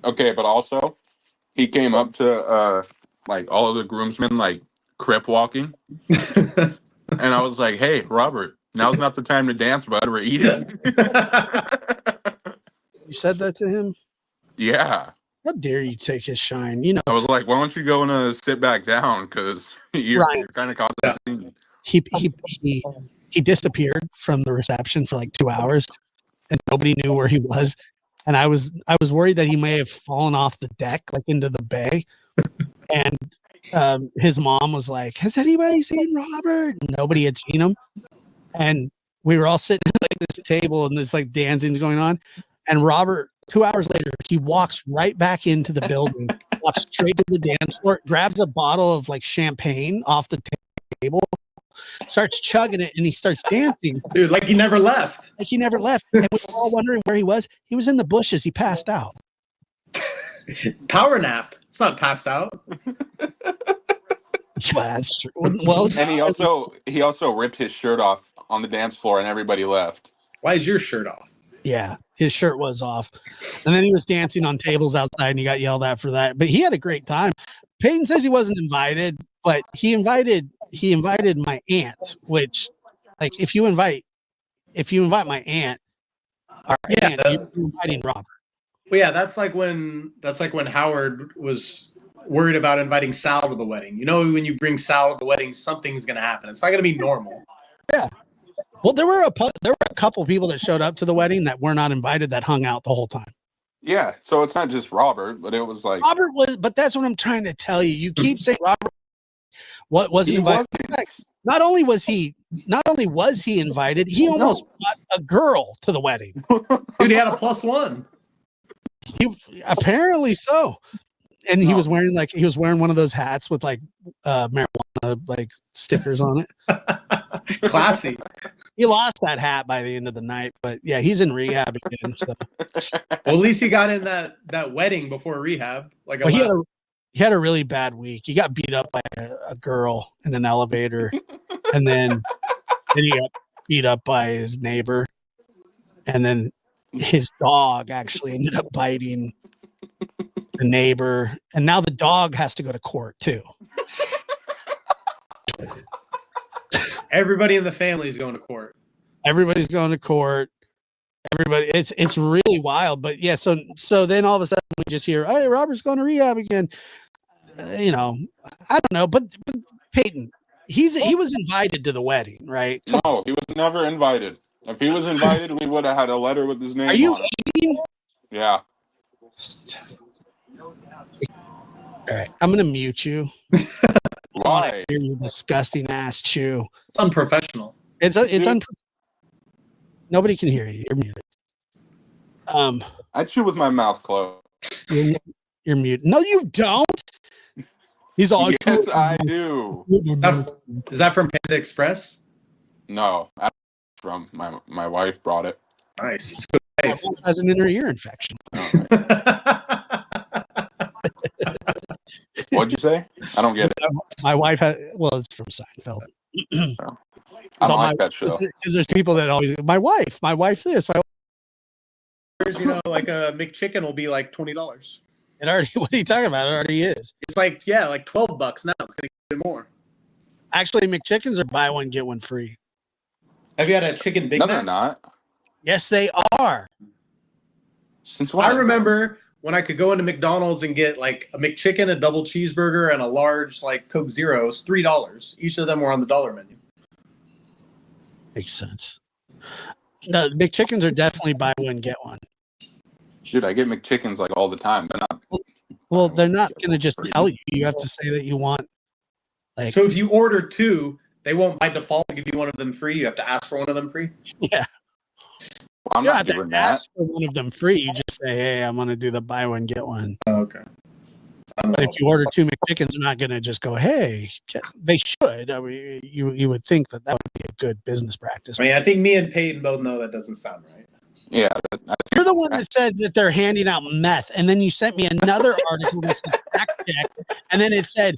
Okay, but also he came up to like all of the groomsmen like crip walking. And I was like, hey, Robert, now's not the time to dance, bud. We're eating. You said that to him? Yeah. How dare you take his shine? You know, I was like, why don't you go and sit back down? Because you're, Right. you're kind of causing a scene. he disappeared from the reception for like 2 hours, and nobody knew where he was. And I was worried that he may have fallen off the deck, like into the bay. And his mom was like, "Has anybody seen Robert?" Nobody had seen him. And we were all sitting at like this table, and this like dancing's going on. And Robert, 2 hours later, he walks right back into the building, walks straight to the dance floor, grabs a bottle of like champagne off the table, starts chugging it, and he starts dancing Dude, like he never left. like he never left. And we were all wondering where he was. He was in the bushes. He passed out. Power nap. It's not passed out. Yeah, that's true. Well, And he also ripped his shirt off on the dance floor, and everybody left. Why is your shirt off? yeah, his shirt was off, and then he was dancing on tables outside, and he got yelled at for that. But he had a great time. Peyton says he wasn't invited, but he invited my aunt. Which, like, if you invite my aunt, our aunt, you're inviting Robert. Well, yeah, that's like when Howard was worried about inviting Sal to the wedding. You know, when you bring Sal to the wedding, something's gonna happen. It's not gonna be normal. Well, there were a couple people that showed up to the wedding that were not invited that hung out the whole time. Yeah, so it's not just Robert, but it was like Robert was, but that's what I'm trying to tell you. You keep saying Robert wasn't he invited. wasn't. Not only was he invited, he almost brought a girl to the wedding. Dude, he had a +1. He apparently so. And he was wearing one of those hats with like marijuana like stickers on it. Classy. He lost that hat by the end of the night, but yeah, he's in rehab again. So. Well, at least he got in that wedding before rehab. Like Well, he had a really bad week. He got beat up by a girl in an elevator, and then he got beat up by his neighbor, and then his dog actually ended up biting the neighbor, and now the dog has to go to court too. everybody in the family is going to court. Everybody's going to court. Everybody, it's really wild. But yeah, so then all of a sudden we just hear, "Hey, Robert's going to rehab again." You know, I don't know, but Peyton, he was invited to the wedding, right? No, he was never invited. If he was invited, we would have had a letter with his name Are you on it. eating? Yeah. All right, I'm gonna mute you. Why? Hear you disgusting ass chew. It's unprofessional. It's nobody can hear you. You're muted. I chew with my mouth closed. You're muted. No, you don't. He's all. Yes, I do. Is that from Panda Express? No, from my wife brought it. Nice. It's good. Has an inner ear infection. What'd you say? I don't get it. My wife has. Well, it's from Seinfeld. I don't like that show. Because there's people that always. My wife this. You know, like a McChicken will be like $20. It already. What are you talking about? It already is. It's like like $12 now. It's gonna get more. Actually, McChickens are buy one get one free. Have you had a chicken Big No, Mac? they're not. Yes, they are. Since when? I remember when I could go into McDonald's and get like a McChicken, a double cheeseburger, and a large like Coke Zero. It was $3. Each of them were on the dollar menu. Makes sense. No, McChickens are definitely buy one get one. Dude, I get McChickens like all the time. They're not. Well, they're not going to just tell you. You have to say that you want. Like, So if you order two, they won't by default give you one of them free. You have to ask for one of them free. yeah, I'm you don't not have to doing that. ask for one of them free. You just say, "Hey, I'm going to do the buy one get one." Oh, okay. But if you order two McChickens, they're not going to just go, "Hey." They should. I mean, you would think that would be a good business practice. I mean, I think me and Peyton both know that doesn't sound right. Yeah. You're the one that said that they're handing out meth, and then you sent me another article that said fact check, and then it said,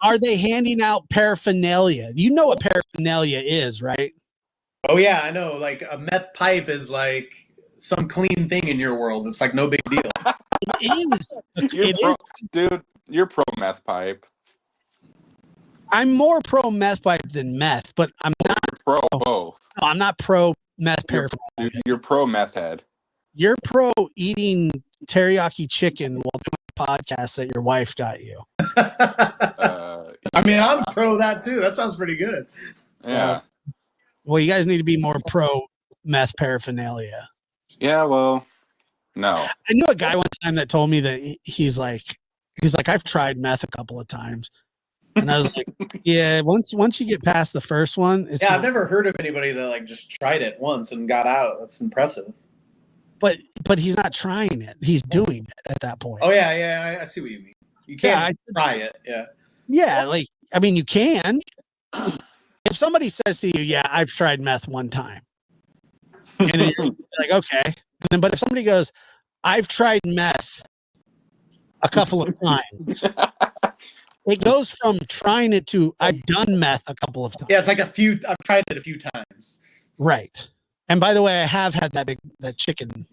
"Are they handing out paraphernalia?" You know what paraphernalia is, right? Oh yeah, I know. Like a meth pipe is like some clean thing in your world. It's like no big deal. It is. You're It pro, is. dude, you're pro meth pipe. I'm more pro meth pipe than meth, but I'm not. Pro both. I'm not pro meth You're, paraphernalia. you're pro meth head. You're pro eating teriyaki chicken while doing a podcast that your wife got you. I mean, I'm pro that too. That sounds pretty good. Yeah. Well, you guys need to be more pro meth paraphernalia. Yeah, well, no. I knew a guy one time that told me that he's like, I've tried meth a couple of times. And I was like, yeah, once you get past the first one, it's I've never heard of anybody that like just tried it once and got out. That's impressive. But he's not trying it. He's doing it at that point. Oh yeah, I see what you mean. You can't just try it. Yeah. Yeah, like I mean, you can. If somebody says to you, "Yeah, I've tried meth one time," and then you're like, "Okay," and then, but if somebody goes, "I've tried meth a couple of times," it goes from trying it to "I've done meth a couple of times." Yeah, it's like I've tried it a few times. Right. And by the way, I have had that chicken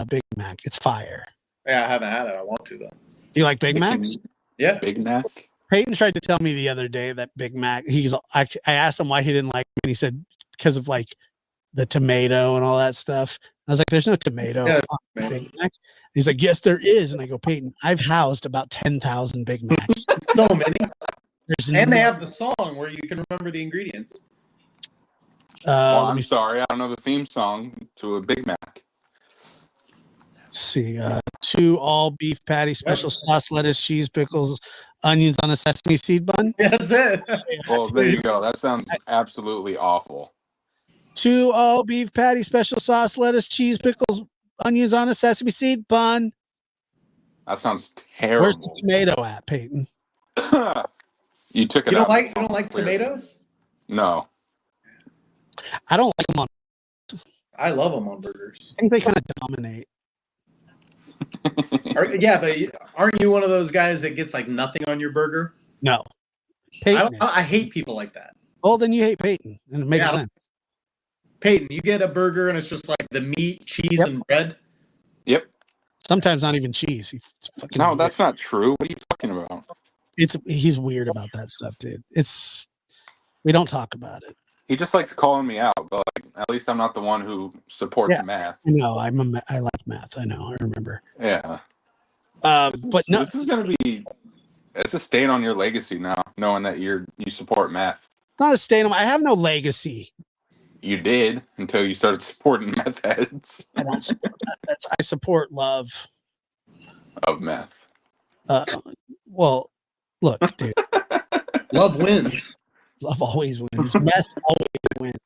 Big Mac. It's fire. Yeah, I haven't had it. I want to though. You like Big Macs? Yeah. Big Mac. Peyton tried to tell me the other day that Big Mac. I asked him why he didn't like it, and he said because of like the tomato and all that stuff. I was like, "There's no tomato on Big Mac." He's like, "Yes, there is." And I go, "Peyton, I've housed about 10,000 Big Macs. So many. And they have the song where you can remember the ingredients. Well, I'm sorry, I don't know the theme song to a Big Mac. See, 2 all beef patty, special sauce, lettuce, cheese, pickles, onions on a sesame seed bun. That's it. Well, there you go. That sounds absolutely awful. 2 all beef patty, special sauce, lettuce, cheese, pickles, onions on a sesame seed bun. That sounds terrible. Where's the tomato at, Peyton? You took it You out. don't like tomatoes? No. I don't like them on. I love them on burgers. I think they kind of dominate. Yeah, but aren't you one of those guys that gets like nothing on your burger? No. Peyton. I hate people like that. Well, then you hate Peyton, and it makes sense. Peyton, you get a burger and it's just like the meat, cheese, and bread. Yep. Sometimes not even cheese. No, weird. That's not true. What are you talking about? He's weird about that stuff, dude. We don't talk about it. He just likes calling me out, but like, at least I'm not the one who supports math. No, I like math. I know. I remember. Yeah. But no, this is gonna be. It's a stain on your legacy now, knowing that you support math. Not a stain on. I have no legacy. You did until you started supporting meth heads. I don't support that. I support love of meth. Well, look, dude. Love wins. Love always wins. Meth always wins.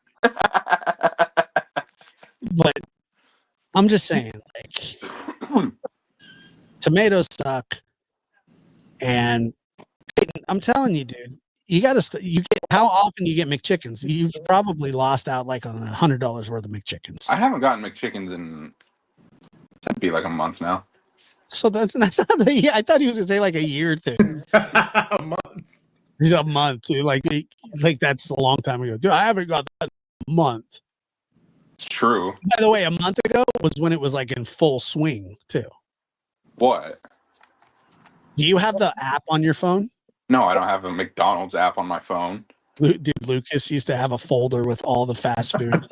But I'm just saying, like, tomatoes suck. And I'm telling you, dude, you got to. How often you get McChickens? You've probably lost out like on $100 worth of McChickens. I haven't gotten McChickens in. That'd be like a month now. So that's not the. I thought he was gonna say like a year thing. A month. He's a month, dude. Like that's a long time ago. Dude, I haven't got that in a month. It's true. By the way, a month ago was when it was like in full swing too. What? Do you have the app on your phone? No, I don't have a McDonald's app on my phone. Dude, Lucas used to have a folder with all the fast food.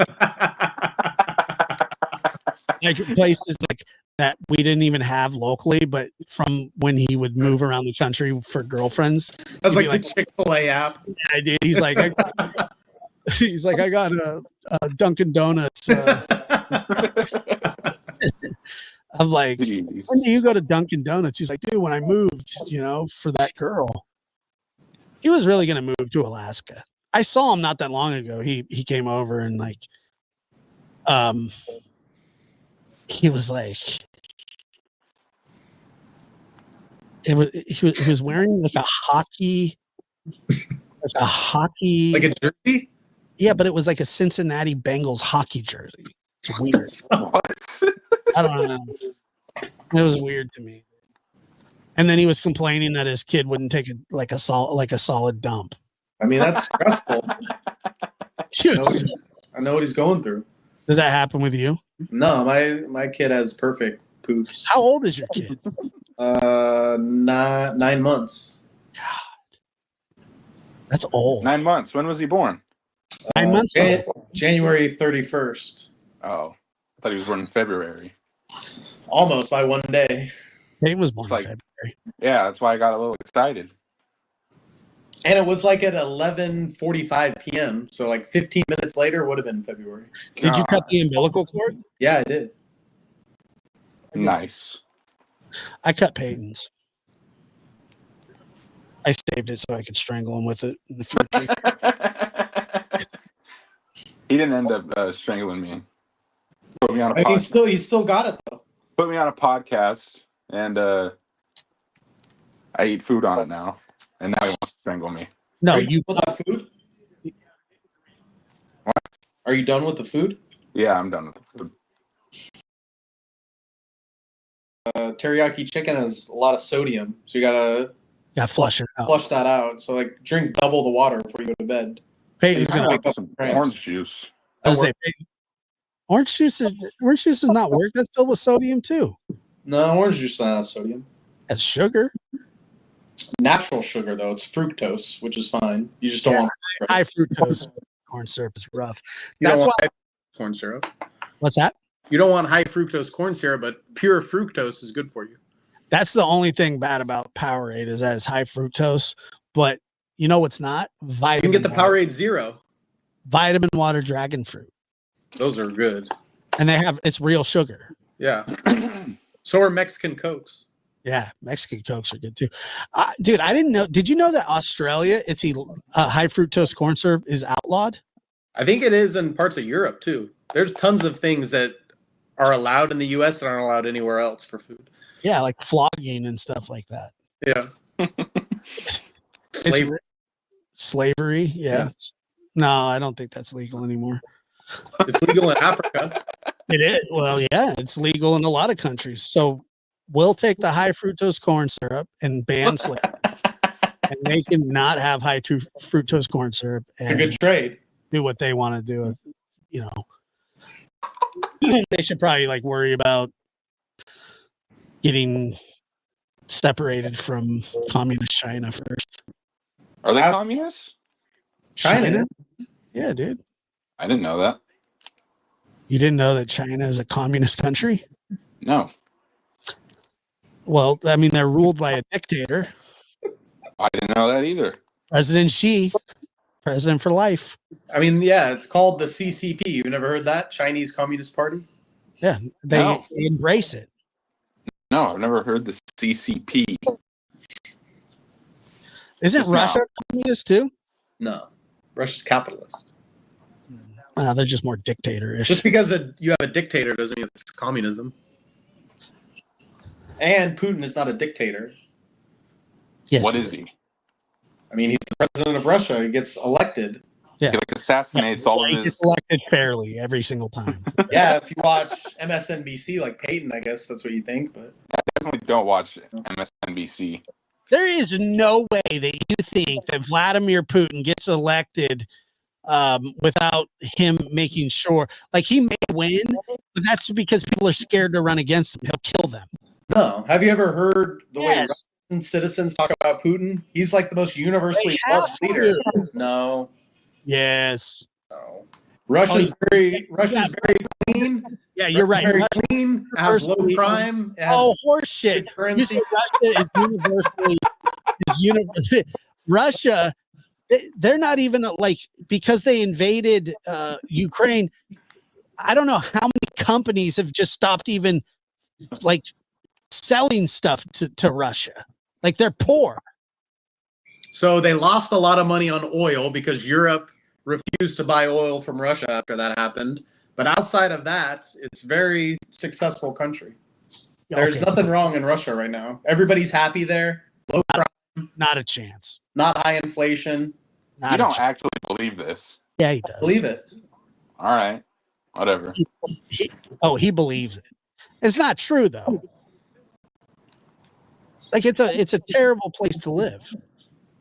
Like places like that we didn't even have locally, but from when he would move around the country for girlfriends. That's like the Chick-fil-A app. Yeah, dude. He's like, I got a Dunkin' Donuts. I'm like, Jeez. when do you go to Dunkin' Donuts? He's like, dude, when I moved, for that girl. He was really going to move to Alaska. I saw him not that long ago. He came over and like, he was like, he was wearing like a hockey, like a jersey. Yeah, but it was like a Cincinnati Bengals hockey jersey. It's weird. What? I don't know. It was weird to me. And then he was complaining that his kid wouldn't take a solid dump. I mean, that's stressful. I know what he's going through. Does that happen with you? No, my kid has perfect poops. How old is your kid? 9 months. God, that's old. 9 months. When was he born? 9 months. January 31st. Oh, I thought he was born in February. Almost by one day. Peyton was born It's like- in February. Yeah, that's why I got a little excited. And it was like at 11:45 p.m. So like 15 minutes later would have been February. Did you God, cut the umbilical cord? Yeah, I did. Nice. I cut Peyton's. I saved it so I could strangle him with it in the future. He didn't end up strangling me. Put me on a I mean, podcast. he still got it though. Put me on a podcast, and I eat food on it now. And now he wants to strangle me. No, Are you. done with that food? What? Are you done with the food? Yeah, I'm done with the food. Teriyaki chicken has a lot of sodium, so you gotta Got flush it out. flush that out. So like, drink double the water before you go to bed. Peyton's I gonna. wake up Some cramps. orange juice. I was gonna say, Peyton, orange juice does not work. That's filled with sodium too. No, orange juice doesn't have sodium. That's sugar. Natural sugar though, it's fructose, which is fine. You just don't Yeah. want High fructose corn syrup is rough. you don't That's want why. high corn syrup. What's that? You don't want high fructose corn syrup, but pure fructose is good for you. That's the only thing bad about Powerade is that it's high fructose. But you know what's not? You Vitamin. can get the water. Powerade Zero. Vitamin water dragon fruit, Those are good. and it's real sugar. Yeah. So are Mexican Cokes. Yeah, Mexican Cokes are good too. Dude, I didn't know. Did you know that Australia, high fructose corn syrup is outlawed? I think it is in parts of Europe too. There's tons of things that are allowed in the US that aren't allowed anywhere else for food. Yeah, like flogging and stuff like that. Yeah. Slavery. Slavery. Yeah. No, I don't think that's legal anymore. It's legal in Africa. It is. Well, yeah, it's legal in a lot of countries. So we'll take the high fructose corn syrup and ban slavery. And they can not have high fructose corn syrup It's a and good trade. do what they want to do with, they should probably like worry about getting separated from communist China first. Are they communists? China? Yeah, dude. I didn't know that. You didn't know that China is a communist country? No, Well, I mean, they're ruled by a dictator. I didn't know that either. President Xi, president for life. I mean, yeah, it's called the CCP. You've never heard that? Chinese Communist Party? Yeah, they No. embrace it. No, I've never heard the CCP. Isn't It's Russia not. communist too? No. Russia's capitalist. They're just more dictator-ish. Just because you have a dictator doesn't mean it's communism. And Putin is not a dictator. Yes, What is he? I mean, he's the president of Russia. He gets elected. He like assassinates all of He his. gets elected fairly every single time. Yeah, if you watch MSNBC like Peyton, I guess that's what you think. But Definitely don't watch MSNBC. There is no way that you think that Vladimir Putin gets elected without him making sure, like he may win, but that's because people are scared to run against him. He'll kill them. no. Have you ever heard the way Yes. Russian citizens talk about Putin? He's like the most universally They have loved leader. to. No. Yes. No. Russia's very clean. Yeah, you're right. Very Russia- clean. Has low universally- crime. It has Oh, horseshit. good currency. You say Russia is universally Russia. They're not even like, because they invaded Ukraine. I don't know how many companies have just stopped even like selling stuff to Russia. Like they're poor. So they lost a lot of money on oil because Europe refused to buy oil from Russia after that happened. But outside of that, it's a very successful country. There's Okay, nothing wrong in Russia right now. Everybody's happy there. Low crime, not a chance. not high inflation. Not You a don't chance. actually believe this. Yeah, he does. Believe it. All right. Whatever. He believes it. It's not true though. Like it's a terrible place to live.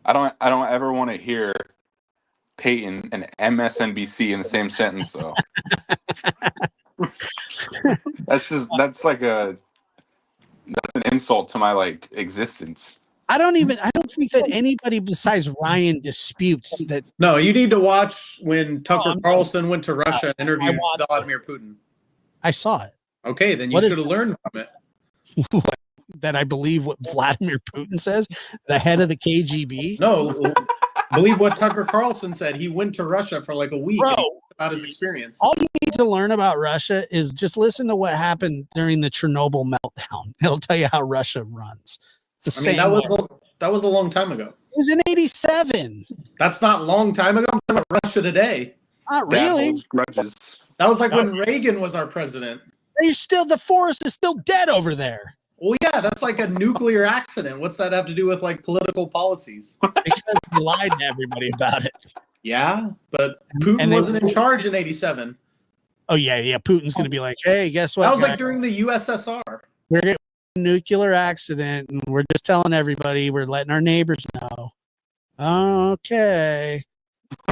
I don't ever want to hear Peyton and MSNBC in the same sentence though. that's an insult to my like existence. I don't think that anybody besides Ryan disputes that. No, you need to watch when Tucker I'm- Carlson went to Russia and interviewed watched it. Vladimir Putin. I saw it. Okay, then you What is should have learned from it. That I believe what Vladimir Putin says, the head of the KGB. No, believe what Tucker Carlson said. He went to Russia for like a week Bro, and he talked about his experience. all you need to learn about Russia is just listen to what happened during the Chernobyl meltdown. It'll tell you how Russia runs. It's the I mean, same way. that was a long time ago. It was in 87. That's not a long time ago. I'm talking about Russia today. Not Dad really. holds grudges. That was like when Reagan was our president. The forest is still dead over there. Well, yeah, that's like a nuclear accident. What's that have to do with like political policies? Because we lied to everybody about it. Yeah, but Putin And they- wasn't in charge in 87. Oh, yeah. Putin's going to be like, hey, guess what? That was guys? like during the USSR. We're getting a nuclear accident and we're just telling everybody, we're letting our neighbors know. Okay.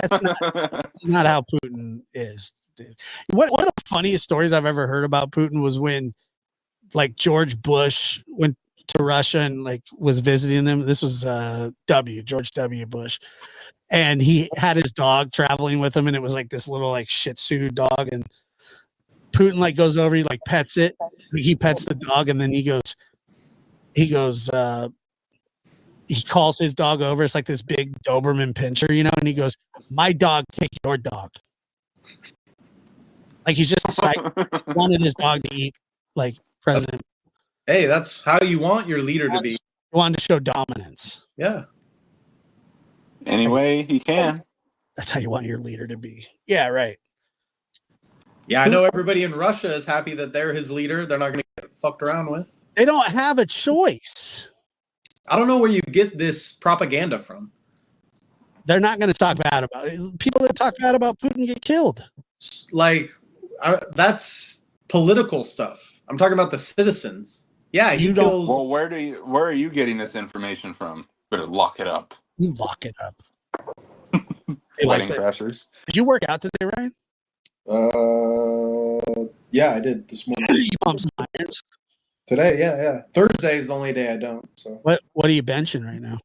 That's not how Putin is. Dude. One of the funniest stories I've ever heard about Putin was when like George Bush went to Russia and like was visiting them. This was George W. Bush. And he had his dog traveling with him, and it was like this little like Shih Tzu dog. And Putin like goes over, he like pets it. He pets the dog, and then he calls his dog over. It's like this big Doberman Pinscher, and he goes, "My dog, take your dog." Like he's just wanted his dog to eat like president. Hey, that's how you want your leader to be. He wanted to show dominance. Yeah. Anyway, he can. That's how you want your leader to be. Yeah, right. Yeah, I know everybody in Russia is happy that they're his leader. They're not going to get fucked around with. They don't have a choice. I don't know where you get this propaganda from. They're not going to talk bad about it. People that talk bad about Putin get killed. Like, that's political stuff. I'm talking about the citizens. Yeah, he kills. Well, where are you getting this information from? Better lock it up. You lock it up. Wedding crashers. Did you work out today, Ryan? Yeah, I did this morning. You pump some irons. Today, yeah. Thursday is the only day I don't. So What are you benching right now?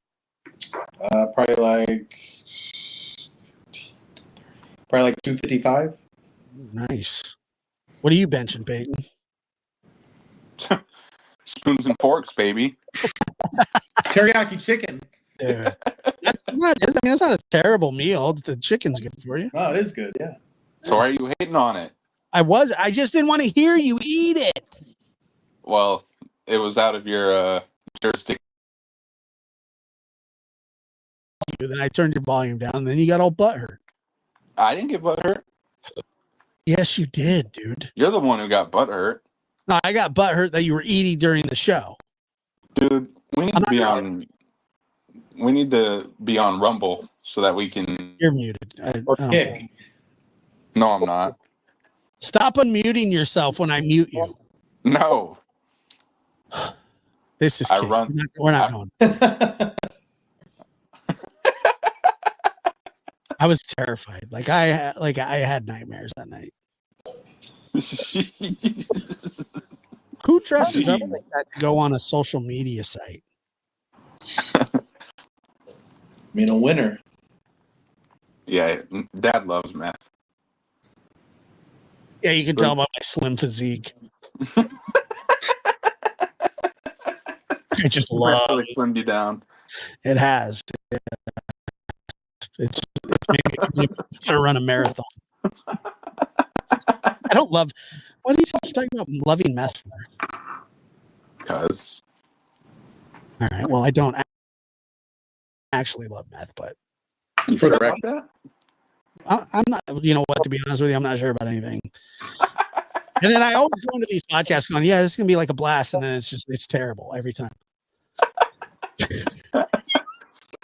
probably like 255. Nice. What are you benching, Peyton? Spoons and forks, baby. Teriyaki chicken. Yeah. That's not a terrible meal. The chicken's good for you. Oh, it is good. Yeah. So why are you hating on it? I just didn't want to hear you eat it. Well, it was out of your jurisdiction. Then I turned your volume down, and then you got all butthurt. I didn't get butthurt. Yes, you did, dude. You're the one who got butthurt. No, I got butthurt that you were eating during the show. Dude, we need to be on Rumble so that we can. You're muted. I don't know. No, I'm not. Stop unmuting yourself when I mute you. No. This is. I Kid. run- We're not going. I was terrified. Like I had nightmares that night. Who dresses up like that to go on a social media site? I mean, a winner. Yeah, Dad loves meth. Yeah, you can tell by my slim physique. I just love Really slimmed you down. it. Has it's maybe gonna run a marathon. I don't love. What are you talking about loving meth for? Because All right. Well, I don't actually love meth, but you For the forgot record. that? I'm not. You know what? To be honest with you, I'm not sure about anything. And then I always go into these podcasts going, "Yeah, this is gonna be like a blast," and then it's terrible every time.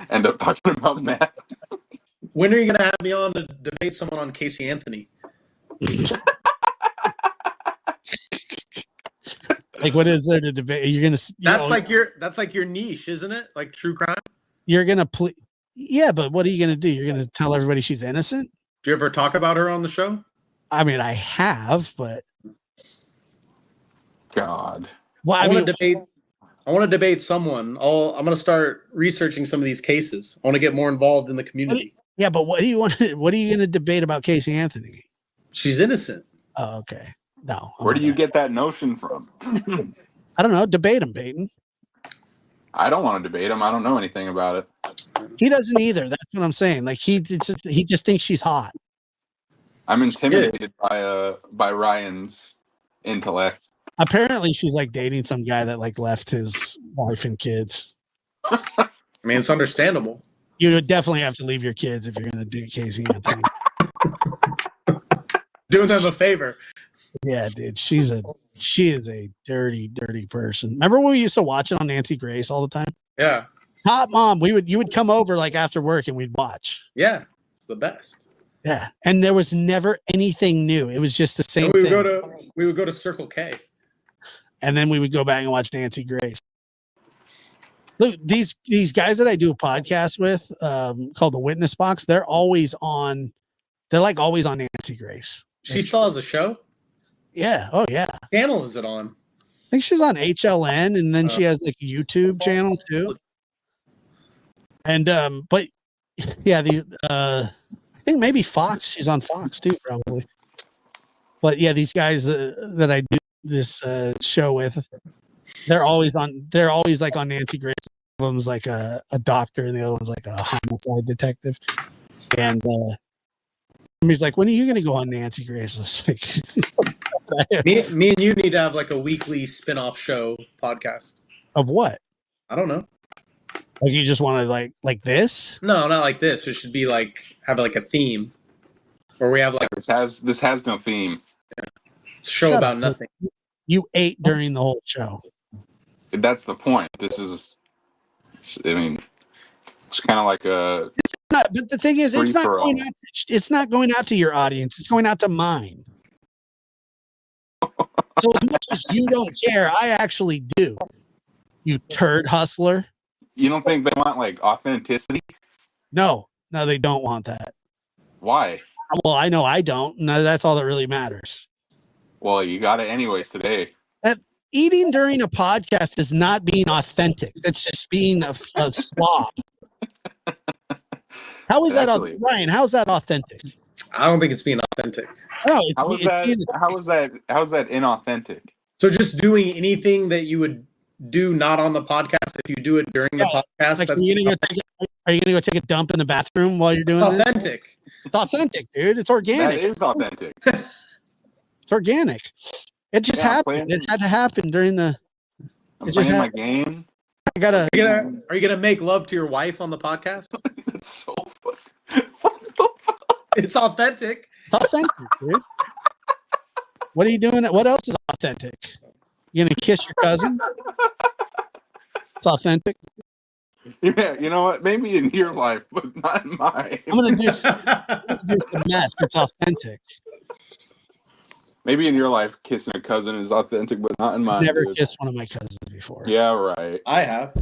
End up talking about meth. When are you going to have me on to debate someone on Casey Anthony? Like, what is there to debate? You're gonna. That's like your niche, isn't it? Like true crime. You're gonna play. Yeah, but what are you gonna do? You're gonna tell everybody she's innocent? Do you ever talk about her on the show? I mean, I have, but God. well, I want to debate someone. I'm going to start researching some of these cases. I want to get more involved in the community. yeah, but what do you want? What are you gonna debate about Casey Anthony? She's innocent. Oh, okay. No. I'm Where do not you gonna- get that notion from? I don't know. Debate him, Peyton. I don't want to debate him. I don't know anything about it. He doesn't either. That's what I'm saying. Like he just thinks she's hot. I'm intimidated by Ryan's intellect. Apparently, she's like dating some guy that like left his wife and kids. I mean, it's understandable. You would definitely have to leave your kids if you're going to date Casey Anthony. Doing them a favor. Yeah, dude, she is a dirty, dirty person. Remember when we used to watch it on Nancy Grace all the time? Yeah. Hot Mom. You would come over like after work and we'd watch. Yeah. It's the best. Yeah, and there was never anything new. It was just the same And we thing. would go to Circle K. And then we would go back and watch Nancy Grace. Look, these guys that I do a podcast with, called the Witness Box, they're always on. They're like always on Nancy Grace. She still has a show? Yeah. Oh yeah. What channel is it on? I think she's on HLN, and then she has like a YouTube channel too. And but yeah, I think maybe Fox. She's on Fox too, probably. But yeah, these guys that I do this show with, they're always like on Nancy Grace. One of them's like a doctor, and the other one's like a homicide detective. And somebody's like, "When are you going to go on Nancy Grace?" I was like, me and you need to have like a weekly spin-off show podcast. "Of what? I don't know. Like you just want to like this?" No, not like this. It should be like have like a theme, where we have like This has no theme. a show Shut about up. nothing. You ate during the whole show. That's the point. I mean, it's kind of like a. But the thing is, it's not Free-for-all. going out. It's not going out to your audience. It's going out to mine. So as much as you don't care, I actually do. You turd hustler. You don't think they want like authenticity? No, they don't want that. Why? Well, I know I don't. No, that's all that really matters. Well, you got it anyways today. Eating during a podcast is not being authentic. That's just being a slob. How is Exactly. that, Ryan? How's that authentic? I don't think it's being authentic. No, it's, How is it's that? being- How is that inauthentic? So just doing anything that you would do not on the podcast, if you do it during the podcast, like, that's are you gonna go take a dump in the bathroom while you're doing this? authentic. It's authentic, dude. It's organic. That is authentic. It's organic. It just Yeah, I'm happened. playing- It had to happen during the. I'm It just playing my happened. game. I gotta. Are you gonna make love to your wife on the podcast? That's so funny. What the fuck? It's authentic. It's authentic, dude. What are you doing? What else is authentic? You gonna kiss your cousin? It's authentic. Yeah, you know what? Maybe in your life, but not in mine. I'm gonna do some meth. It's authentic. Maybe in your life, kissing a cousin is authentic, but not in mine. Never dude. kissed one of my cousins before. Yeah, right. I have.